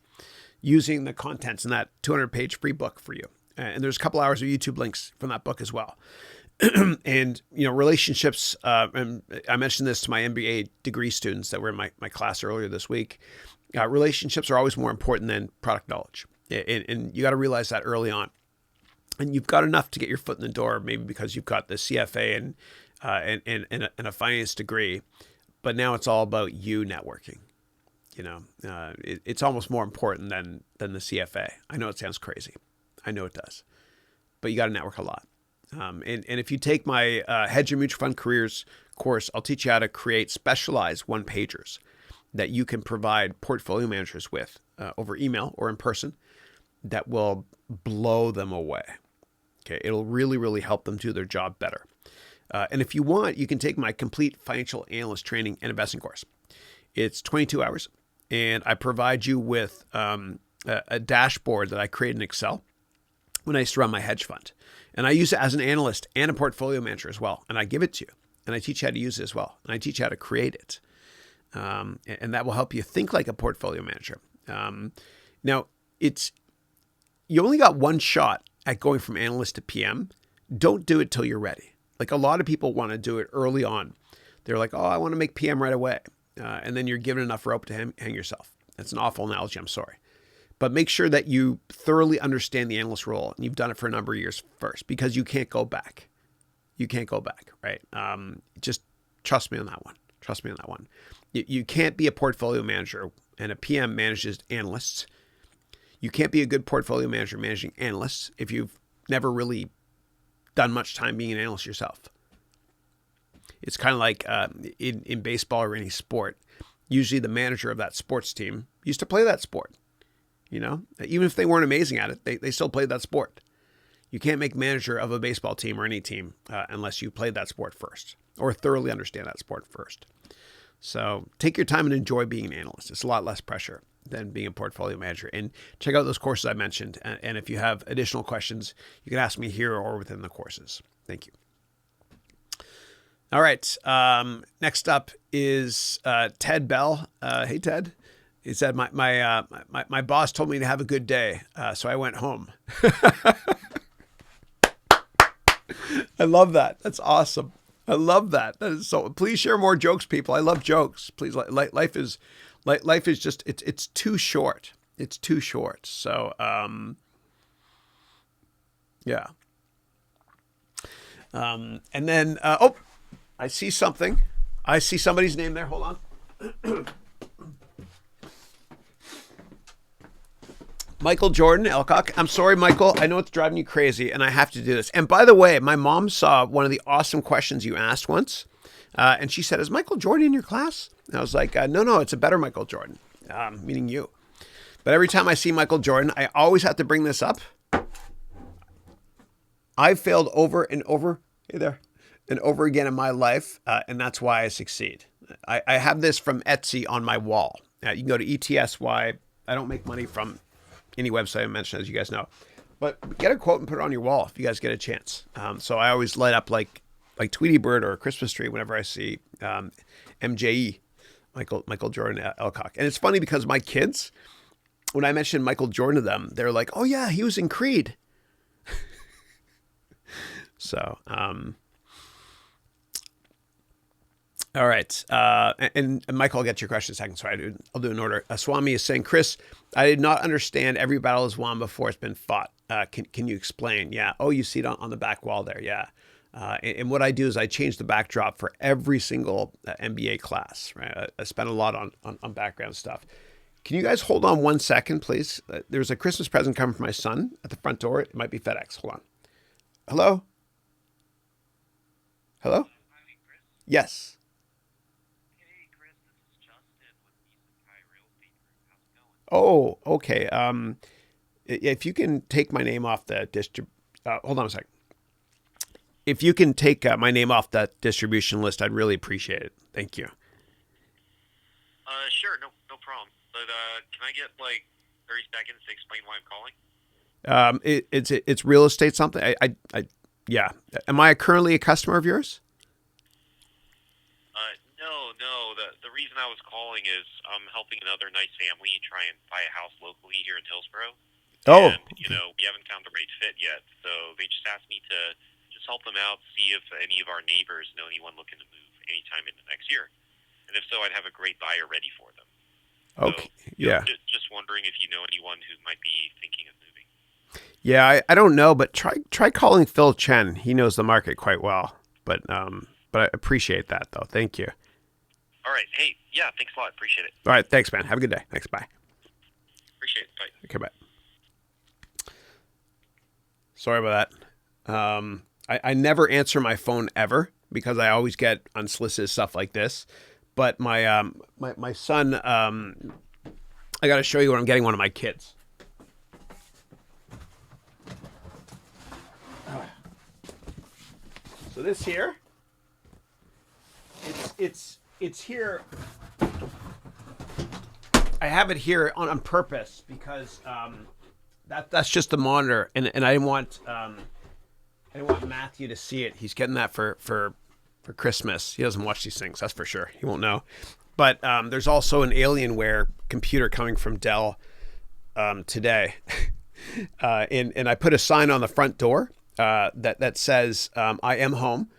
using the contents in that 200-page free book for you. And there's a couple hours of YouTube links from that book as well. And, relationships, and I mentioned this to my MBA degree students that were in my class earlier this week. Relationships are always more important than product knowledge. And you got to realize that early on. And you've got enough to get your foot in the door, maybe because you've got the CFA and a finance degree. But now it's all about you networking. It's almost more important than the CFA. I know it sounds crazy. I know it does. But you got to network a lot. And if you take my Hedge Your Mutual Fund Careers course, I'll teach you how to create specialized one-pagers that you can provide portfolio managers with over email or in person that will blow them away. Okay, it'll really, really help them do their job better. And if you want, you can take my complete financial analyst training and investing course. It's 22 hours, and I provide you with a dashboard that I create in Excel when I used to run my hedge fund. And I use it as an analyst and a portfolio manager as well. And I give it to you, and I teach you how to use it as well. And I teach you how to create it. And that will help you think like a portfolio manager. Now, you only got one shot at going from analyst to PM. Don't do it till you're ready. Like a lot of people want to do it early on. They're like, oh, I want to make PM right away. And then you're given enough rope to hang yourself. That's an awful analogy. I'm sorry. But make sure that you thoroughly understand the analyst role and you've done it for a number of years first, because you can't go back. You can't go back, right? Just trust me on that one. Trust me on that one. You can't be a portfolio manager and a PM manages analysts. You can't be a good portfolio manager managing analysts if you've never really done much time being an analyst yourself. It's kind of like in baseball or any sport. Usually the manager of that sports team used to play that sport. Even if they weren't amazing at it, they still played that sport. You can't make manager of a baseball team or any team unless you played that sport first or thoroughly understand that sport first. So take your time and enjoy being an analyst. It's a lot less pressure than being a portfolio manager. And check out those courses I mentioned. And if you have additional questions, you can ask me here or within the courses. Thank you. All right. Next up is Ted Bell. Hey, Ted. He said, my boss told me to have a good day, so I went home. I love that. That's awesome. I love that. That is so. Please share more jokes, people. I love jokes. Please, life is just it's too short. It's too short. So yeah. And then I see something. I see somebody's name there. Hold on. Michael Jordan, Elcock. I'm sorry, Michael. I know it's driving you crazy, and I have to do this. And by the way, my mom saw one of the awesome questions you asked once, and she said, is Michael Jordan in your class? And I was like, no, it's a better Michael Jordan, meaning you. But every time I see Michael Jordan, I always have to bring this up. I've failed over and over, hey there, and over again in my life, and that's why I succeed. I have this from Etsy on my wall. You can go to ETSY. I don't make money from any website I mentioned, as you guys know. But get a quote and put it on your wall if you guys get a chance. So I always light up like Tweety Bird or a Christmas tree whenever I see MJE, Michael Jordan Elcock. And it's funny because my kids, when I mentioned Michael Jordan to them, they're like, oh yeah, he was in Creed. So, all right. And Michael, I'll get to your question in a second. Sorry, I'll do an order. Swami is saying, Chris, I did not understand every battle is won before it's been fought. Can you explain? Yeah. Oh, you see it on the back wall there. Yeah. And what I do is I change the backdrop for every single MBA class, right? I spend a lot on background stuff. Can you guys hold on 1 second, please? There's a Christmas present coming from my son at the front door. It might be FedEx. Hold on. Hello? Hello? Yes. Hey, Chris, this is Justin with thesis Real Estate Group. How's it going? Oh, okay. If you can take my name off the hold on a second. If you can take my name off that distribution list, I'd really appreciate it. Thank you. Sure, no problem. But can I get like 30 seconds to explain why I'm calling? It's real estate something. Yeah. Am I currently a customer of yours? No. The reason I was calling is I'm helping another nice family try and buy a house locally here in Hillsborough, Oh, and okay. we haven't found the right fit yet. So they just asked me to just help them out, see if any of our neighbors know anyone looking to move anytime in the next year, and if so, I'd have a great buyer ready for them. So, Okay. Yeah. just wondering if you know anyone who might be thinking of moving. Yeah. I don't know, but try calling Phil Chen. He knows the market quite well. But I appreciate that though. Thank you. All right. Hey, yeah, thanks a lot. Appreciate it. All right. Thanks, man. Have a good day. Thanks. Bye. Appreciate it. Bye. Okay. Bye. Sorry about that. I never answer my phone ever because I always get unsolicited stuff like this. But my son, I got to show you what I'm getting one of my kids. So this here, it's here. I have it here on purpose because that's just the monitor, and I didn't want Matthew to see it. He's getting that for Christmas. He doesn't watch these things, that's for sure. He won't know. But there's also an Alienware computer coming from Dell today, and I put a sign on the front door that says I am home.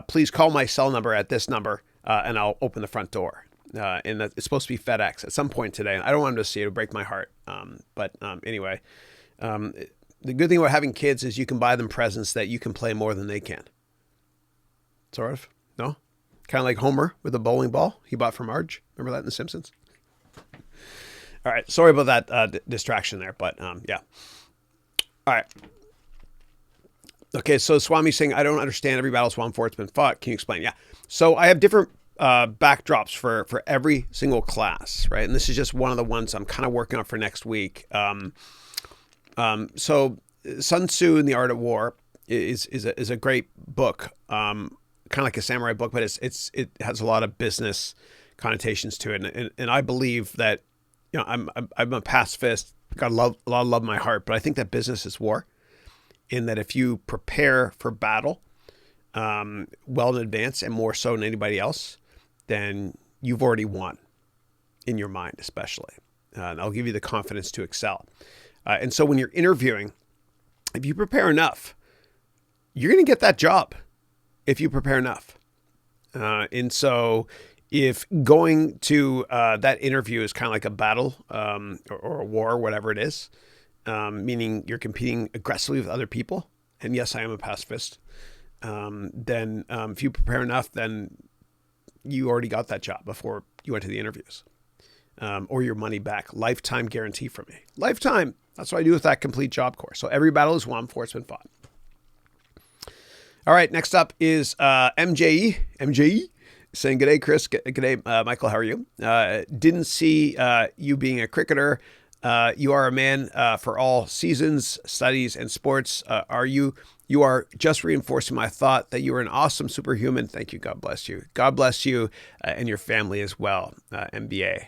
Please call my cell number at this number, and I'll open the front door. And it's supposed to be FedEx at some point today. I don't want him to see it; it'll break my heart. But anyway, the good thing about having kids is you can buy them presents that you can play more than they can. Sort of, no? Kind of like Homer with a bowling ball he bought from Marge. Remember that in The Simpsons? All right, sorry about that distraction there, but yeah. All right. Okay, so Swami's saying, I don't understand every battle's won for, it's been fought. Can you explain? Yeah. So I have different backdrops for every single class, right? And this is just one of the ones I'm kind of working on for next week. So Sun Tzu and the Art of War is a great book, kind of like a samurai book, but it has a lot of business connotations to it. And I believe that, I'm a pacifist, got a lot of love in my heart, but I think that business is war. In that if you prepare for battle well in advance and more so than anybody else, then you've already won in your mind, especially. And I'll give you the confidence to excel. And so when you're interviewing, if you prepare enough, you're going to get that job if you prepare enough. And so if going to that interview is kind of like a battle or a war, whatever it is, meaning you're competing aggressively with other people, and yes, I am a pacifist, then if you prepare enough, then you already got that job before you went to the interviews, or your money back. Lifetime guarantee from me. Lifetime. That's what I do with that complete job course. So every battle is won before it's been fought. All right, next up is MJE. MJE saying, "G'day, Chris. G'day, Michael. How are you? Didn't see you being a cricketer. You are a man for all seasons, studies, and sports. You are just reinforcing my thought that you are an awesome superhuman. Thank you. God bless you. God bless you and your family as well. MBA.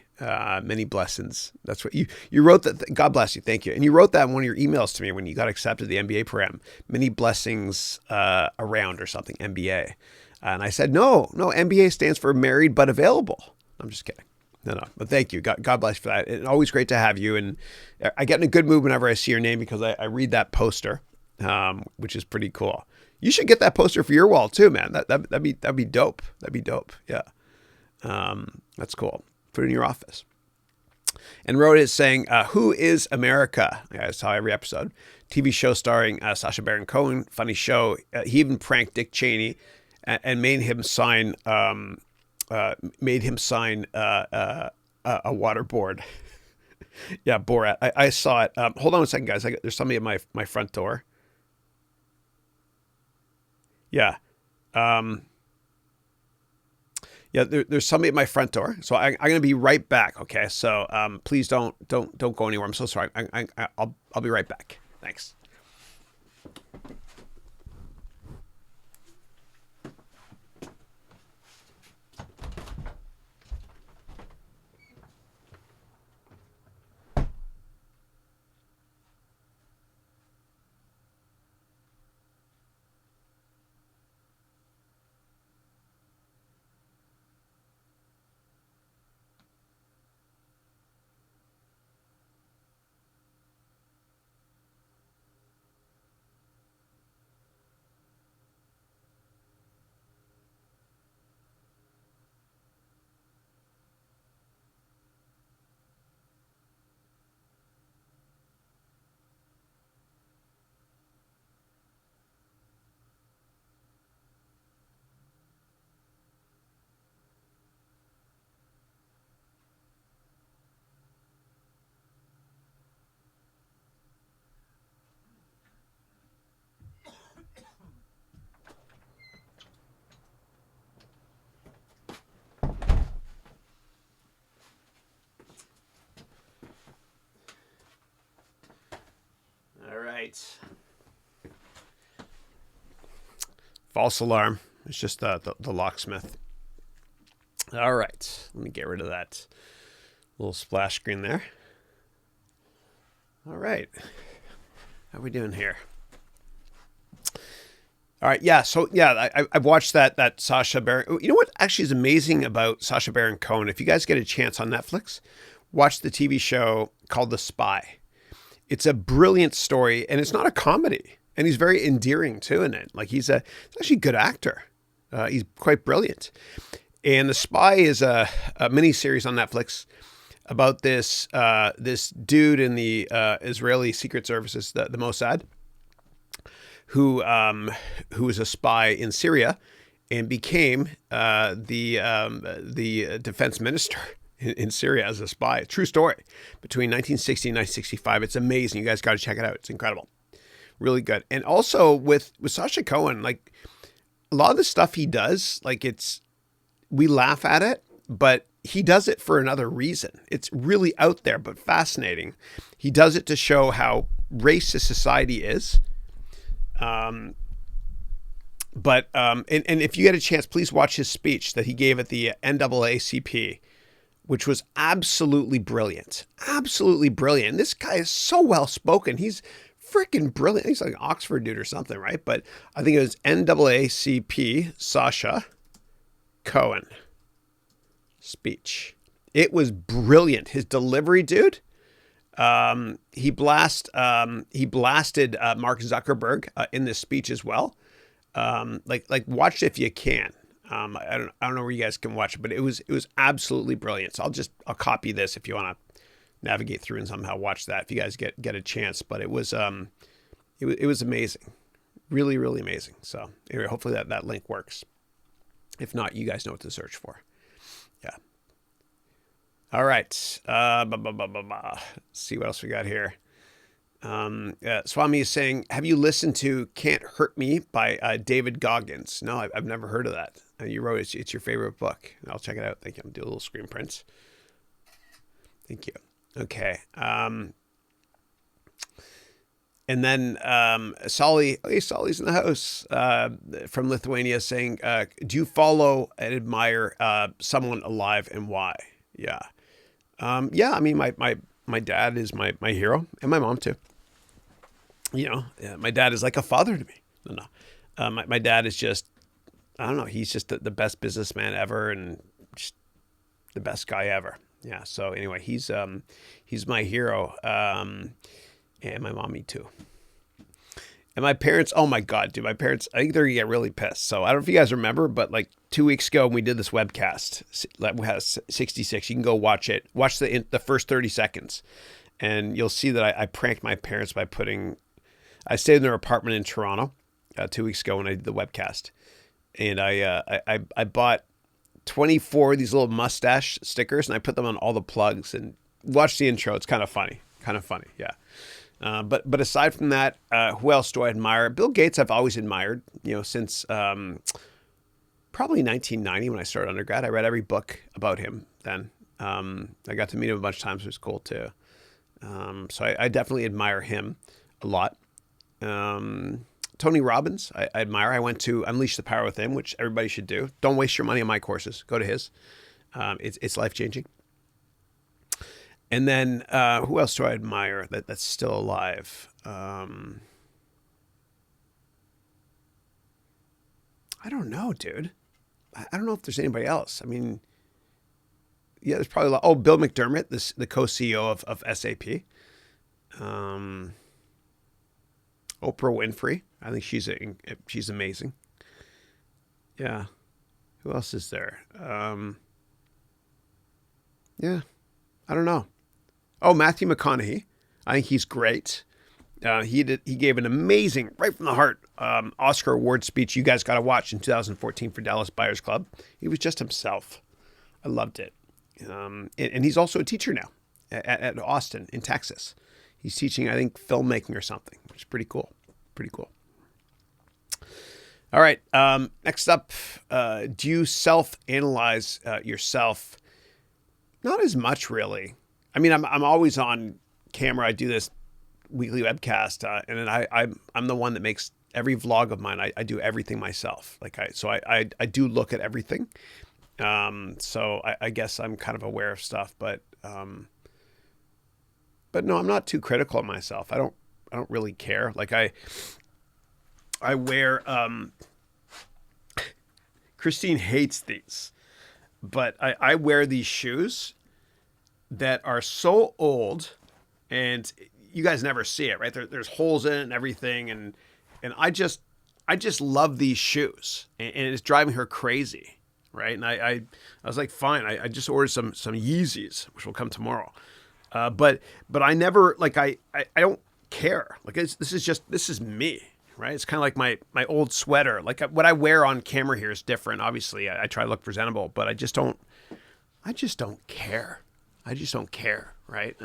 Many blessings." That's what you wrote that. God bless you. Thank you. And you wrote that in one of your emails to me when you got accepted to the MBA program. Many blessings around or something. MBA. And I said, no. MBA stands for married but available. I'm just kidding. No. But thank you. God bless you for that. It's always great to have you. And I get in a good mood whenever I see your name because I read that poster, which is pretty cool. You should get that poster for your wall too, man. That'd be dope. That'd be dope. Yeah. That's cool. Put it in your office. And wrote it saying, "Who is America?" Yeah, I saw every episode. TV show starring Sacha Baron Cohen. Funny show. He even pranked Dick Cheney and made him sign a waterboard. Yeah, Borat. I saw it. Hold on a second, guys. There's somebody at my front door. Yeah. Yeah, there's somebody at my front door, so I'm going to be right back. Okay, so please don't go anywhere. I'm so sorry. I'll be right back. Thanks. All right. False alarm. It's just the locksmith. All right. Let me get rid of that little splash screen there. All right. How are we doing here? All right. Yeah. So yeah, I've watched that Sacha Baron. You know what actually is amazing about Sacha Baron Cohen? If you guys get a chance on Netflix, watch the TV show called The Spy. It's a brilliant story, and it's not a comedy. And he's very endearing too in it. Like he's actually a good actor. He's quite brilliant. And The Spy is a mini series on Netflix about this dude in the Israeli Secret Services, the Mossad, who was a spy in Syria and became the defense minister in Syria as a spy. True story. Between 1960 and 1965. It's amazing. You guys got to check it out. It's incredible. Really good. And also with Sacha Cohen, like a lot of the stuff he does, like we laugh at it, but he does it for another reason. It's really out there, but fascinating. He does it to show how racist society is. And if you get a chance, please watch his speech that he gave at the NAACP, which was absolutely brilliant. Absolutely brilliant. This guy is so well spoken. He's freaking brilliant. He's like an Oxford dude or something, right? But I think it was NAACP Sacha Cohen speech. It was brilliant. His delivery, dude. He blasted Mark Zuckerberg in this speech as well. Like watch it if you can. I don't know where you guys can watch it, but it was absolutely brilliant. So I'll copy this if you want to navigate through and somehow watch that if you guys get a chance. But it was amazing, really, really amazing. So anyway, hopefully that link works. If not, you guys know what to search for. Yeah. All right. Let's see what else we got here. Swami is saying, have you listened to Can't Hurt Me by David Goggins? No, I've never heard of that. You wrote it's your favorite book. I'll check it out. Thank you. I'm doing a little screen prints. Thank you. Okay. And then Solly, hey, Solly's in the house from Lithuania saying, do you follow and admire someone alive and why? Yeah. Yeah, I mean, my dad is my hero and my mom too. You know, my dad is like a father to me. No. My dad is just, I don't know, he's just the best businessman ever and just the best guy ever. Yeah. So anyway, he's my hero. And my mommy too. And my parents, oh my God, dude, my parents, I think they're gonna get really pissed. So I don't know if you guys remember, but like 2 weeks ago when we did this webcast, we had 66, you can go watch it. Watch the first 30 seconds. And you'll see that I pranked my parents by I stayed in their apartment in Toronto 2 weeks ago when I did the webcast. And I bought 24 of these little mustache stickers and I put them on all the plugs and watch the intro. It's kind of funny. Yeah. But aside from that, who else do I admire? Bill Gates I've always admired, you know, since probably 1990 when I started undergrad. I read every book about him then. I got to meet him a bunch of times. It was cool too. So I definitely admire him a lot. Tony Robbins, I admire. I went to Unleash the Power Within, which everybody should do. Don't waste your money on my courses. Go to his. It's life-changing. And then who else do I admire that's still alive? I don't know, dude. I don't know if there's anybody else. I mean, yeah, there's probably a lot. Oh, Bill McDermott, the co-CEO of SAP. Oprah Winfrey. I think she's amazing. Yeah. Who else is there? Yeah. I don't know. Oh, Matthew McConaughey. I think he's great. He gave an amazing, right from the heart, Oscar award speech you guys got to watch in 2014 for Dallas Buyers Club. He was just himself. I loved it. And he's also a teacher now at Austin in Texas. He's teaching, I think, filmmaking or something, which is pretty cool. Pretty cool. All right. Next up, do you self-analyze yourself? Not as much, really. I mean, I'm always on camera. I do this weekly webcast, and then I'm the one that makes every vlog of mine. I do everything myself. I do look at everything. So I guess I'm kind of aware of stuff, but no, I'm not too critical of myself. I don't really care. Like I wear, Christine hates these, but I wear these shoes that are so old, and you guys never see it, right? There's holes in it and everything. And I just love these shoes, and it's driving her crazy. Right. And I was like, fine, I just ordered some Yeezys, which will come tomorrow. But I never, like, I don't care. Like, this is me. Right. It's kind of like my old sweater. Like, what I wear on camera here is different. Obviously I try to look presentable, but I just don't care. I just don't care. Right.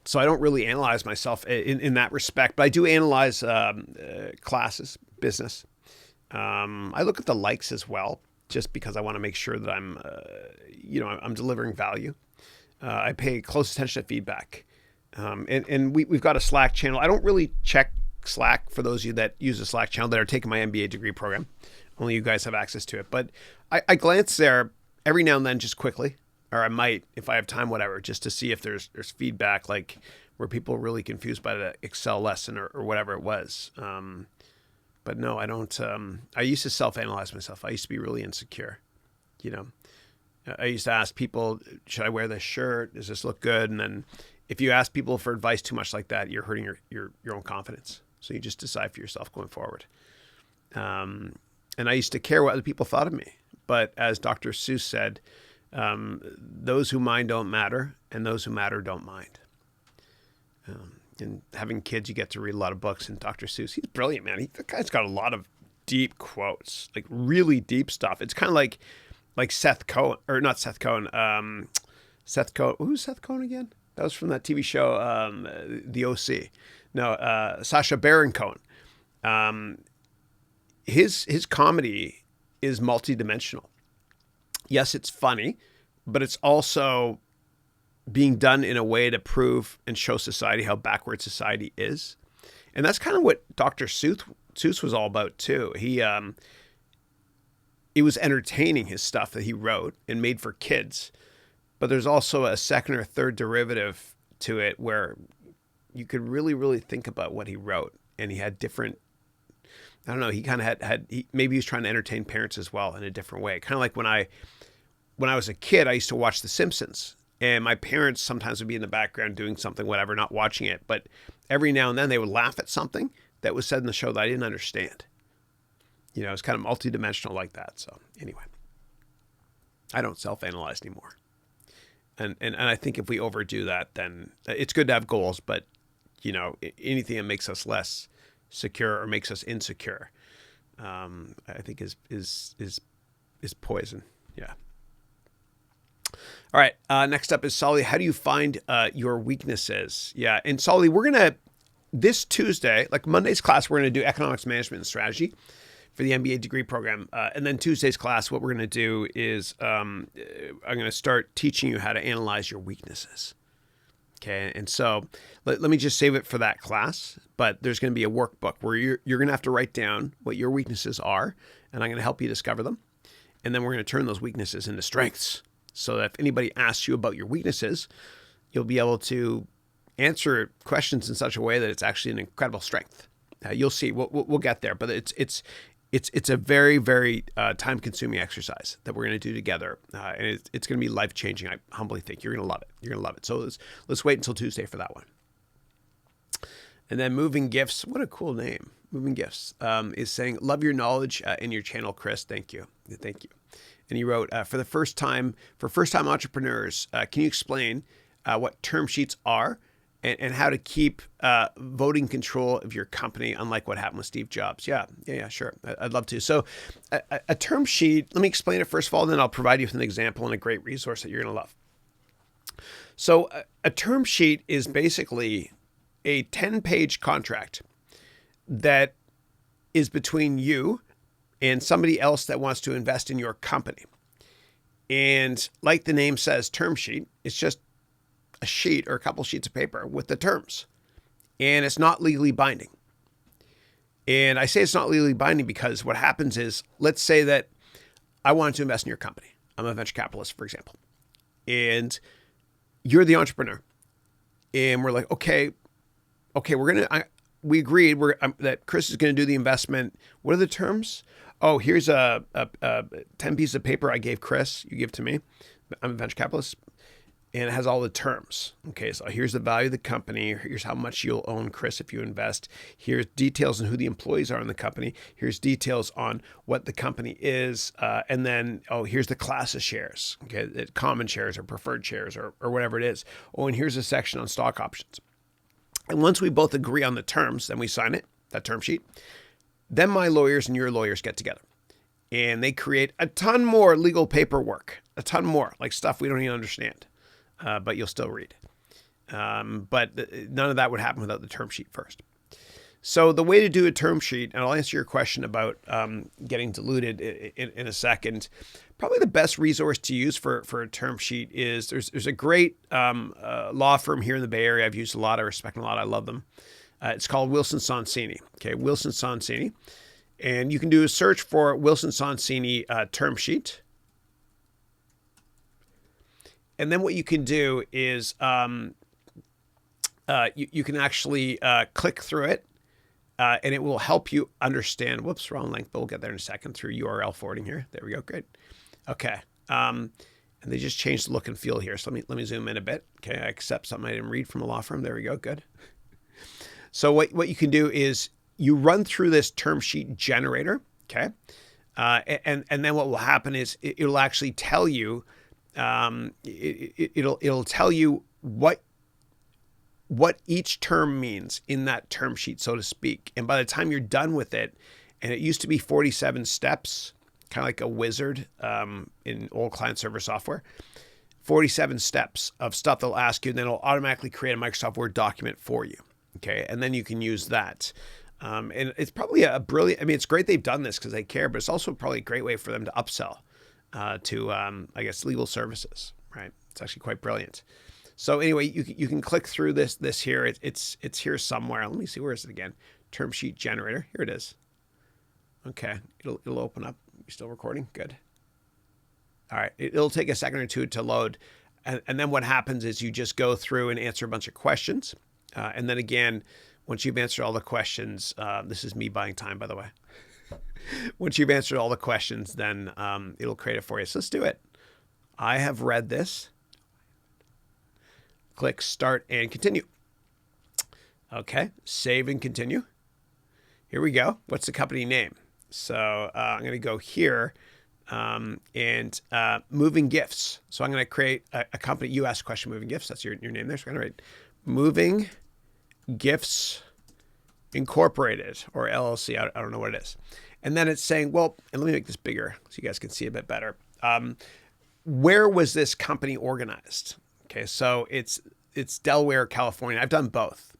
So I don't really analyze myself in that respect, but I do analyze classes, business. I look at the likes as well, just because I want to make sure that I'm delivering value. I pay close attention to feedback. And we've got a Slack channel. I don't really check Slack for those of you that use the Slack channel that are taking my MBA degree program. Only you guys have access to it. But I glance there every now and then just quickly, or I might, if I have time, whatever, just to see if there's feedback, like where people are really confused by the Excel lesson or whatever it was. But no, I don't. I used to self-analyze myself. I used to be really insecure. You know, I used to ask people, should I wear this shirt? Does this look good? And then if you ask people for advice too much like that, you're hurting your own confidence. So you just decide for yourself going forward. And I used to care what other people thought of me. But as Dr. Seuss said, those who mind don't matter, and those who matter don't mind. And having kids, you get to read a lot of books. And Dr. Seuss, he's brilliant, man. The guy's got a lot of deep quotes, like really deep stuff. It's kind of like Seth Cohen, or not Seth Cohen. Seth Cohen. Who's Seth Cohen again? That was from that TV show, The OC. No, Sacha Baron Cohen. His comedy is multidimensional. Yes, it's funny, but it's also being done in a way to prove and show society how backward society is. And that's kind of what Dr. Seuss was all about too. It was entertaining, his stuff that he wrote and made for kids, but there's also a second or third derivative to it where you could really, really think about what he wrote. And he had different, I don't know, he kind of maybe he was trying to entertain parents as well in a different way. Kind of like when I was a kid, I used to watch The Simpsons. And my parents sometimes would be in the background doing something, whatever, not watching it. But every now and then they would laugh at something that was said in the show that I didn't understand. You know, it's kind of multidimensional like that. So anyway, I don't self-analyze anymore. And I think if we overdo that, then it's good to have goals. But, you know, anything that makes us less secure or makes us insecure, I think is poison. Yeah. All right. Next up is Solly. How do you find your weaknesses? Yeah. And Solly, we're going to, this Tuesday, like Monday's class, we're going to do economics management and strategy for the MBA degree program. And then Tuesday's class, what we're going to do is I'm going to start teaching you how to analyze your weaknesses. Okay, and so let me just save it for that class, but there's going to be a workbook where you're going to have to write down what your weaknesses are, and I'm going to help you discover them. And then we're going to turn those weaknesses into strengths so that if anybody asks you about your weaknesses, you'll be able to answer questions in such a way that it's actually an incredible strength. You'll see. We'll get there, but it's a very, very time-consuming exercise that we're going to do together, and it's going to be life-changing. I humbly think you're going to love it. You're going to love it. So let's wait until Tuesday for that one. And then Moving Gifts. What a cool name. Moving Gifts is saying, love your knowledge in your channel, Chris. Thank you. Thank you. And he wrote, for first-time entrepreneurs, can you explain what term sheets are and how to keep voting control of your company, unlike what happened with Steve Jobs? Yeah, sure. I'd love to. So a term sheet, let me explain it first of all, and then I'll provide you with an example and a great resource that you're going to love. So a term sheet is basically a 10-page contract that is between you and somebody else that wants to invest in your company. And like the name says, term sheet, it's just a sheet or a couple sheets of paper with the terms. And it's not legally binding. And I say it's not legally binding because what happens is, let's say that I wanted to invest in your company. I'm a venture capitalist, for example. And you're the entrepreneur. And we're like, okay, we agreed that Chris is going to do the investment. What are the terms? Oh, here's a 10 pieces of paper I gave Chris. You give to me. I'm a venture capitalist. And it has all the terms. Okay, so here's the value of the company. Here's how much you'll own, Chris, if you invest. Here's details on who the employees are in the company. Here's details on what the company is. And then, here's the class of shares. Okay, common shares or preferred shares or whatever it is. Oh, and here's a section on stock options. And once we both agree on the terms, then we sign it, that term sheet. Then my lawyers and your lawyers get together. And they create a ton more legal paperwork, a ton more, like stuff we don't even understand. But you'll still read. But none of that would happen without the term sheet first. So the way to do a term sheet, and I'll answer your question about getting diluted in a second, probably the best resource to use for a term sheet is there's a great law firm here in the Bay Area I've used a lot, I respect them a lot, I love them. It's called Wilson Sonsini. Okay, Wilson Sonsini. And you can do a search for Wilson Sonsini term sheet. And then what you can do is you can actually click through it, and it will help you understand. Whoops, wrong link, but we'll get there in a second through URL forwarding here. There we go. Great. Okay. And they just changed the look and feel here. So let me zoom in a bit. Okay, I accept something I didn't read from a law firm. There we go. Good. So what you can do is you run through this term sheet generator. Okay. And then what will happen is it'll actually tell you. It'll tell you what each term means in that term sheet, so to speak. And by the time you're done with it, and it used to be 47 steps, kind of like a wizard in old client-server software, 47 steps of stuff they'll ask you, and then it'll automatically create a Microsoft Word document for you. Okay, and then you can use that. And it's probably a brilliant, I mean, it's great they've done this because they care, but it's also probably a great way for them to upsell to, I guess, legal services, right? It's actually quite brilliant. So anyway, you can click through this here. It's here somewhere. Let me see, where is it again? Term sheet generator. Here it is. Okay, it'll open up. You still recording? Good. All right, it'll take a second or two to load. And then what happens is you just go through and answer a bunch of questions. And then again, once you've answered all the questions, this is me buying time, by the way. Once you've answered all the questions, then it'll create it for you. So let's do it. I have read this. Click Start and Continue. Okay, save and continue. Here we go. What's the company name? So I'm going to go here and Moving Gifts. So I'm going to create a company. You asked a question, Moving Gifts. That's your name there. So I'm going to write Moving Gifts Incorporated or LLC. I don't know what it is. And then it's saying, well, and let me make this bigger so you guys can see a bit better. Where was this company organized? Okay, so it's Delaware, California. I've done both.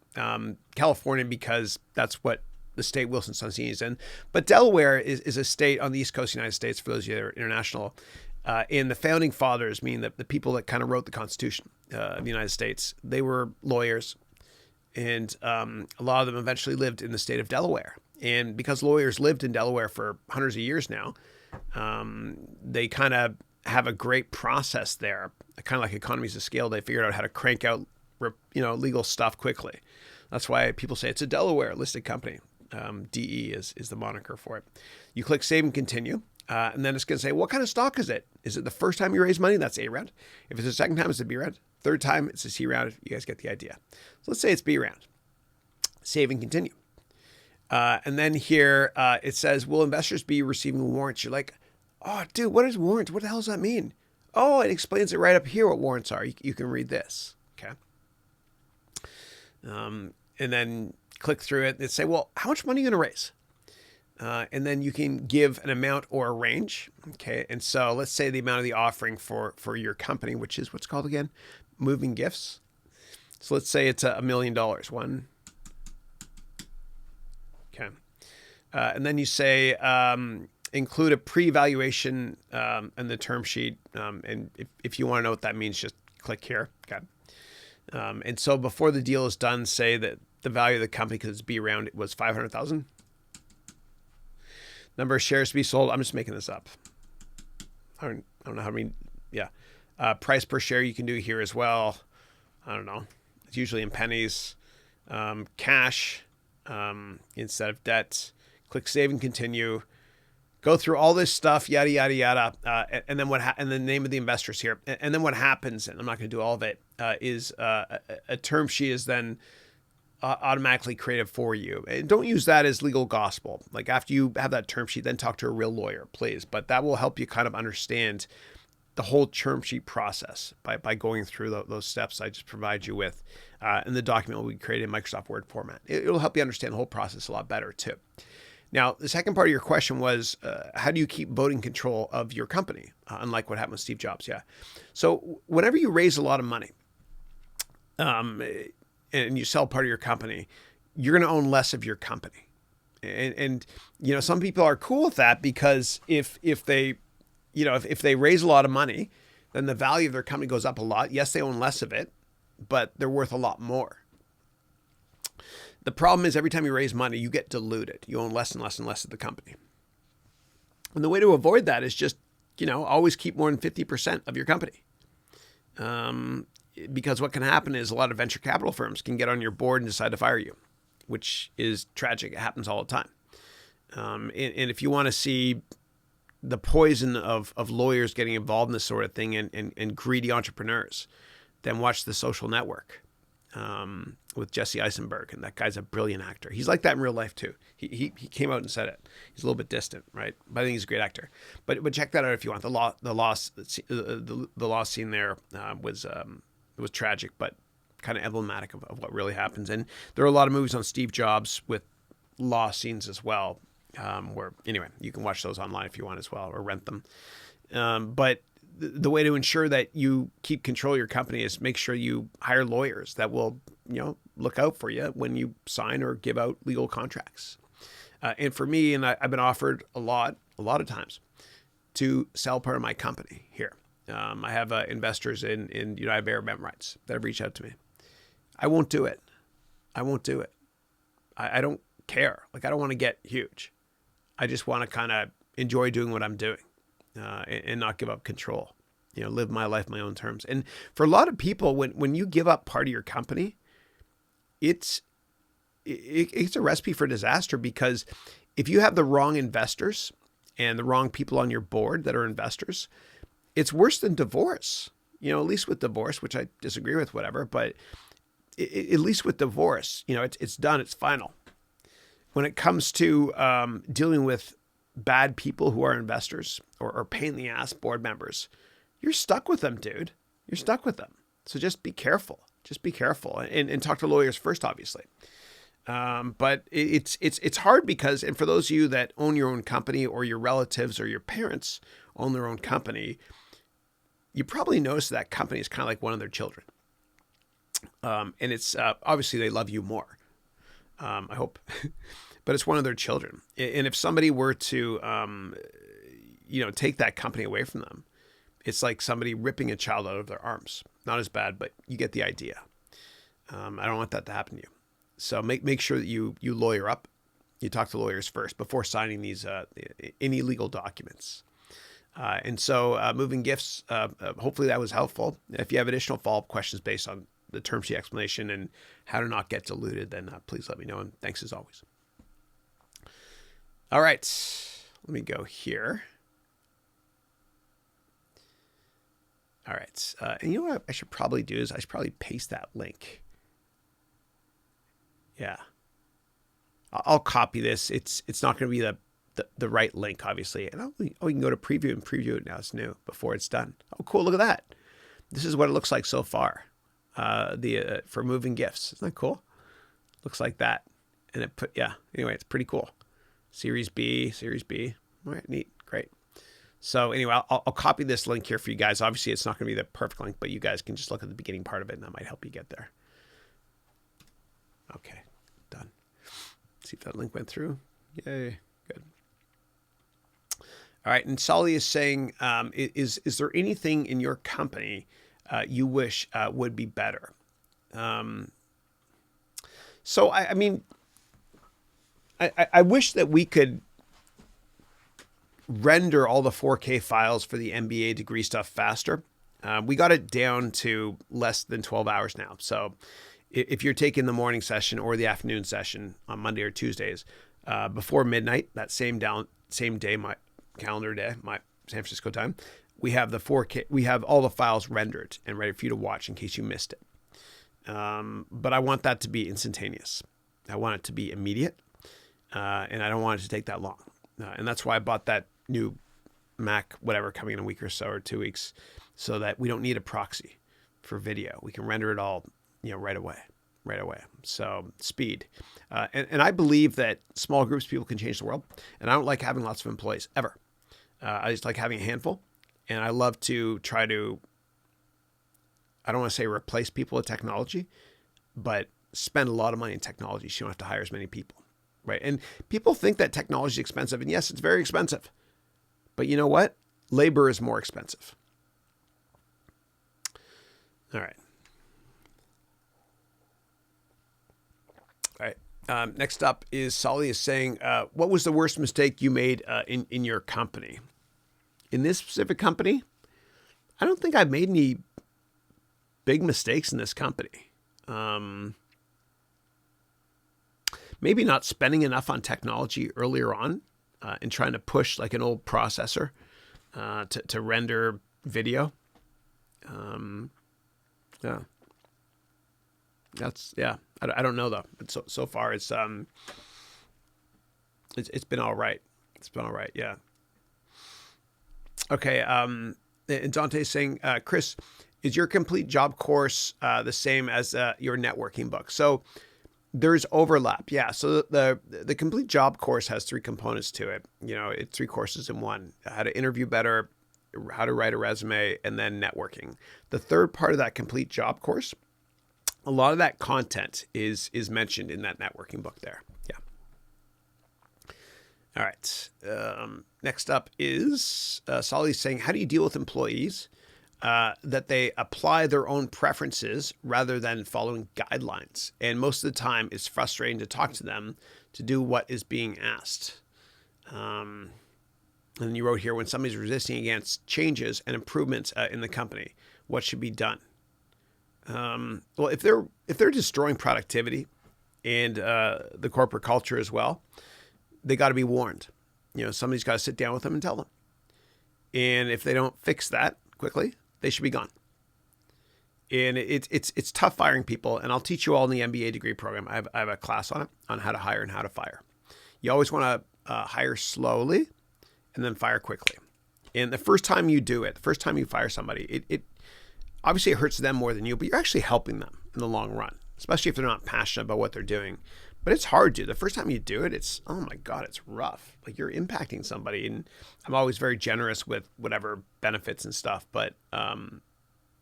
California because that's what the state Wilson Sonsini is in. But Delaware is a state on the East Coast of the United States, for those of you that are international. And the founding fathers, meaning the people that kind of wrote the Constitution of the United States, they were lawyers. And a lot of them eventually lived in the state of Delaware. And because lawyers lived in Delaware for hundreds of years now, they kind of have a great process there, kind of like economies of scale. They figured out how to crank out, legal stuff quickly. That's why people say it's a Delaware listed company. DE is the moniker for it. You click Save and Continue, and then it's going to say, what kind of stock is it? Is it the first time you raise money? That's A round. If it's the second time, it's a B round. Third time, it's a C round. You guys get the idea. So let's say it's B round. Save and Continue. And then here it says, will investors be receiving warrants? You're like, oh, dude, what is warrants? What the hell does that mean? Oh, it explains it right up here what warrants are. You can read this. Okay. And then click through it and say, well, how much money are you going to raise? And then you can give an amount or a range. Okay. And so let's say the amount of the offering for your company, which is what's called again, Moving Gifts. So let's say it's $1 million. One. Okay. And then you say, include a pre-evaluation in the term sheet. And if you want to know what that means, just click here. Okay. And so before the deal is done, say that the value of the company, because it's B round, it was 500,000. Number of shares to be sold. I'm just making this up. I don't know how many. Yeah. Price per share you can do here as well. I don't know. It's usually in pennies. Cash instead of debt. Click Save and Continue. Go through all this stuff, yada, yada, yada. And then and the name of the investors here. And then what happens, and I'm not going to do all of it, is a term sheet is then automatically created for you. And don't use that as legal gospel. Like after you have that term sheet, then talk to a real lawyer, please. But that will help you kind of understand the whole term sheet process by going through those steps I just provide you with. And the document will be created in Microsoft Word format. It'll help you understand the whole process a lot better too. Now, the second part of your question was, how do you keep voting control of your company? Unlike what happened with Steve Jobs. Yeah. So whenever you raise a lot of money, and you sell part of your company, you're going to own less of your company. And some people are cool with that because if they raise a lot of money, then the value of their company goes up a lot. Yes, they own less of it, but they're worth a lot more. The problem is every time you raise money, you get diluted. You own less and less and less of the company. And the way to avoid that is just, always keep more than 50% of your company. Because what can happen is a lot of venture capital firms can get on your board and decide to fire you, which is tragic. It happens all the time. And if you want to see the poison of lawyers getting involved in this sort of thing and greedy entrepreneurs, then watch The Social Network with Jesse Eisenberg. And that guy's a brilliant actor. He's like that in real life too. He came out and said it. He's a little bit distant, right? But I think he's a great actor. But check that out if you want. The loss scene there was tragic, but kind of emblematic of what really happens. And there are a lot of movies on Steve Jobs with loss scenes as well. Where anyway, you can watch those online if you want as well, or rent them. But the way to ensure that you keep control of your company is make sure you hire lawyers that will, look out for you when you sign or give out legal contracts. And for me, and I've been offered a lot of times to sell part of my company here. I have investors in United Arab Emirates that have reached out to me. I won't do it. I don't care. Like, I don't want to get huge. I just want to kind of enjoy doing what I'm doing and not give up control, live my life, my own terms. And for a lot of people, when you give up part of your company, it's a recipe for disaster, because if you have the wrong investors and the wrong people on your board that are investors, it's worse than divorce. At least with divorce, which I disagree with, whatever, but at least with divorce, it's done, it's final. When it comes to dealing with bad people who are investors or pain in the ass board members, you're stuck with them, dude. You're stuck with them. So just be careful. And talk to lawyers first, obviously. But it's hard because, and for those of you that own your own company, or your relatives or your parents own their own company, you probably notice that company is kind of like one of their children. And it's obviously they love you more. I hope. but it's one of their children. And if somebody were to, take that company away from them, it's like somebody ripping a child out of their arms. Not as bad, but you get the idea. I don't want that to happen to you. So make sure that you lawyer up. You talk to lawyers first before signing these any legal documents. And so moving gifts, hopefully that was helpful. If you have additional follow-up questions based on the term sheet explanation and how to not get diluted, then please let me know. And thanks as always. All right, let me go here. All right. And you know what I should probably do is I should probably paste that link. Yeah. I'll copy this. It's not going to be the right link, obviously. And we can go to preview and preview it now. It's new before it's done. Oh, cool. Look at that. This is what it looks like so far. For moving gifts. Isn't that cool? Looks like that. And anyway, it's pretty cool. Series B. All right, neat. Great. So anyway, I'll copy this link here for you guys. Obviously, it's not going to be the perfect link, but you guys can just look at the beginning part of it, and that might help you get there. Okay, done. See if that link went through. Yay, good. All right, and Solly is saying, is there anything in your company you wish would be better? So I mean, I wish that we could render all the 4K files for the MBA degree stuff faster. We got it down to less than 12 hours now. So if you're taking the morning session or the afternoon session on Monday or Tuesdays, before midnight, that same day, my calendar day, my San Francisco time, we have the 4K, we have all the files rendered and ready for you to watch in case you missed it. But I want that to be instantaneous. I want it to be immediate. And I don't want it to take that long. And that's why I bought that new Mac, whatever, coming in a week or so or 2 weeks, so that we don't need a proxy for video. We can render it all, right away. So speed. And I believe that small groups of people can change the world. And I don't like having lots of employees ever. I just like having a handful. And I love to try to, I don't want to say replace people with technology, but spend a lot of money in technology so you don't have to hire as many people. Right. And people think that technology is expensive. And yes, it's very expensive. But you know what? Labor is more expensive. All right. Next up is Solly is saying, what was the worst mistake you made in your company? In this specific company, I don't think I've made any big mistakes in this company. Maybe not spending enough on technology earlier on and trying to push like an old processor to render video. I don't know though. But so far it's been all right. It's been all right. Yeah. Okay. And Dante's saying, Chris, is your complete job course the same as your networking book? So there's overlap. Yeah. So the complete job course has 3 components to it. It's 3 courses in one: how to interview better, how to write a resume, and then networking. The third part of that complete job course, a lot of that content is mentioned in that networking book there. Yeah. All right. Next up is Solly saying, how do you deal with employees that they apply their own preferences rather than following guidelines? And most of the time, it's frustrating to talk to them to do what is being asked. And you wrote here, when somebody's resisting against changes and improvements in the company, what should be done? Well, if they're destroying productivity and the corporate culture as well, they got to be warned. Somebody's got to sit down with them and tell them. And if they don't fix that quickly, they should be gone. And it's tough firing people. And I'll teach you all in the MBA degree program. I have a class on it, on how to hire and how to fire. You always want to hire slowly and then fire quickly. And the first time you do it, the first time you fire somebody, it obviously it hurts them more than you, but you're actually helping them in the long run, especially if they're not passionate about what they're doing. But it's hard to. The first time you do it, it's, oh my God, it's rough. Like, you're impacting somebody. And I'm always very generous with whatever benefits and stuff. But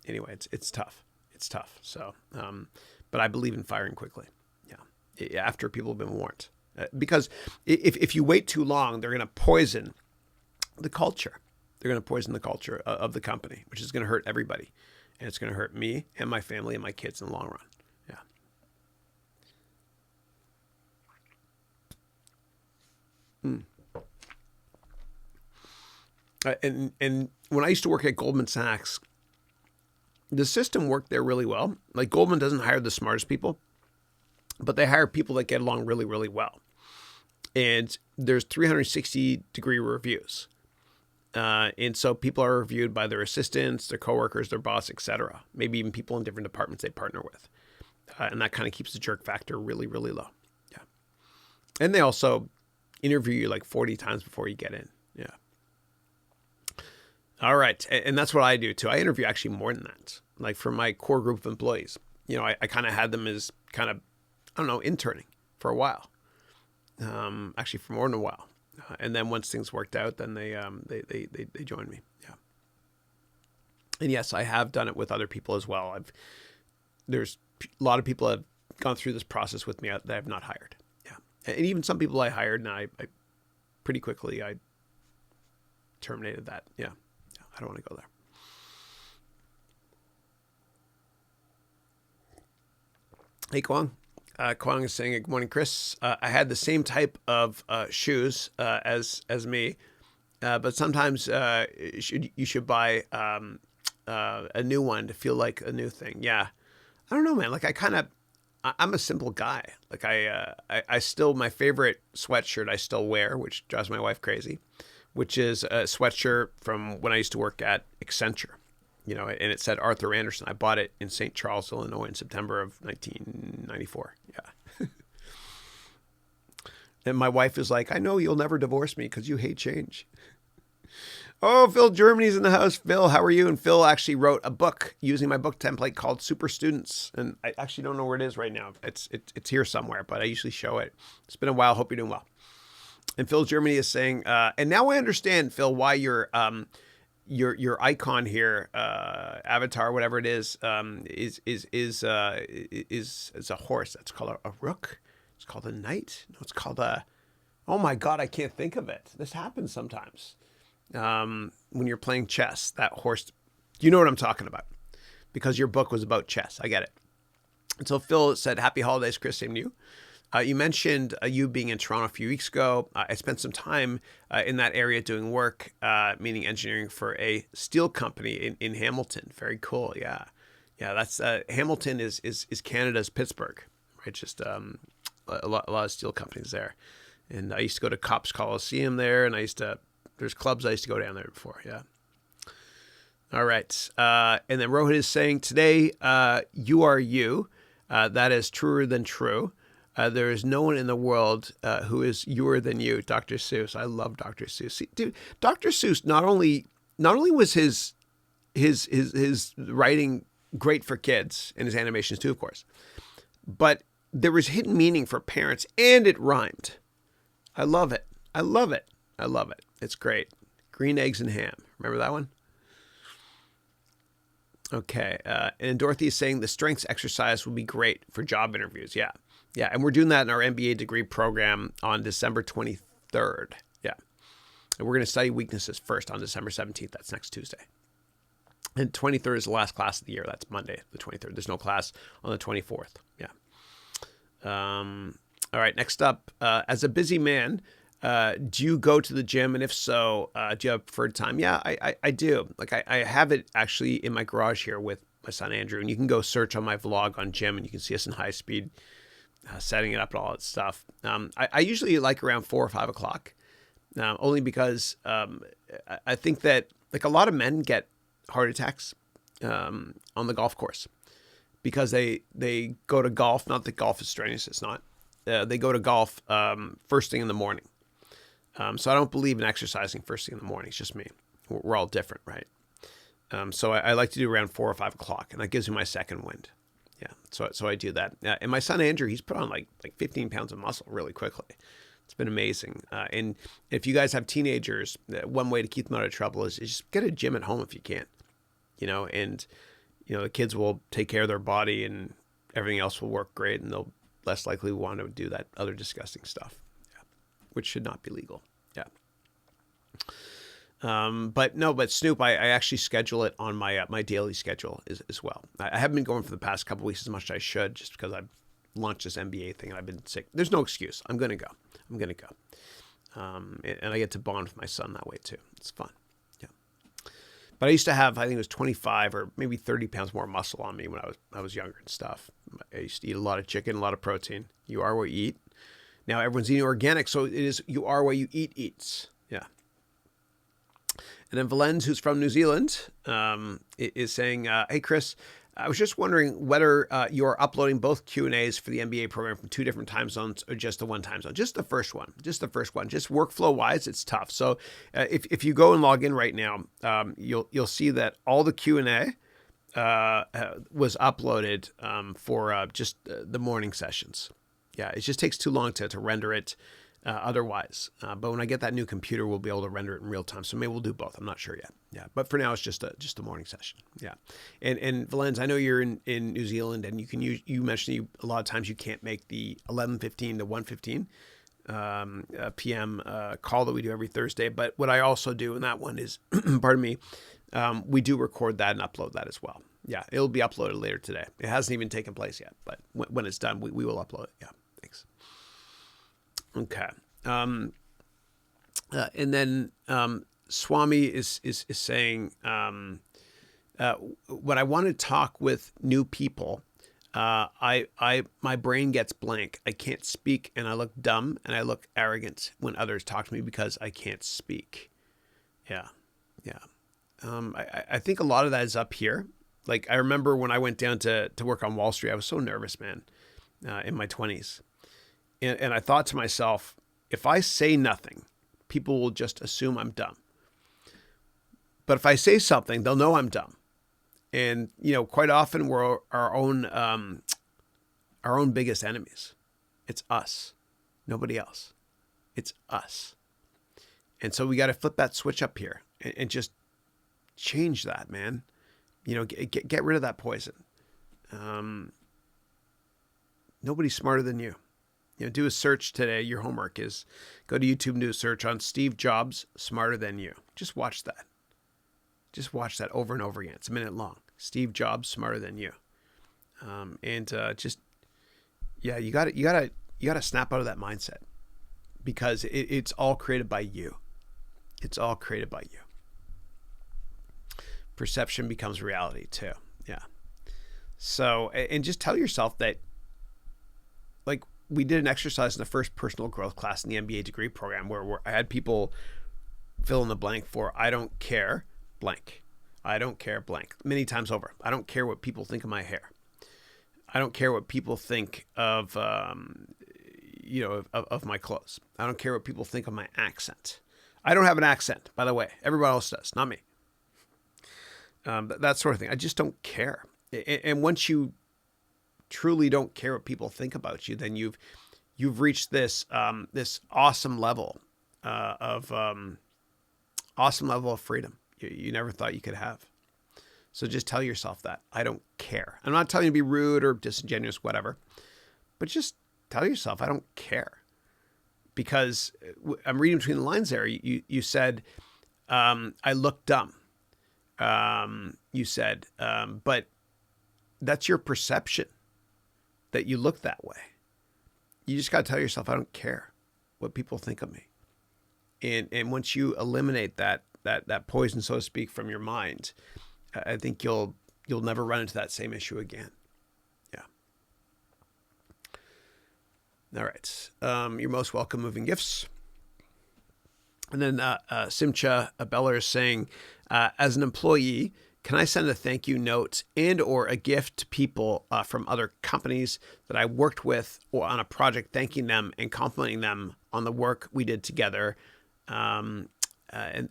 anyway, it's tough. It's tough. So, but I believe in firing quickly. Yeah. After people have been warned. Because if you wait too long, they're going to poison the culture. They're going to poison the culture of the company, which is going to hurt everybody. And it's going to hurt me and my family and my kids in the long run. Yeah. And when I used to work at Goldman Sachs, the system worked there really well. Like Goldman doesn't hire the smartest people, but they hire people that get along really, really well. And there's 360-degree reviews. And so people are reviewed by their assistants, their coworkers, their boss, etc. Maybe even people in different departments they partner with. And that kind of keeps the jerk factor really, really low. Yeah. And they also interview you like 40 times before you get in. Yeah. All right. And that's what I do too. I interview actually more than that. Like for my core group of employees, I kind of had them as kind of, interning for a while. Actually for more than a while. And then once things worked out, then they joined me. Yeah. And yes, I have done it with other people as well. There's a lot of people that have gone through this process with me that I've not hired. Yeah. And even some people I hired, and I pretty quickly I terminated that. Yeah. I don't want to go there. Hey, Kwang. Kwang is saying, good morning, Chris. I had the same type of shoes as me, but sometimes you should buy a new one to feel like a new thing. Yeah. I don't know, man. Like I'm a simple guy. Like I still, my favorite sweatshirt I still wear, which drives my wife crazy, which is a sweatshirt from when I used to work at Accenture. And it said Arthur Andersen. I bought it in St. Charles, Illinois in September of 1994. Yeah. And my wife is like, I know you'll never divorce me because you hate change. Oh, Phil Germany's in the house. Phil, how are you? And Phil actually wrote a book using my book template called Super Students. And I actually don't know where it is right now. It's here somewhere, but I usually show it. It's been a while. Hope you're doing well. And Phil Germany is saying, and now I understand, Phil, why your icon here, avatar, whatever it is a horse. That's called a rook. It's called a knight. No, it's called oh my God, I can't think of it. This happens sometimes. When you're playing chess, that horse, you know what I'm talking about because your book was about chess. I get it. And so Phil said, happy holidays, Chris, same to you. You mentioned you being in Toronto a few weeks ago. I spent some time in that area doing work, meaning engineering for a steel company in Hamilton. Very cool. Yeah. Yeah. That's Hamilton is Canada's Pittsburgh, right? Just a lot of steel companies there. And I used to go to Cops Coliseum there, and there's clubs I used to go down there before. Yeah. All right. And then Rohit is saying today, you are you. That is truer than true. There is no one in the world who is youer than you, Dr. Seuss. I love Dr. Seuss. See, dude, Dr. Seuss not only was his writing great for kids and his animations too, of course, but there was hidden meaning for parents and it rhymed. I love it. I love it. I love it. It's great. Green eggs and ham. Remember that one? Okay. And Dorothy is saying the strengths exercise will be great for job interviews. Yeah. Yeah. And we're doing that in our MBA degree program on December 23rd. Yeah. And we're going to study weaknesses first on December 17th. That's next Tuesday. And 23rd is the last class of the year. That's Monday, the 23rd. There's no class on the 24th. Yeah. All right. Next up, as a busy man, do you go to the gym? And if so, do you have preferred time? Yeah, I do. Like I have it actually in my garage here with my son, Andrew, and you can go search on my vlog on gym and you can see us in high speed, setting it up and all that stuff. I usually like around 4 or 5 o'clock, only because, I think that like a lot of men get heart attacks, on the golf course because they go to golf. Not that golf is strenuous. It's not. They go to golf, first thing in the morning. So I don't believe in exercising first thing in the morning. It's just me. We're all different, right? So I like to do around 4 or 5 o'clock, and that gives me my second wind. Yeah. So I do that. And my son Andrew, he's put on like 15 pounds of muscle really quickly. It's been amazing. And if you guys have teenagers, one way to keep them out of trouble is just get a gym at home if you can. And the kids will take care of their body, and everything else will work great, and they'll less likely want to do that other disgusting stuff. which should not be legal. Yeah. But Snoop, I actually schedule it on my my daily schedule as well. I haven't been going for the past couple of weeks as much as I should, just because I've launched this MBA thing and I've been sick. There's no excuse. I'm gonna go. And I get to bond with my son that way too. It's fun. Yeah. But I used to have, I think it was 25 or maybe 30 pounds more muscle on me when I was younger and stuff. I used to eat a lot of chicken, a lot of protein. You are what you eat. Now everyone's eating organic, so it is you are what you eat eats. Yeah. And then Valens, who's from New Zealand, is saying, hey, Chris, I was just wondering whether you're uploading both Q&As for the MBA program from 2 different time zones or just the one time zone. Just the first one. Just workflow-wise, it's tough. So if you go and log in right now, you'll see that all the Q&A was uploaded for just the morning sessions. Yeah, it just takes too long to render it otherwise. But when I get that new computer, we'll be able to render it in real time. So maybe we'll do both. I'm not sure yet. Yeah, but for now, it's just a morning session. Yeah, and Valens, I know you're in New Zealand, and you mentioned a lot of times you can't make the 11:15 to 1:15 p.m. Call that we do every Thursday. But what I also do in that one is, pardon me, we do record that and upload that as well. Yeah, it'll be uploaded later today. It hasn't even taken place yet, but when it's done, we will upload it. Yeah, thanks. Okay. And then Swami is saying, when I want to talk with new people, my brain gets blank. I can't speak, and I look dumb and I look arrogant when others talk to me because I can't speak. Yeah. I think a lot of that is up here. Like, I remember when I went down to work on Wall Street, I was so nervous, man, in my 20s. And I thought to myself, if I say nothing, people will just assume I'm dumb. But if I say something, they'll know I'm dumb. And, quite often we're our own biggest enemies. It's us, nobody else. It's us. And so we got to flip that switch up here and just change that, man. Get rid of that poison. Nobody's smarter than you. Do a search today. Your homework is go to YouTube and do a search on Steve Jobs, smarter than you. Just watch that. Just watch that over and over again. It's a minute long. Steve Jobs, smarter than you. You gotta snap out of that mindset, because it's all created by you. It's all created by you. Perception becomes reality too. Yeah. So, and just tell yourself that, like, we did an exercise in the first personal growth class in the MBA degree program where I had people fill in the blank for I don't care blank. I don't care blank many times over. I don't care what people think of my hair. I don't care what people think of of my clothes. I don't care what people think of my accent. I don't have an accent, by the way. Everybody else does, not me. That sort of thing. I just don't care. And once you truly don't care what people think about you, then you've reached this awesome level of freedom you never thought you could have. So just tell yourself that I don't care. I'm not telling you to be rude or disingenuous, whatever, but just tell yourself I don't care, because I'm reading between the lines there. You said I look dumb. You said, but that's your perception, that you look that way. You just got to tell yourself, I don't care what people think of me. And once you eliminate that poison, so to speak, from your mind, I think you'll never run into that same issue again. Yeah. All right. You're most welcome, moving gifts. And then Simcha Beller is saying, as an employee, can I send a thank you note and or a gift to people from other companies that I worked with or on a project, thanking them and complimenting them on the work we did together? And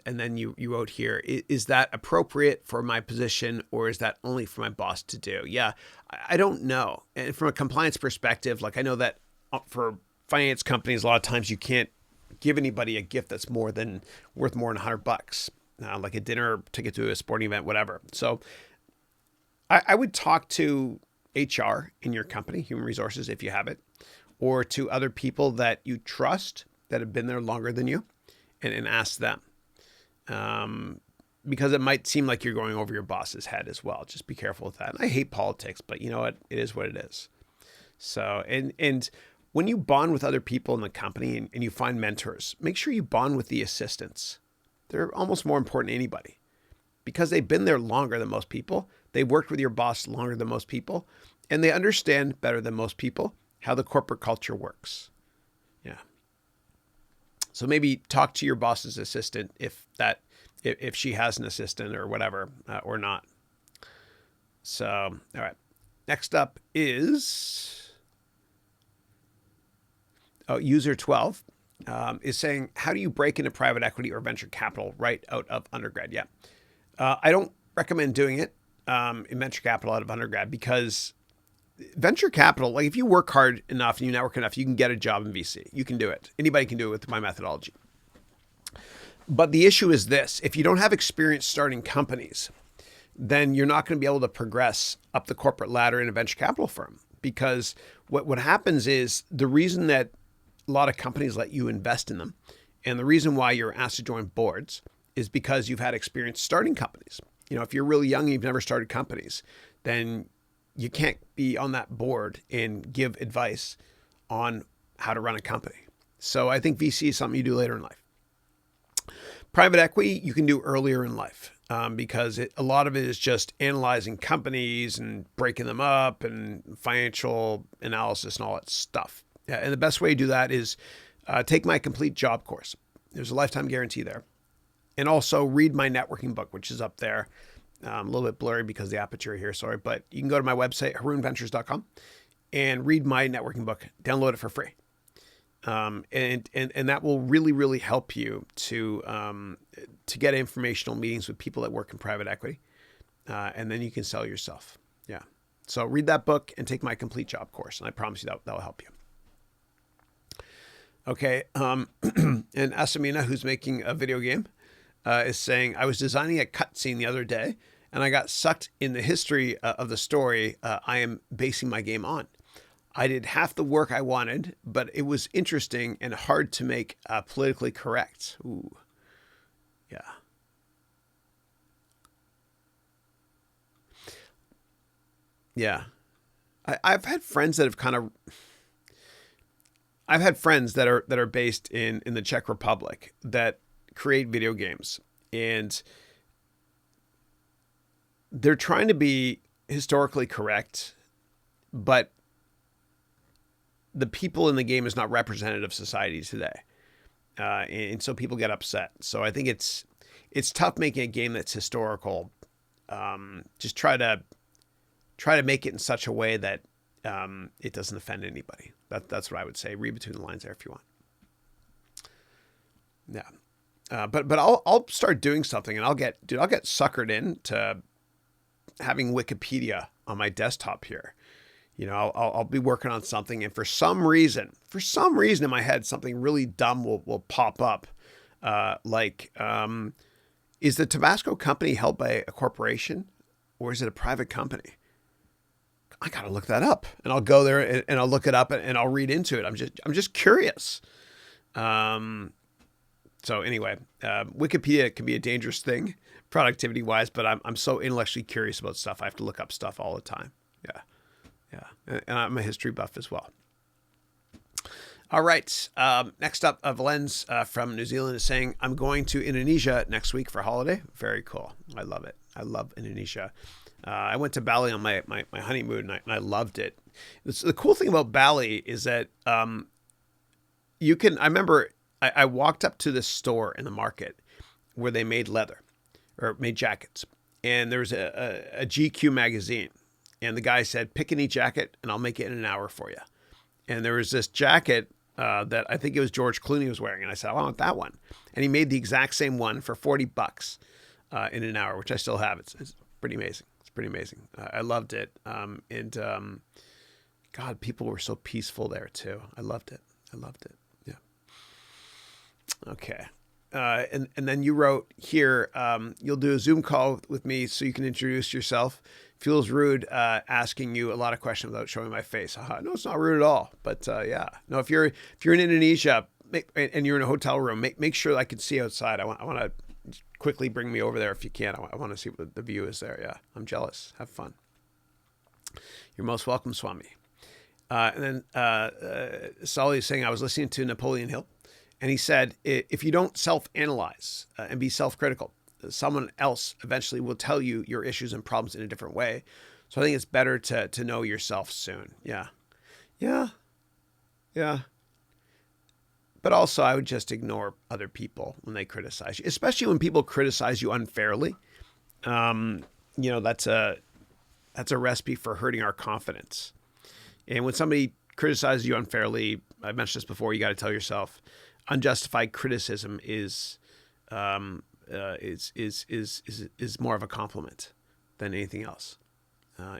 then you wrote here, is that appropriate for my position, or is that only for my boss to do? Yeah, I don't know. And from a compliance perspective, like, I know that for finance companies, a lot of times you can't give anybody a gift that's worth more than $100. Like a dinner ticket to a sporting event, whatever. So I would talk to HR in your company, human resources, if you have it, or to other people that you trust that have been there longer than you and ask them. Because it might seem like you're going over your boss's head as well. Just be careful with that. And I hate politics, but you know what? It is what it is. So, and when you bond with other people in the company and you find mentors, make sure you bond with the assistants. They're almost more important than anybody because they've been there longer than most people. They've worked with your boss longer than most people, and they understand better than most people how the corporate culture works. Yeah. So maybe talk to your boss's assistant if she has an assistant or whatever, or not. So, all right. Next up is user 12 is saying, how do you break into private equity or venture capital right out of undergrad? Yeah. I don't recommend doing it in venture capital out of undergrad because venture capital, like if you work hard enough and you network enough, you can get a job in VC. You can do it. Anybody can do it with my methodology. But the issue is this: if you don't have experience starting companies, then you're not going to be able to progress up the corporate ladder in a venture capital firm. Because what happens is the reason that a lot of companies let you invest in them, and the reason why you're asked to join boards is because you've had experience starting companies. You know, if you're really young and you've never started companies, then you can't be on that board and give advice on how to run a company. So I think VC is something you do later in life. Private equity, you can do earlier in life because a lot of it is just analyzing companies and breaking them up and financial analysis and all that stuff. Yeah, and the best way to do that is take my complete job course. There's a lifetime guarantee there. And also read my networking book, which is up there. A little bit blurry because of the aperture here, sorry. But you can go to my website, harounventures.com, and read my networking book. Download it for free. And that will really, really help you to get informational meetings with people that work in private equity. And then you can sell yourself. Yeah. So read that book and take my complete job course. And I promise you that'll help you. Okay. And Asamina, who's making a video game, is saying, I was designing a cutscene the other day and I got sucked in the history of the story I am basing my game on. I did half the work I wanted, but it was interesting and hard to make politically correct. Ooh, yeah. Yeah. I've had friends that have I've had friends that are based in the Czech Republic that create video games, and they're trying to be historically correct, but the people in the game is not representative of society today. And so people get upset. So I think it's tough making a game that's historical. Just try to make it in such a way that it doesn't offend anybody. That's what I would say. Read between the lines there if you want. Yeah. But I'll start doing something and I'll get suckered into having Wikipedia on my desktop here. You know, I'll be working on something, and for some reason in my head, something really dumb will pop up. Is the Tabasco company held by a corporation or is it a private company? I got to look that up, and I'll go there and I'll look it up and I'll read into it. I'm just curious. So anyway, Wikipedia can be a dangerous thing productivity wise, but I'm so intellectually curious about stuff. I have to look up stuff all the time. Yeah. Yeah. And I'm a history buff as well. All right. Next up, Valens from New Zealand is saying, I'm going to Indonesia next week for holiday. Very cool. I love it. I love Indonesia. I went to Bali on my honeymoon and I loved it. The cool thing about Bali is that I remember I walked up to this store in the market where they made leather or made jackets. And there was a GQ magazine. And the guy said, pick any jacket and I'll make it in an hour for you. And there was this jacket that I think it was George Clooney was wearing. And I said, I want that one. And he made the exact same one for $40 in an hour, which I still have. It's pretty amazing. It's pretty amazing. I loved it. God, people were so peaceful there too. I loved it. Yeah. Okay. And then you wrote here, you'll do a Zoom call with me so you can introduce yourself. Feels rude asking you a lot of questions without showing my face. No, it's not rude at all. But yeah, no, if you're in Indonesia, and you're in a hotel room, make sure I can see outside. I want to quickly bring me over there if you can. I want to see what the view is there. Yeah, I'm jealous. Have fun. You're most welcome, Swami. And then Solly is saying, I was listening to Napoleon Hill, and he said, if you don't self-analyze and be self-critical, someone else eventually will tell you your issues and problems in a different way. So I think it's better to know yourself soon. Yeah. But also, I would just ignore other people when they criticize you, especially when people criticize you unfairly. That's a recipe for hurting our confidence. And when somebody criticizes you unfairly, I mentioned this before, you got to tell yourself, unjustified criticism is more of a compliment than anything else,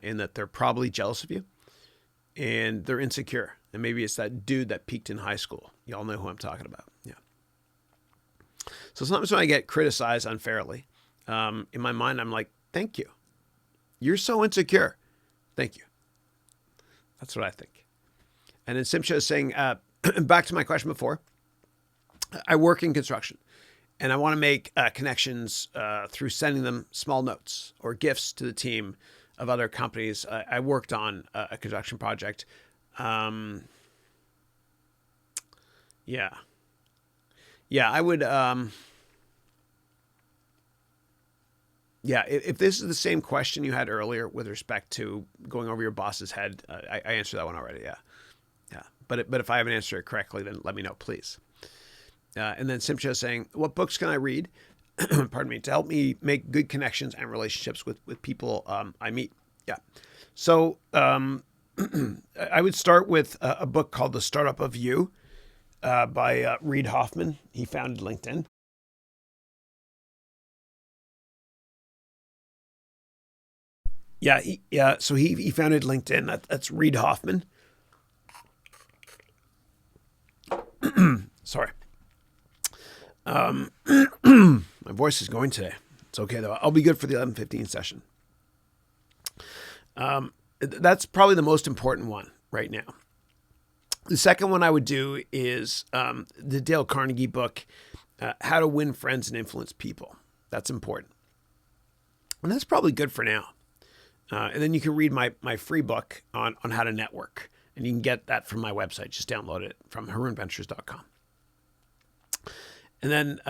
in that they're probably jealous of you and they're insecure. And maybe it's that dude that peaked in high school. Y'all know who I'm talking about. Yeah. So sometimes when I get criticized unfairly, in my mind, I'm like, thank you. You're so insecure. Thank you. That's what I think. And then Simcha is saying, back to my question before, I work in construction and I want to make connections through sending them small notes or gifts to the team of other companies. I worked on a construction project. I would, if this is the same question you had earlier with respect to going over your boss's head, I answered that one already. Yeah. But if I haven't answered it correctly, then let me know, please. And then Simcha is saying, what books can I read, pardon me, to help me make good connections and relationships with people I meet? Yeah. So I would start with a book called The Startup of You by Reid Hoffman. He founded LinkedIn. So he founded LinkedIn. That's Reid Hoffman. Sorry. My voice is going today. It's okay though. I'll be good for the 11:15 session. That's probably the most important one right now. The second one I would do is the Dale Carnegie book, How to Win Friends and Influence People. That's important. And that's probably good for now. And then you can read my free book on how to network. And you can get that from my website. Just download it from harounventures.com. And then,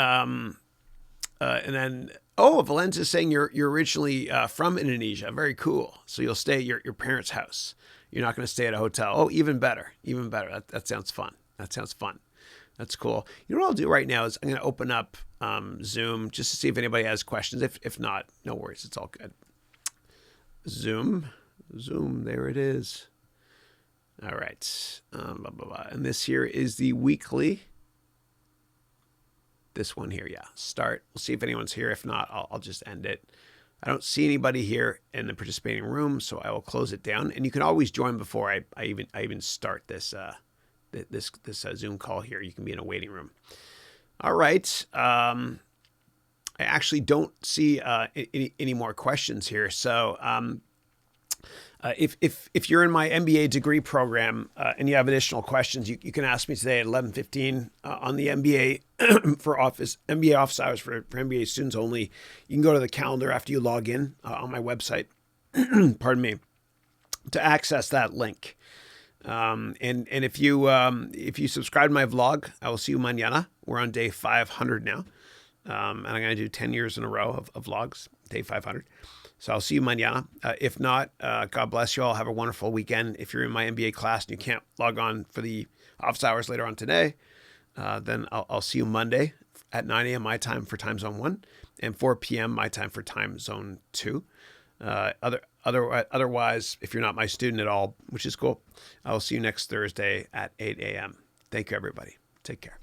Valenz is saying you're originally from Indonesia. Very cool. So you'll stay at your parents' house. You're not going to stay at a hotel. Oh, even better. That sounds fun. That's cool. You know what I'll do right now is I'm going to open up Zoom just to see if anybody has questions. If not, no worries. It's all good. Zoom, there it is. All right. And this here is the weekly. This one here, yeah. Start. We'll see if anyone's here. If not, I'll just end it. I don't see anybody here in the participating room, so I will close it down. And you can always join before I even start this Zoom call here. You can be in a waiting room. All right. I actually don't see any more questions here. So if you're in my MBA degree program and you have additional questions, you can ask me today at 11:15 on the MBA MBA office hours for MBA students only. You can go to the calendar after you log in on my website, pardon me, to access that link. And if you subscribe to my vlog, I will see you mañana. We're on day 500 now. And I'm going to do 10 years in a row of vlogs, day 500. So I'll see you mañana. If not, God bless you all. Have a wonderful weekend. If you're in my MBA class and you can't log on for the office hours later on today, then I'll see you Monday at 9 a.m. my time for time zone 1 and 4 p.m. my time for time zone 2. Otherwise, if you're not my student at all, which is cool, I'll see you next Thursday at 8 a.m. Thank you, everybody. Take care.